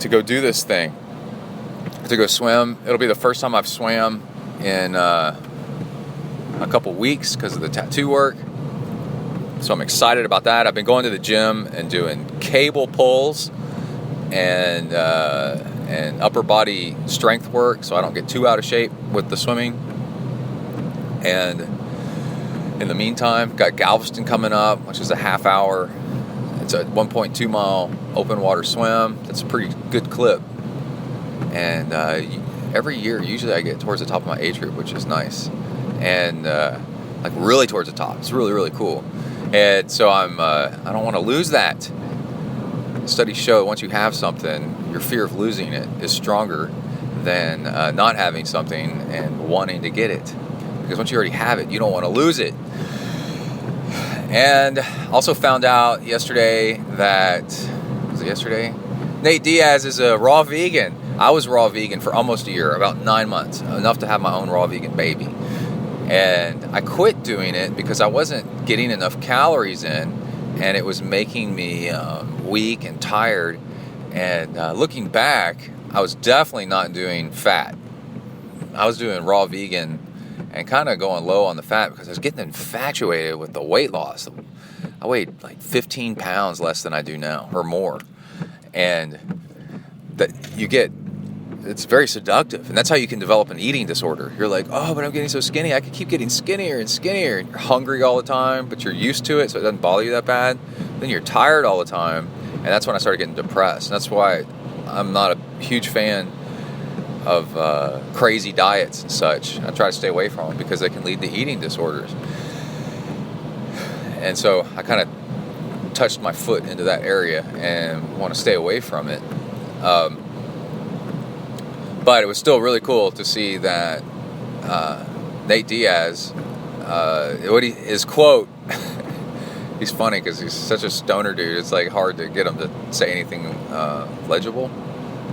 go do this thing, to go swim. It'll be the first time I've swam in a couple weeks because of the tattoo work. So I'm excited about that. I've been going to the gym and doing cable pulls and upper body strength work, so I don't get too out of shape with the swimming. And in the meantime, got Galveston coming up, which is a half hour. It's a 1.2 mile open water swim. That's a pretty good clip. And every year, usually I get towards the top of my age group, which is nice. And like really towards the top. It's really, really cool. And so I don't want to lose that. Studies show once you have something, your fear of losing it is stronger than not having something and wanting to get it. Because once you already have it, you don't want to lose it. And also found out yesterday that, was it yesterday? Nate Diaz is a raw vegan. I was raw vegan for almost a year, about 9 months, enough to have my own raw vegan baby. And I quit doing it because I wasn't getting enough calories in, and it was making me weak and tired. And looking back, I was definitely not doing fat. I was doing raw vegan and kind of going low on the fat because I was getting infatuated with the weight loss. I weighed like 15 pounds less than I do now, or more. And that it's very seductive. And that's how you can develop an eating disorder. You're like, oh, but I'm getting so skinny. I could keep getting skinnier and skinnier. And you're hungry all the time, but you're used to it, so it doesn't bother you that bad. Then you're tired all the time. And that's when I started getting depressed. And that's why I'm not a huge fan of crazy diets and such. I try to stay away from them because they can lead to eating disorders. And so I kind of touched my foot into that area and want to stay away from it. But it was still really cool to see that Nate Diaz, his quote, he's funny because he's such a stoner dude. It's like hard to get him to say anything legible.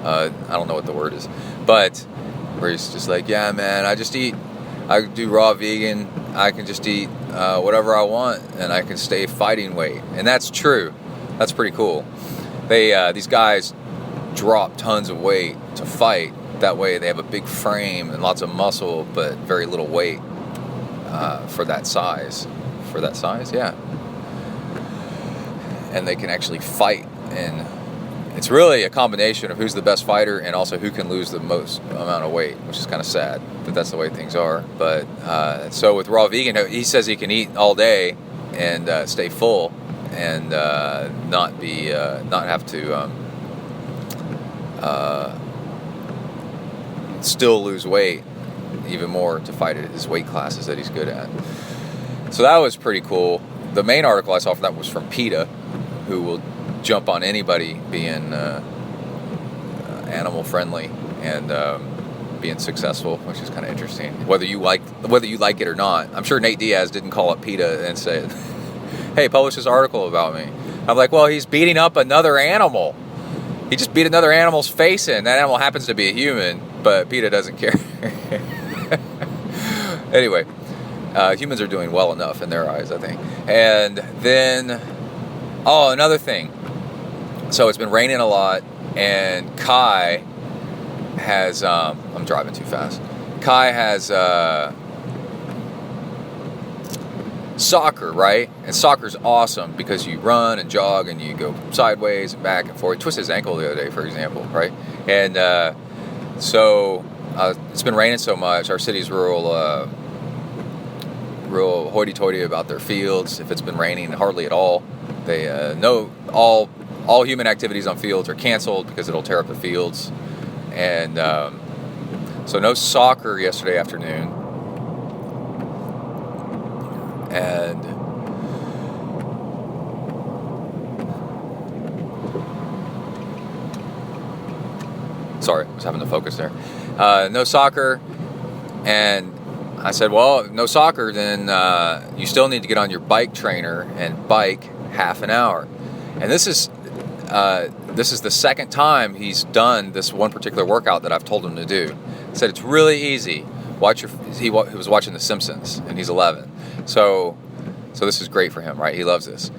I don't know what the word is, but where he's just like, yeah, man, I do raw vegan. I can just eat whatever I want, and I can stay fighting weight. And that's true. That's pretty cool. These guys drop tons of weight to fight. That way they have a big frame and lots of muscle, but very little weight for that size. For that size, yeah. And they can actually fight. And it's really a combination of who's the best fighter and also who can lose the most amount of weight, which is kind of sad, but that's the way things are. But so with raw vegan, he says he can eat all day and stay full and not have to still lose weight even more to fight at his weight classes that he's good at. So that was pretty cool. The main article I saw for that was from PETA, who will jump on anybody being animal friendly and being successful, which is kind of interesting. Whether you like it or not. I'm sure Nate Diaz didn't call up PETA and say, "Hey, publish this article about me." I'm like, well, he's beating up another animal. He just beat another animal's face in. That animal happens to be a human, but PETA doesn't care. Anyway, humans are doing well enough in their eyes, I think. And then, another thing. So it's been raining a lot, and Kai has, I'm driving too fast. Kai has soccer, right? And soccer's awesome because you run and jog and you go sideways and back and forth. He twisted his ankle the other day, for example, right? And so it's been raining so much. Our city's real hoity-toity about their fields. If it's been raining hardly at all, they know all human activities on fields are canceled because it'll tear up the fields. And so no soccer yesterday afternoon. And sorry, I was having to focus there. No soccer. And I said, well, no soccer, then you still need to get on your bike trainer and bike half an hour. And this is the second time he's done this one particular workout that I've told him to do. I said, it's really easy. He was watching The Simpsons, and he's 11. So this is great for him, right? He loves this.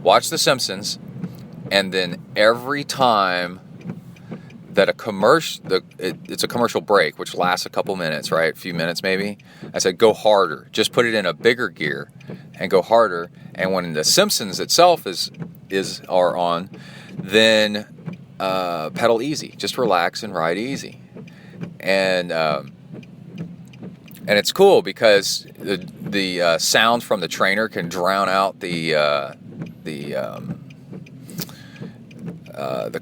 Watch The Simpsons, and then every time that it's a commercial break, which lasts a couple minutes, right? A few minutes maybe. I said, go harder. Just put it in a bigger gear and go harder. And when The Simpsons itself are on, then pedal easy. Just relax and ride easy. And it's cool because the sound from the trainer can drown out the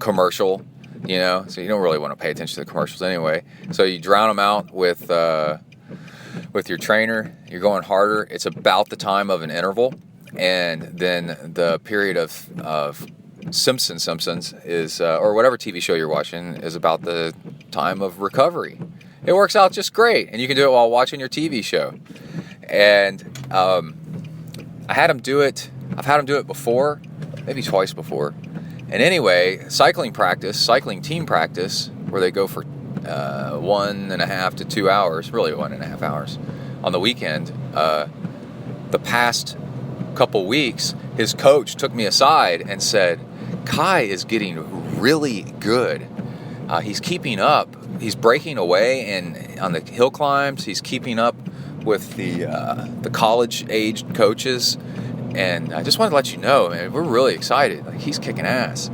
commercial. You know, so you don't really want to pay attention to the commercials anyway. So you drown them out with your trainer. You're going harder. It's about the time of an interval, and then the period of Simpsons is or whatever TV show you're watching is about the time of recovery. It works out just great, and you can do it while watching your TV show. And I've had him do it before, maybe twice before. And anyway, cycling team practice, where they go for 1.5 to 2 hours, really 1.5 hours on the weekend. The past couple weeks, his coach took me aside and said, Kai is getting really good. He's keeping up. He's breaking away and on the hill climbs. He's keeping up with the college-aged coaches. And I just wanted to let you know, man, we're really excited. Like, he's kicking ass.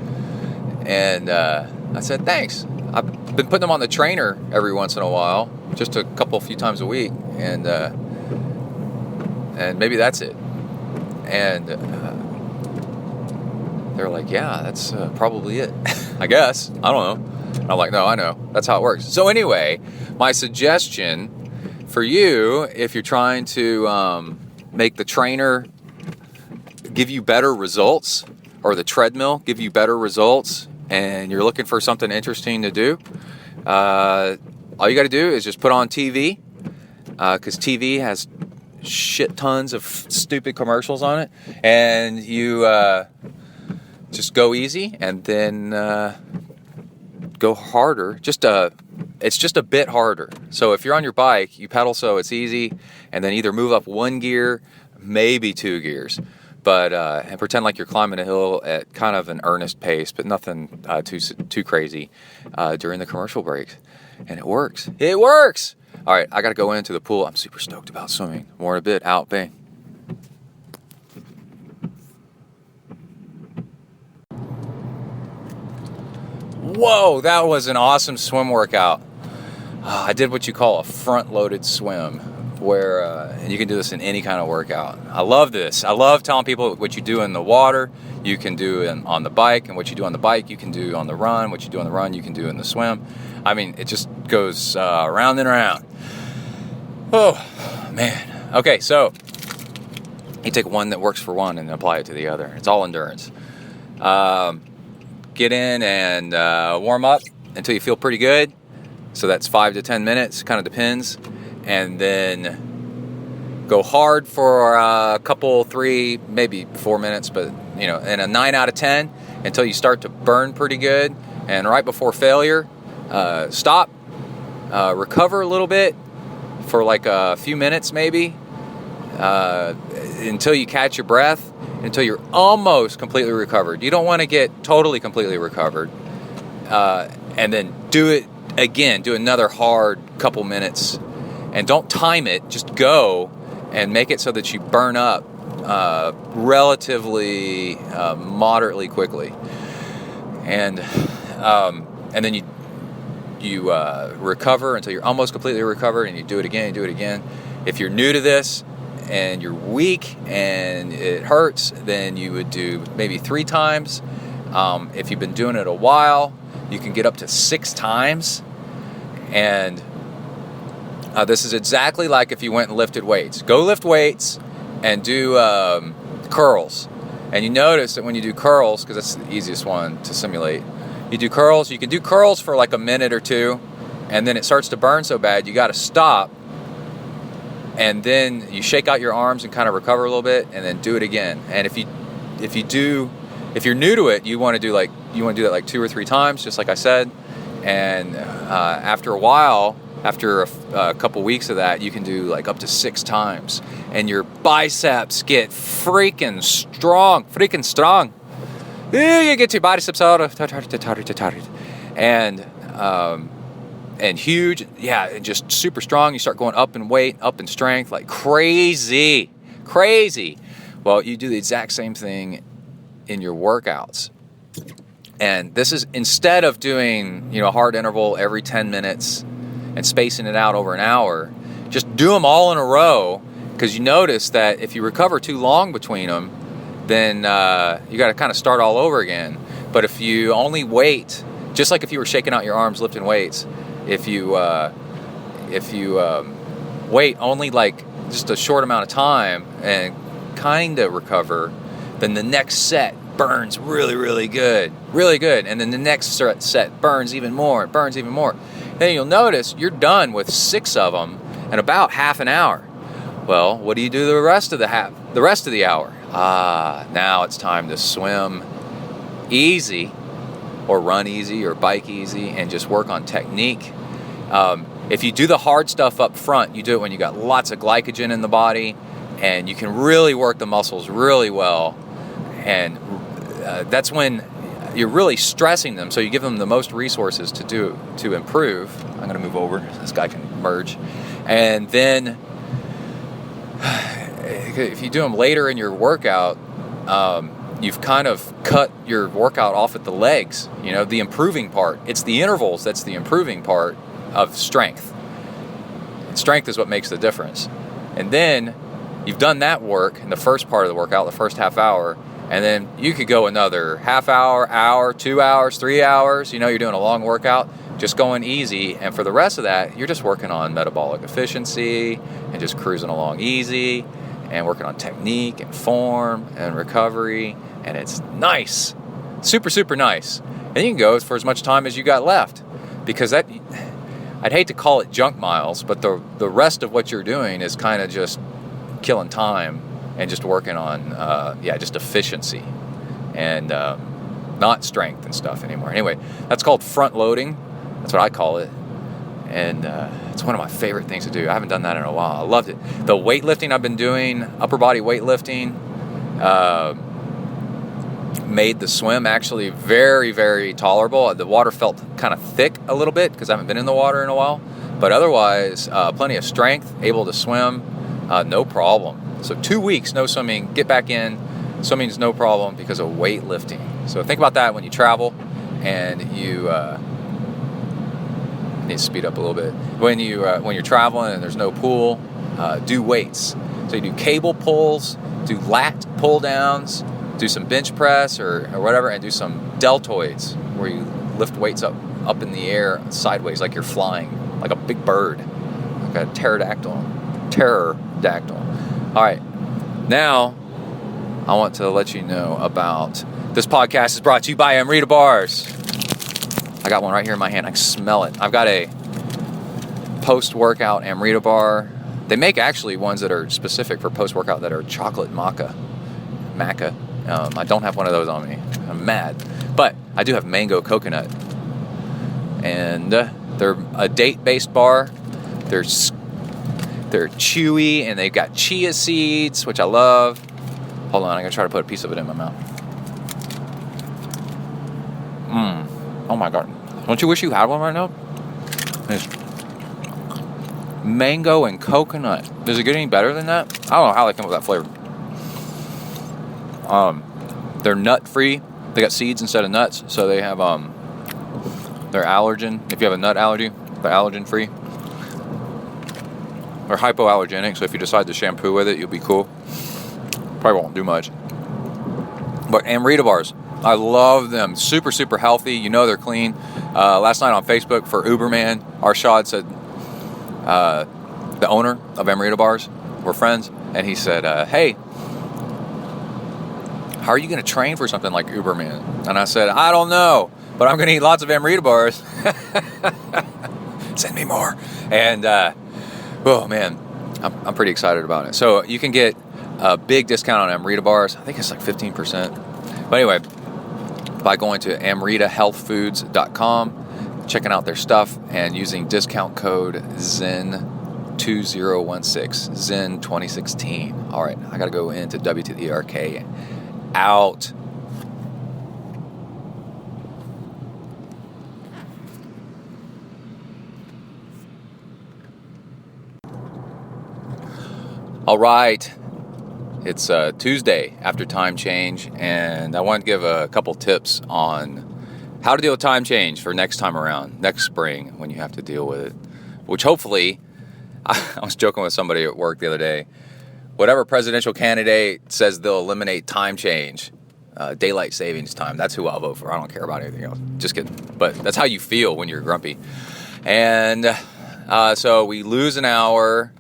And I said, thanks. I've been putting him on the trainer every once in a while, just a few times a week. And maybe that's it. And they're like, yeah, that's probably it. I guess. I don't know. And I'm like, no, I know. That's how it works. So anyway, my suggestion for you, if you're trying to make the trainer give you better results, or the treadmill give you better results, and you're looking for something interesting to do, all you got to do is just put on TV, because TV has shit tons of stupid commercials on it, and you just go easy and then go harder. It's just a bit harder. So if you're on your bike, you pedal so it's easy, and then either move up 1 gear, maybe 2 gears, but and pretend like you're climbing a hill at kind of an earnest pace, but nothing too crazy during the commercial breaks. And it works. It works! All right, I got to go into the pool. I'm super stoked about swimming. More in a bit. Out, bang. Whoa, that was an awesome swim workout. I did what you call a front-loaded swim, where and you can do this in any kind of workout. I love this. I love telling people what you do in the water, you can do on the bike, and what you do on the bike, you can do on the run. What you do on the run, you can do in the swim. I mean, it just goes round and around. Oh, man. Okay, so you take one that works for one and apply it to the other. It's all endurance. Get in and warm up until you feel pretty good. So that's 5 to 10 minutes, kind of depends. And then go hard for a couple, 3, maybe 4 minutes, but and a 9 out of 10 until you start to burn pretty good. And right before failure, stop, recover a little bit for like a few minutes maybe, until you catch your breath, until you're almost completely recovered. You don't want to get totally completely recovered, and then do it again. Do another hard couple minutes, and don't time it. Just go and make it so that you burn up relatively moderately quickly, and then you recover until you're almost completely recovered, and you do it again. If you're new to this and you're weak and it hurts, then you would do maybe 3 times. If you've been doing it a while, you can get up to 6 times. And this is exactly like if you went and lifted weights. Go lift weights and do curls. And you notice that when you do curls, because that's the easiest one to simulate, you do curls. You can do curls for like a minute or 2, and then it starts to burn so bad you got to stop, and then you shake out your arms and kind of recover a little bit, and then do it again. And if you're new to it, you want to do that like 2 or 3 times, just like I said. And after a while, after a couple weeks of that, you can do like up to 6 times, and your biceps get freaking strong. You get your biceps out, and huge, yeah, and just super strong. You start going up in weight, up in strength, like crazy. Well, you do the exact same thing in your workouts. And this is, instead of doing, a hard interval every 10 minutes and spacing it out over an hour, just do them all in a row, because you notice that if you recover too long between them, then you got to kind of start all over again. But if you only wait, just like if you were shaking out your arms lifting weights, if you wait only like just a short amount of time and kind of recover, then the next set burns really good, and then the next set burns even more. Then you'll notice you're done with 6 of them in about half an hour. Well, what do you do the rest of the hour? Now it's time to swim easy, or run easy, or bike easy, and just work on technique. If you do the hard stuff up front, you do it when you got lots of glycogen in the body, and you can really work the muscles really well, and that's when you're really stressing them, so you give them the most resources to improve. I'm going to move over so this guy can merge, and then if you do them later in your workout, you've kind of cut your workout off at the legs, the improving part. It's the intervals that's the improving part of strength. And strength is what makes the difference. And then you've done that work in the first part of the workout, the first half hour, and then you could go another half hour, 2 hours, 3 hours. You're doing a long workout, just going easy. And for the rest of that, you're just working on metabolic efficiency and just cruising along easy and working on technique and form and recovery. And it's nice, super, super nice. And you can go for as much time as you got left, because I'd hate to call it junk miles, but the rest of what you're doing is kind of just killing time and just working on, just efficiency and not strength and stuff anymore. Anyway, that's called front loading. That's what I call it. And it's one of my favorite things to do. I haven't done that in a while. I loved it. The weightlifting I've been doing, upper body weightlifting, made the swim actually very, very tolerable. The water felt kind of thick a little bit because I haven't been in the water in a while. But otherwise, plenty of strength, able to swim, no problem. So 2 weeks, no swimming, get back in. Swimming's no problem because of weightlifting. So think about that when you travel and you need to speed up a little bit. When you're traveling and there's no pool, do weights. So you do cable pulls, do lat pull downs, do some bench press or whatever, and do some deltoids where you lift weights up in the air sideways like you're flying, like a big bird, like a pterodactyl. All right, now I want to let you know about this podcast is brought to you by Amrita Bars. I got one right here in my hand. I can smell it. I've got a post-workout Amrita bar. They make actually ones that are specific for post-workout that are chocolate maca. I don't have one of those on me. I'm mad. But I do have mango coconut. And they're a date-based bar. They're chewy, and they've got chia seeds, which I love. Hold on, I'm going to try to put a piece of it in my mouth. Oh my God. Don't you wish you had one right now? It's mango and coconut. Does it get any better than that? I don't know how they come up with that flavor. They're nut-free. They got seeds instead of nuts, so they have they're allergen. If you have a nut allergy, they're allergen-free. They're hypoallergenic, so if you decide to shampoo with it, you'll be cool. Probably won't do much. But Amrita bars, I love them. Super, super healthy. They're clean. Last night on Facebook for Uberman, Arshad said, the owner of Amrita bars, we're friends, and he said, hey, how are you going to train for something like Uberman? And I said, I don't know, but I'm going to eat lots of Amrita bars. Send me more. And, oh man, I'm pretty excited about it. So you can get a big discount on Amrita bars. I think it's like 15%. But anyway, by going to amritahealthfoods.com, checking out their stuff, and using discount code ZEN2016, ZEN2016. All right, I got to go into WTERK. Out. All right, it's Tuesday after time change, and I want to give a couple tips on how to deal with time change for next time around, next spring, when you have to deal with it, which hopefully, I was joking with somebody at work the other day, whatever presidential candidate says they'll eliminate time change, daylight savings time, that's who I'll vote for. I don't care about anything else. Just kidding. But that's how you feel when you're grumpy. And so we lose an hour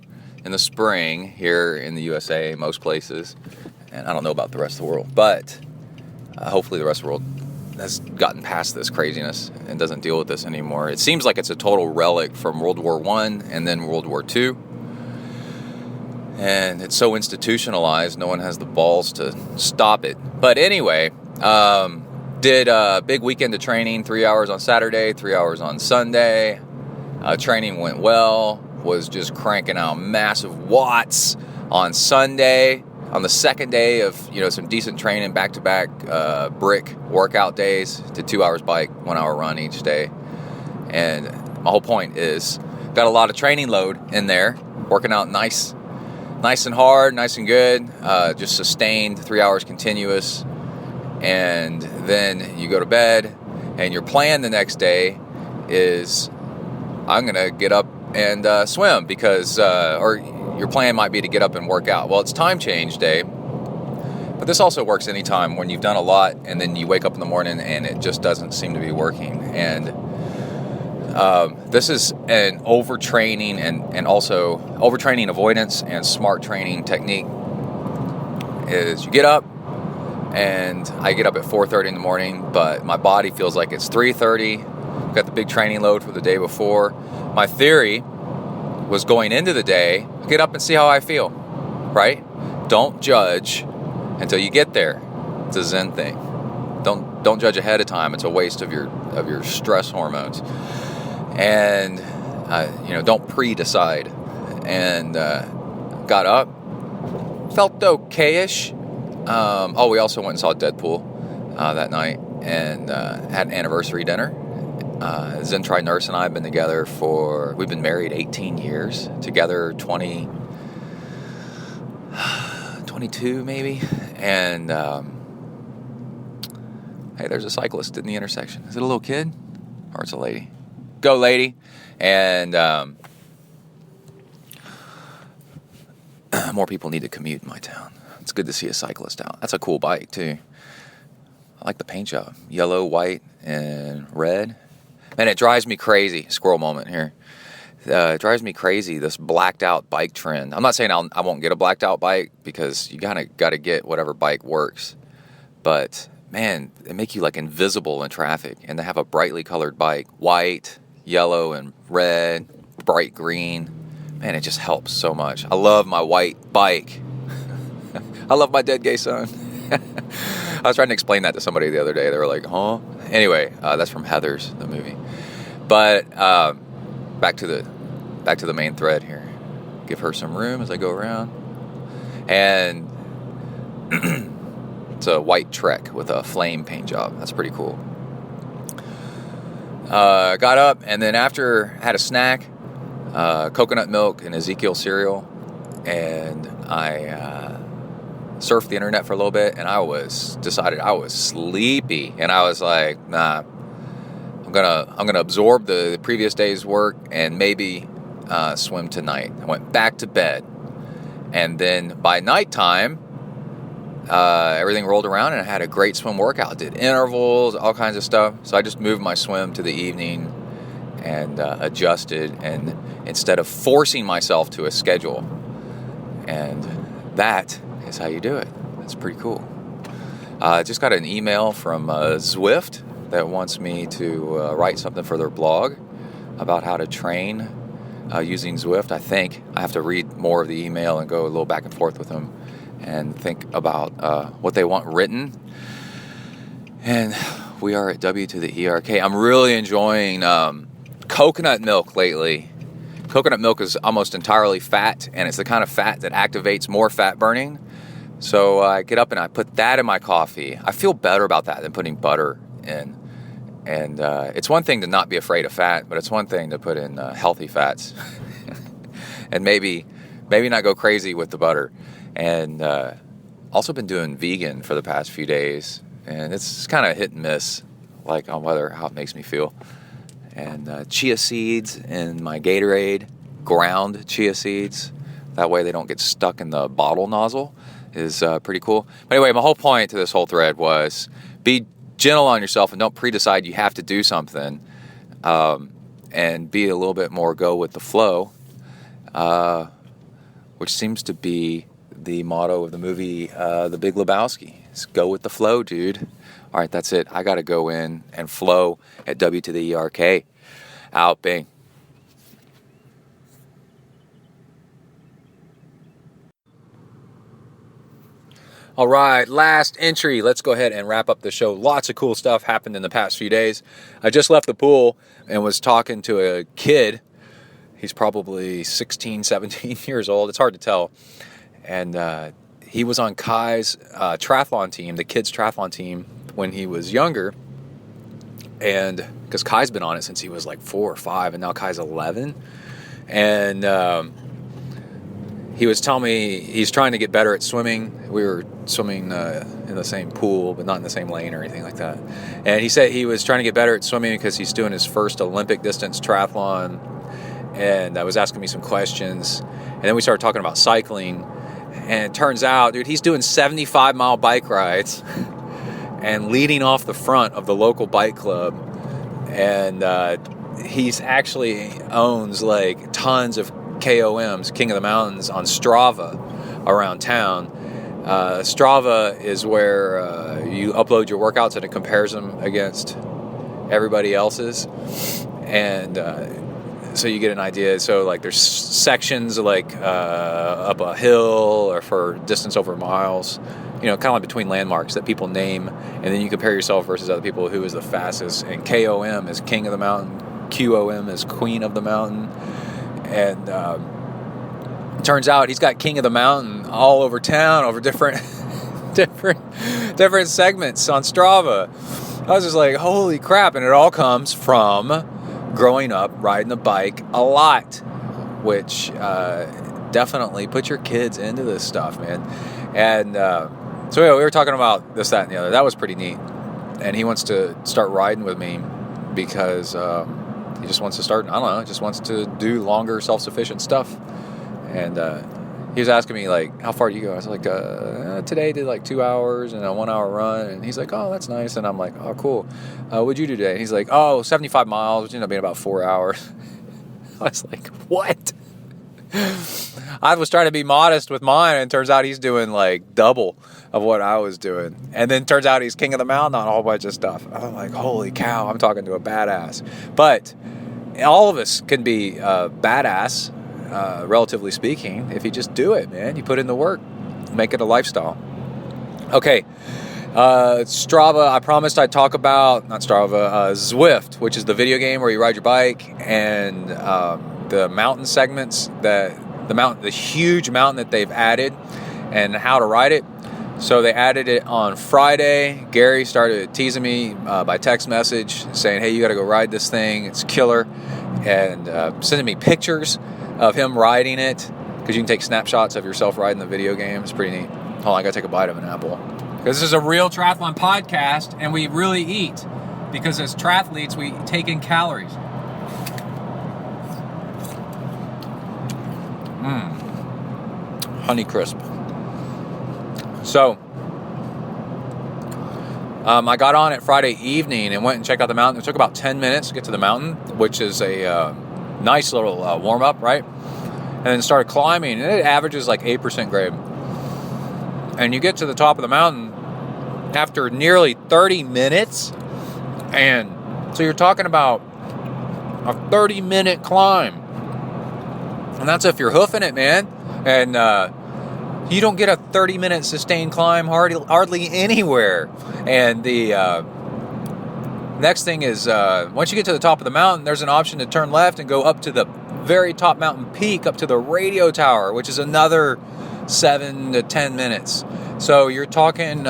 in the spring here in the USA, most places. And I don't know about the rest of the world. But hopefully the rest of the world has gotten past this craziness and doesn't deal with this anymore. It seems like it's a total relic from World War I and then World War II. And it's so institutionalized, no one has the balls to stop it. But anyway, did a big weekend of training, 3 hours on Saturday, 3 hours on Sunday. Training went well, was just cranking out massive watts on Sunday. On the second day of, some decent training, back-to-back brick workout days, did 2 hours bike, 1 hour run each day. And my whole point is, got a lot of training load in there, working out nice nice and hard, nice and good, just sustained 3 hours continuous. And then you go to bed, and your plan the next day is, I'm going to get up and swim because, or your plan might be to get up and work out. Well, it's time change day, but this also works anytime when you've done a lot and then you wake up in the morning and it just doesn't seem to be working. And this is an overtraining and also overtraining avoidance and smart training technique. Is you get up, and I get up at 4:30 in the morning, but my body feels like it's 3:30. Got the big training load for the day before. My theory was going into the day, get up and see how I feel, right? Don't judge until you get there. It's a Zen thing. Don't judge ahead of time. It's a waste of your stress hormones. And don't pre-decide. And got up, felt okay-ish. We also went and saw Deadpool that night and had an anniversary dinner. ZenTri nurse and I have been together we've been married 18 years, together 22 maybe. And hey, there's a cyclist in the intersection. Is it a little kid or it's a lady? Go lady. And more people need to commute in my town. It's good to see a cyclist out. That's a cool bike too. I like the paint job. Yellow, white, and red. Man, it drives me crazy. Squirrel moment here. It drives me crazy, this blacked out bike trend. I'm not saying I won't get a blacked out bike, because you got to get whatever bike works. But man, they make you like invisible in traffic. And they have a brightly colored bike, white, yellow, and red, bright green. Man, it just helps so much. I love my white bike. I love my dead gay son. I was trying to explain that to somebody the other day. They were like, huh? Anyway, that's from Heathers, the movie. But back to the main thread here. Give her some room as I go around. And it's a white Trek with a flame paint job. That's pretty cool. Got up, and then after had a snack, coconut milk and Ezekiel cereal, and I surfed the internet for a little bit, and I decided I was sleepy, and I was like, nah, I'm gonna absorb the previous day's work and maybe swim tonight. I went back to bed, and then by nighttime, everything rolled around, and I had a great swim workout. Did intervals, all kinds of stuff. So I just moved my swim to the evening and adjusted, and instead of forcing myself to a schedule, and that is how you do it. That's pretty cool. I just got an email from Zwift that wants me to write something for their blog about how to train using Zwift. I think I have to read more of the email and go a little back and forth with them and think about what they want written. And we are at W to the ERK. I'm really enjoying coconut milk lately. Coconut milk is almost entirely fat, and it's the kind of fat that activates more fat burning. So I get up and I put that in my coffee. I feel better about that than putting butter in. And it's one thing to not be afraid of fat, but it's one thing to put in healthy fats. And maybe not go crazy with the butter. And also been doing vegan for the past few days. And it's kind of hit and miss, like on how it makes me feel. And chia seeds in my Gatorade, ground chia seeds. That way they don't get stuck in the bottle nozzle. Is pretty cool. But anyway, my whole point to this whole thread was be gentle on yourself and don't pre-decide you have to do something, and be a little bit more go with the flow, which seems to be the motto of the movie The Big Lebowski. It's go with the flow, dude. All right, that's it. I got to go in and flow at W to the ERK. Out, bing. All right, last entry. Let's go ahead and wrap up the show. Lots of cool stuff happened in the past few days. I just left the pool and was talking to a kid. He's probably 16, 17 years old. It's hard to tell. And he was on Kai's triathlon team, the kids' triathlon team, when he was younger. And because Kai's been on it since he was like 4 or 5, and now Kai's 11. And he was telling me he's trying to get better at swimming. We were swimming in the same pool, but not in the same lane or anything like that. And he said he was trying to get better at swimming because he's doing his first Olympic distance triathlon. And was asking me some questions. And then we started talking about cycling. And it turns out, dude, he's doing 75-mile bike rides and leading off the front of the local bike club. And he's actually owns like tons of KOMs, King of the Mountains, on Strava around town. Strava is where you upload your workouts and it compares them against everybody else's. And so you get an idea. So like there's sections like up a hill or for distance over miles, you know, kind of like between landmarks that people name, and then you compare yourself versus other people who is the fastest. And KOM is King of the Mountain, QOM is Queen of the Mountain, and turns out he's got King of the Mountain all over town over different segments on Strava. I was just like, holy crap. And it all comes from growing up riding a bike a lot, which definitely put your kids into this stuff, man. And so yeah, we were talking about this, that, and the other. That was pretty neat. And he wants to start riding with me because he just wants to start, I don't know, just wants to do longer self-sufficient stuff. And he was asking me, like, how far do you go? I was like, today I did like 2 hours and a 1 hour run. And he's like, oh, that's nice. And I'm like, oh, cool. What'd you do today? And he's like, 75 miles, which ended up being about 4 hours. I was like, what? I was trying to be modest with mine, and it turns out he's doing like double of what I was doing. And then turns out he's King of the Mountain on a whole bunch of stuff. I'm like, holy cow, I'm talking to a badass. But all of us can be badass, relatively speaking, if you just do it, man. You put in the work, make it a lifestyle. Okay, Strava, I promised I'd talk about, not Strava, Zwift, which is the video game where you ride your bike, and the mountain segments, the huge mountain that they've added, and how to ride it. So they added it on Friday. Gary started teasing me by text message saying, hey, you got to go ride this thing. It's killer. And sending me pictures of him riding it, because you can take snapshots of yourself riding the video game. It's pretty neat. Hold on, I got to take a bite of an apple. Because this is a real triathlon podcast, and we really eat. Because as triathletes, we take in calories. Honey crisp. So, I got on it Friday evening and went and checked out the mountain. It took about 10 minutes to get to the mountain, which is a nice little warm-up, right? And then started climbing, and it averages like 8% grade. And you get to the top of the mountain after nearly 30 minutes, and so you're talking about a 30-minute climb. And that's if you're hoofing it, man. And you don't get a 30-minute sustained climb hardly anywhere. And the next thing is, once you get to the top of the mountain, there's an option to turn left and go up to the very top mountain peak, up to the radio tower, which is another 7 to 10 minutes. So you're talking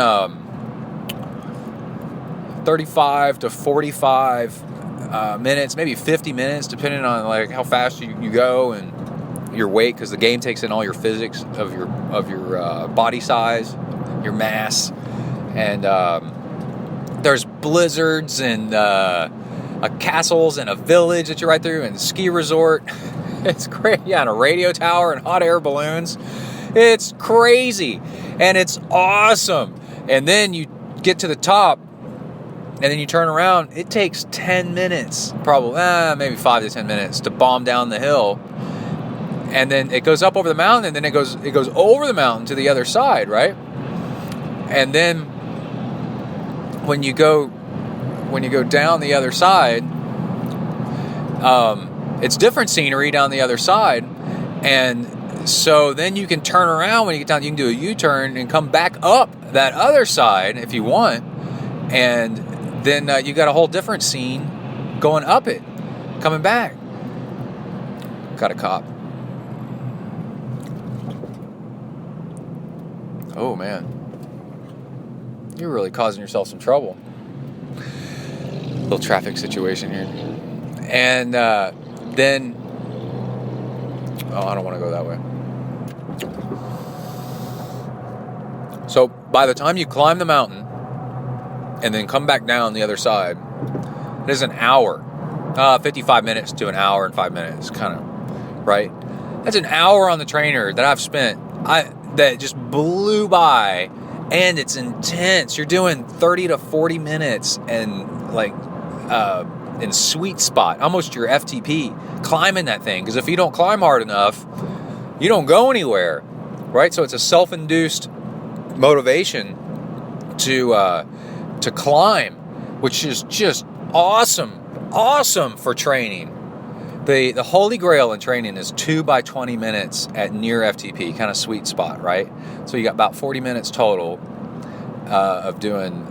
35 to 45 minutes, maybe 50 minutes, depending on like how fast you go and your weight, because the game takes in all your physics of your body size, your mass, and there's blizzards and castles and a village that you're right through, and a ski resort. It's great. Yeah, and a radio tower and hot air balloons. It's crazy, and it's awesome. And then you get to the top, and then you turn around. It takes 10 minutes, probably, maybe 5 to 10 minutes to bomb down the hill. And then it goes up over the mountain, and then it goes over the mountain to the other side, right? And then when you go down the other side, it's different scenery down the other side, and so then you can turn around when you get down. You can do a U-turn and come back up that other side if you want, and then you got a whole different scene going up it, coming back. Got a cop. Oh, man. You're really causing yourself some trouble. Little traffic situation here. And then... Oh, I don't want to go that way. by the time you climb the mountain and then come back down the other side, it is an hour, 55 minutes to an hour and 5 minutes, kind of, right? That's an hour on the trainer that I've spent, that just blew by, and it's intense. You're doing 30 to 40 minutes and like in sweet spot, almost your FTP, climbing that thing. Because if you don't climb hard enough, you don't go anywhere, right? So it's a self-induced motivation to climb, which is just awesome for training. The holy grail in training is 2 by 20 minutes at near FTP, kind of sweet spot, right? So you got about 40 minutes total of doing,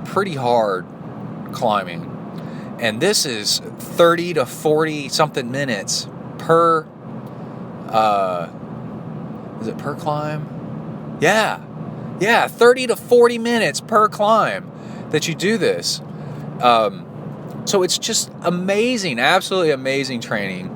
pretty hard climbing. And this is 30 to 40 something minutes per, is it per climb? Yeah, 30 to 40 minutes per climb that you do this. So it's just amazing, absolutely amazing training.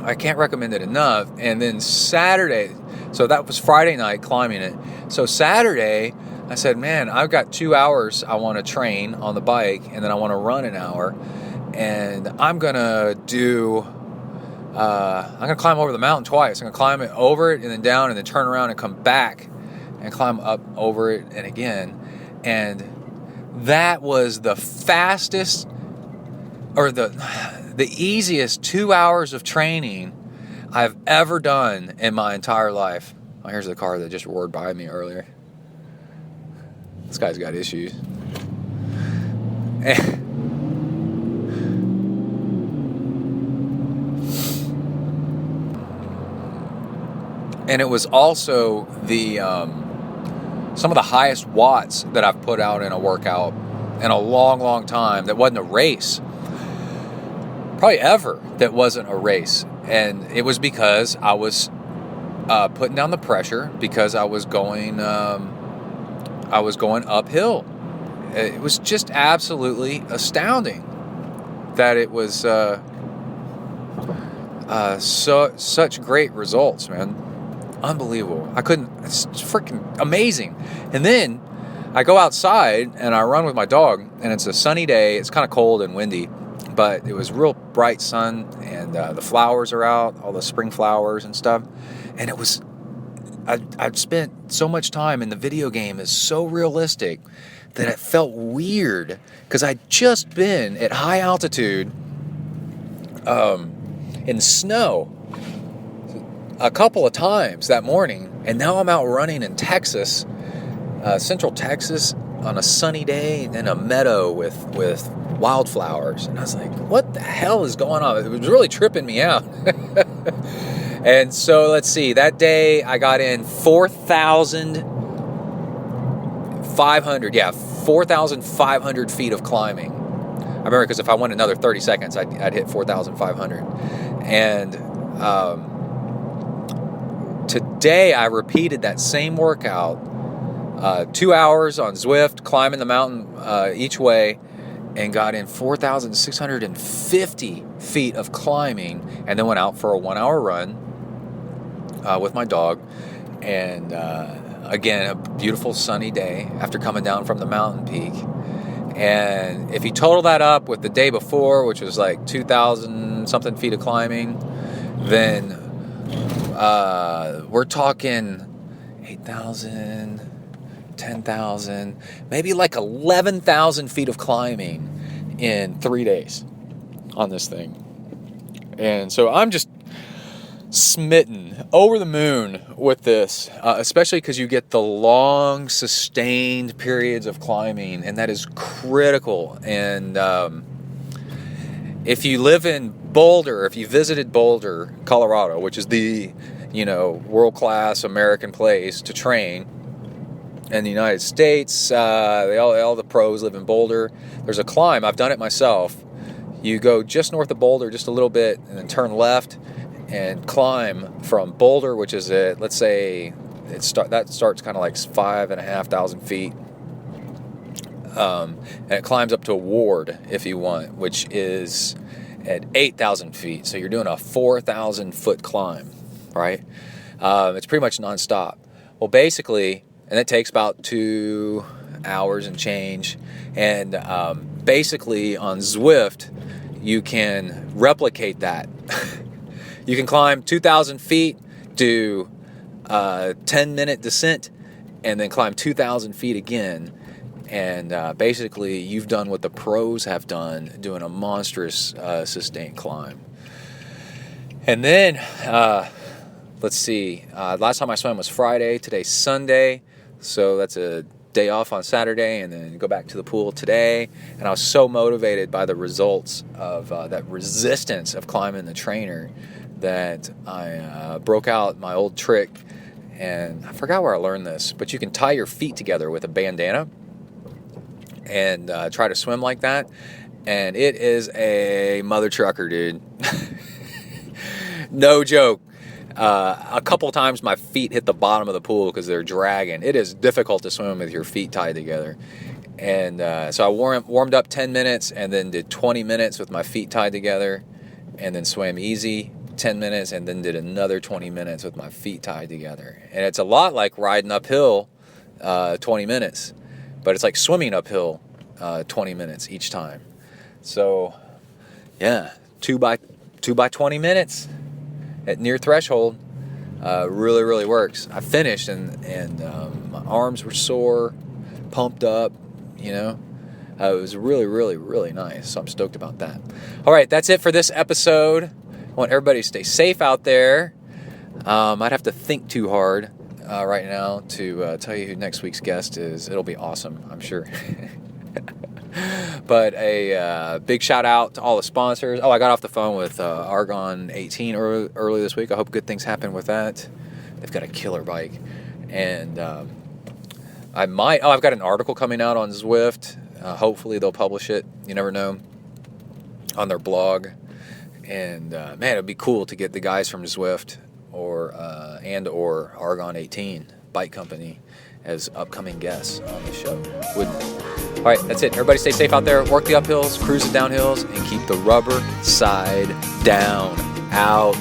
I can't recommend it enough. And then Saturday, so that was Friday night climbing it. So Saturday, I said, man, I've got 2 hours I want to train on the bike, and then I want to run an hour. And I'm going to climb over the mountain twice. I'm going to climb it over it and then down and then turn around and come back and climb up over it and again. And that was the fastest or the easiest 2 hours of training I've ever done in my entire life. Oh, here's the car that just roared by me earlier. This guy's got issues. And it was also the some of the highest watts that I've put out in a workout in a long time. That wasn't a race. Probably ever that wasn't a race. And it was because I was putting down the pressure, because I was going uphill. It was just absolutely astounding that it was such great results, man. Unbelievable. It's freaking amazing. And then I go outside and I run with my dog, and it's a sunny day. It's kind of cold and windy, but it was real bright sun, and the flowers are out, all the spring flowers and stuff. And it was, I've spent so much time, and the video game is so realistic that it felt weird, because I'd just been at high altitude in snow a couple of times that morning, and now I'm out running in Texas, central Texas, on a sunny day in a meadow with wildflowers. And I was like, what the hell is going on? It was really tripping me out. And so let's see, that day I got in 4,500 feet of climbing. I remember, because if I went another 30 seconds, I'd hit 4,500. And today I repeated that same workout, 2 hours on Zwift, climbing the mountain each way, and got in 4,650 feet of climbing, and then went out for a 1 hour run with my dog. And again, a beautiful sunny day after coming down from the mountain peak. And if you total that up with the day before, which was like 2,000 something feet of climbing, then we're talking 8,000, 10,000, maybe like 11,000 feet of climbing in 3 days on this thing. And so I'm just smitten, over the moon with this, especially because you get the long, sustained periods of climbing, and that is critical. And if you live in Boulder, if you visited Boulder, Colorado, which is the world-class American place to train in the United States, all the pros live in Boulder. There's a climb. I've done it myself. You go just north of Boulder, just a little bit, and then turn left and climb from Boulder, which is at, let's say, that starts kind of like 5,500 feet. And it climbs up to Ward, if you want, which is at 8,000 feet. So you're doing a 4,000 foot climb, right? It's pretty much nonstop. Well, basically, and it takes about 2 hours and change. And basically on Zwift, you can replicate that. You can climb 2,000 feet, do a 10-minute descent, and then climb 2,000 feet again. And basically, you've done what the pros have done, doing a monstrous sustained climb. And then, let's see, last time I swam was Friday, today's Sunday, so that's a day off on Saturday, and then go back to the pool today. And I was so motivated by the results of that resistance of climbing the trainer that I broke out my old trick, and I forgot where I learned this, but you can tie your feet together with a bandana and try to swim like that, and it is a mother trucker, dude. No joke. A couple times my feet hit the bottom of the pool because they're dragging. It is difficult to swim with your feet tied together. And so I warmed up 10 minutes and then did 20 minutes with my feet tied together, and then swam easy 10 minutes and then did another 20 minutes with my feet tied together. And it's a lot like riding uphill 20 minutes, but it's like swimming uphill 20 minutes each time. So yeah, 2 by 20 minutes at near threshold really works. I finished and my arms were sore, pumped up, it was really nice. So I'm stoked about that. All right, that's it for this episode. I want everybody to stay safe out there. I'd have to think too hard right now to tell you who next week's guest is. It'll be awesome, I'm sure. But a big shout out to all the sponsors. I got off the phone with Argon 18 early this week. I hope good things happen with that. They've got a killer bike. And I've got an article coming out on Zwift. Hopefully they'll publish it. You never know. On their blog. And man, it'd be cool to get the guys from Zwift or Argon 18 Bike Company as upcoming guests on the show. Wouldn't it? All right, that's it. Everybody stay safe out there. Work the uphills, cruise the downhills, and keep the rubber side down. Out.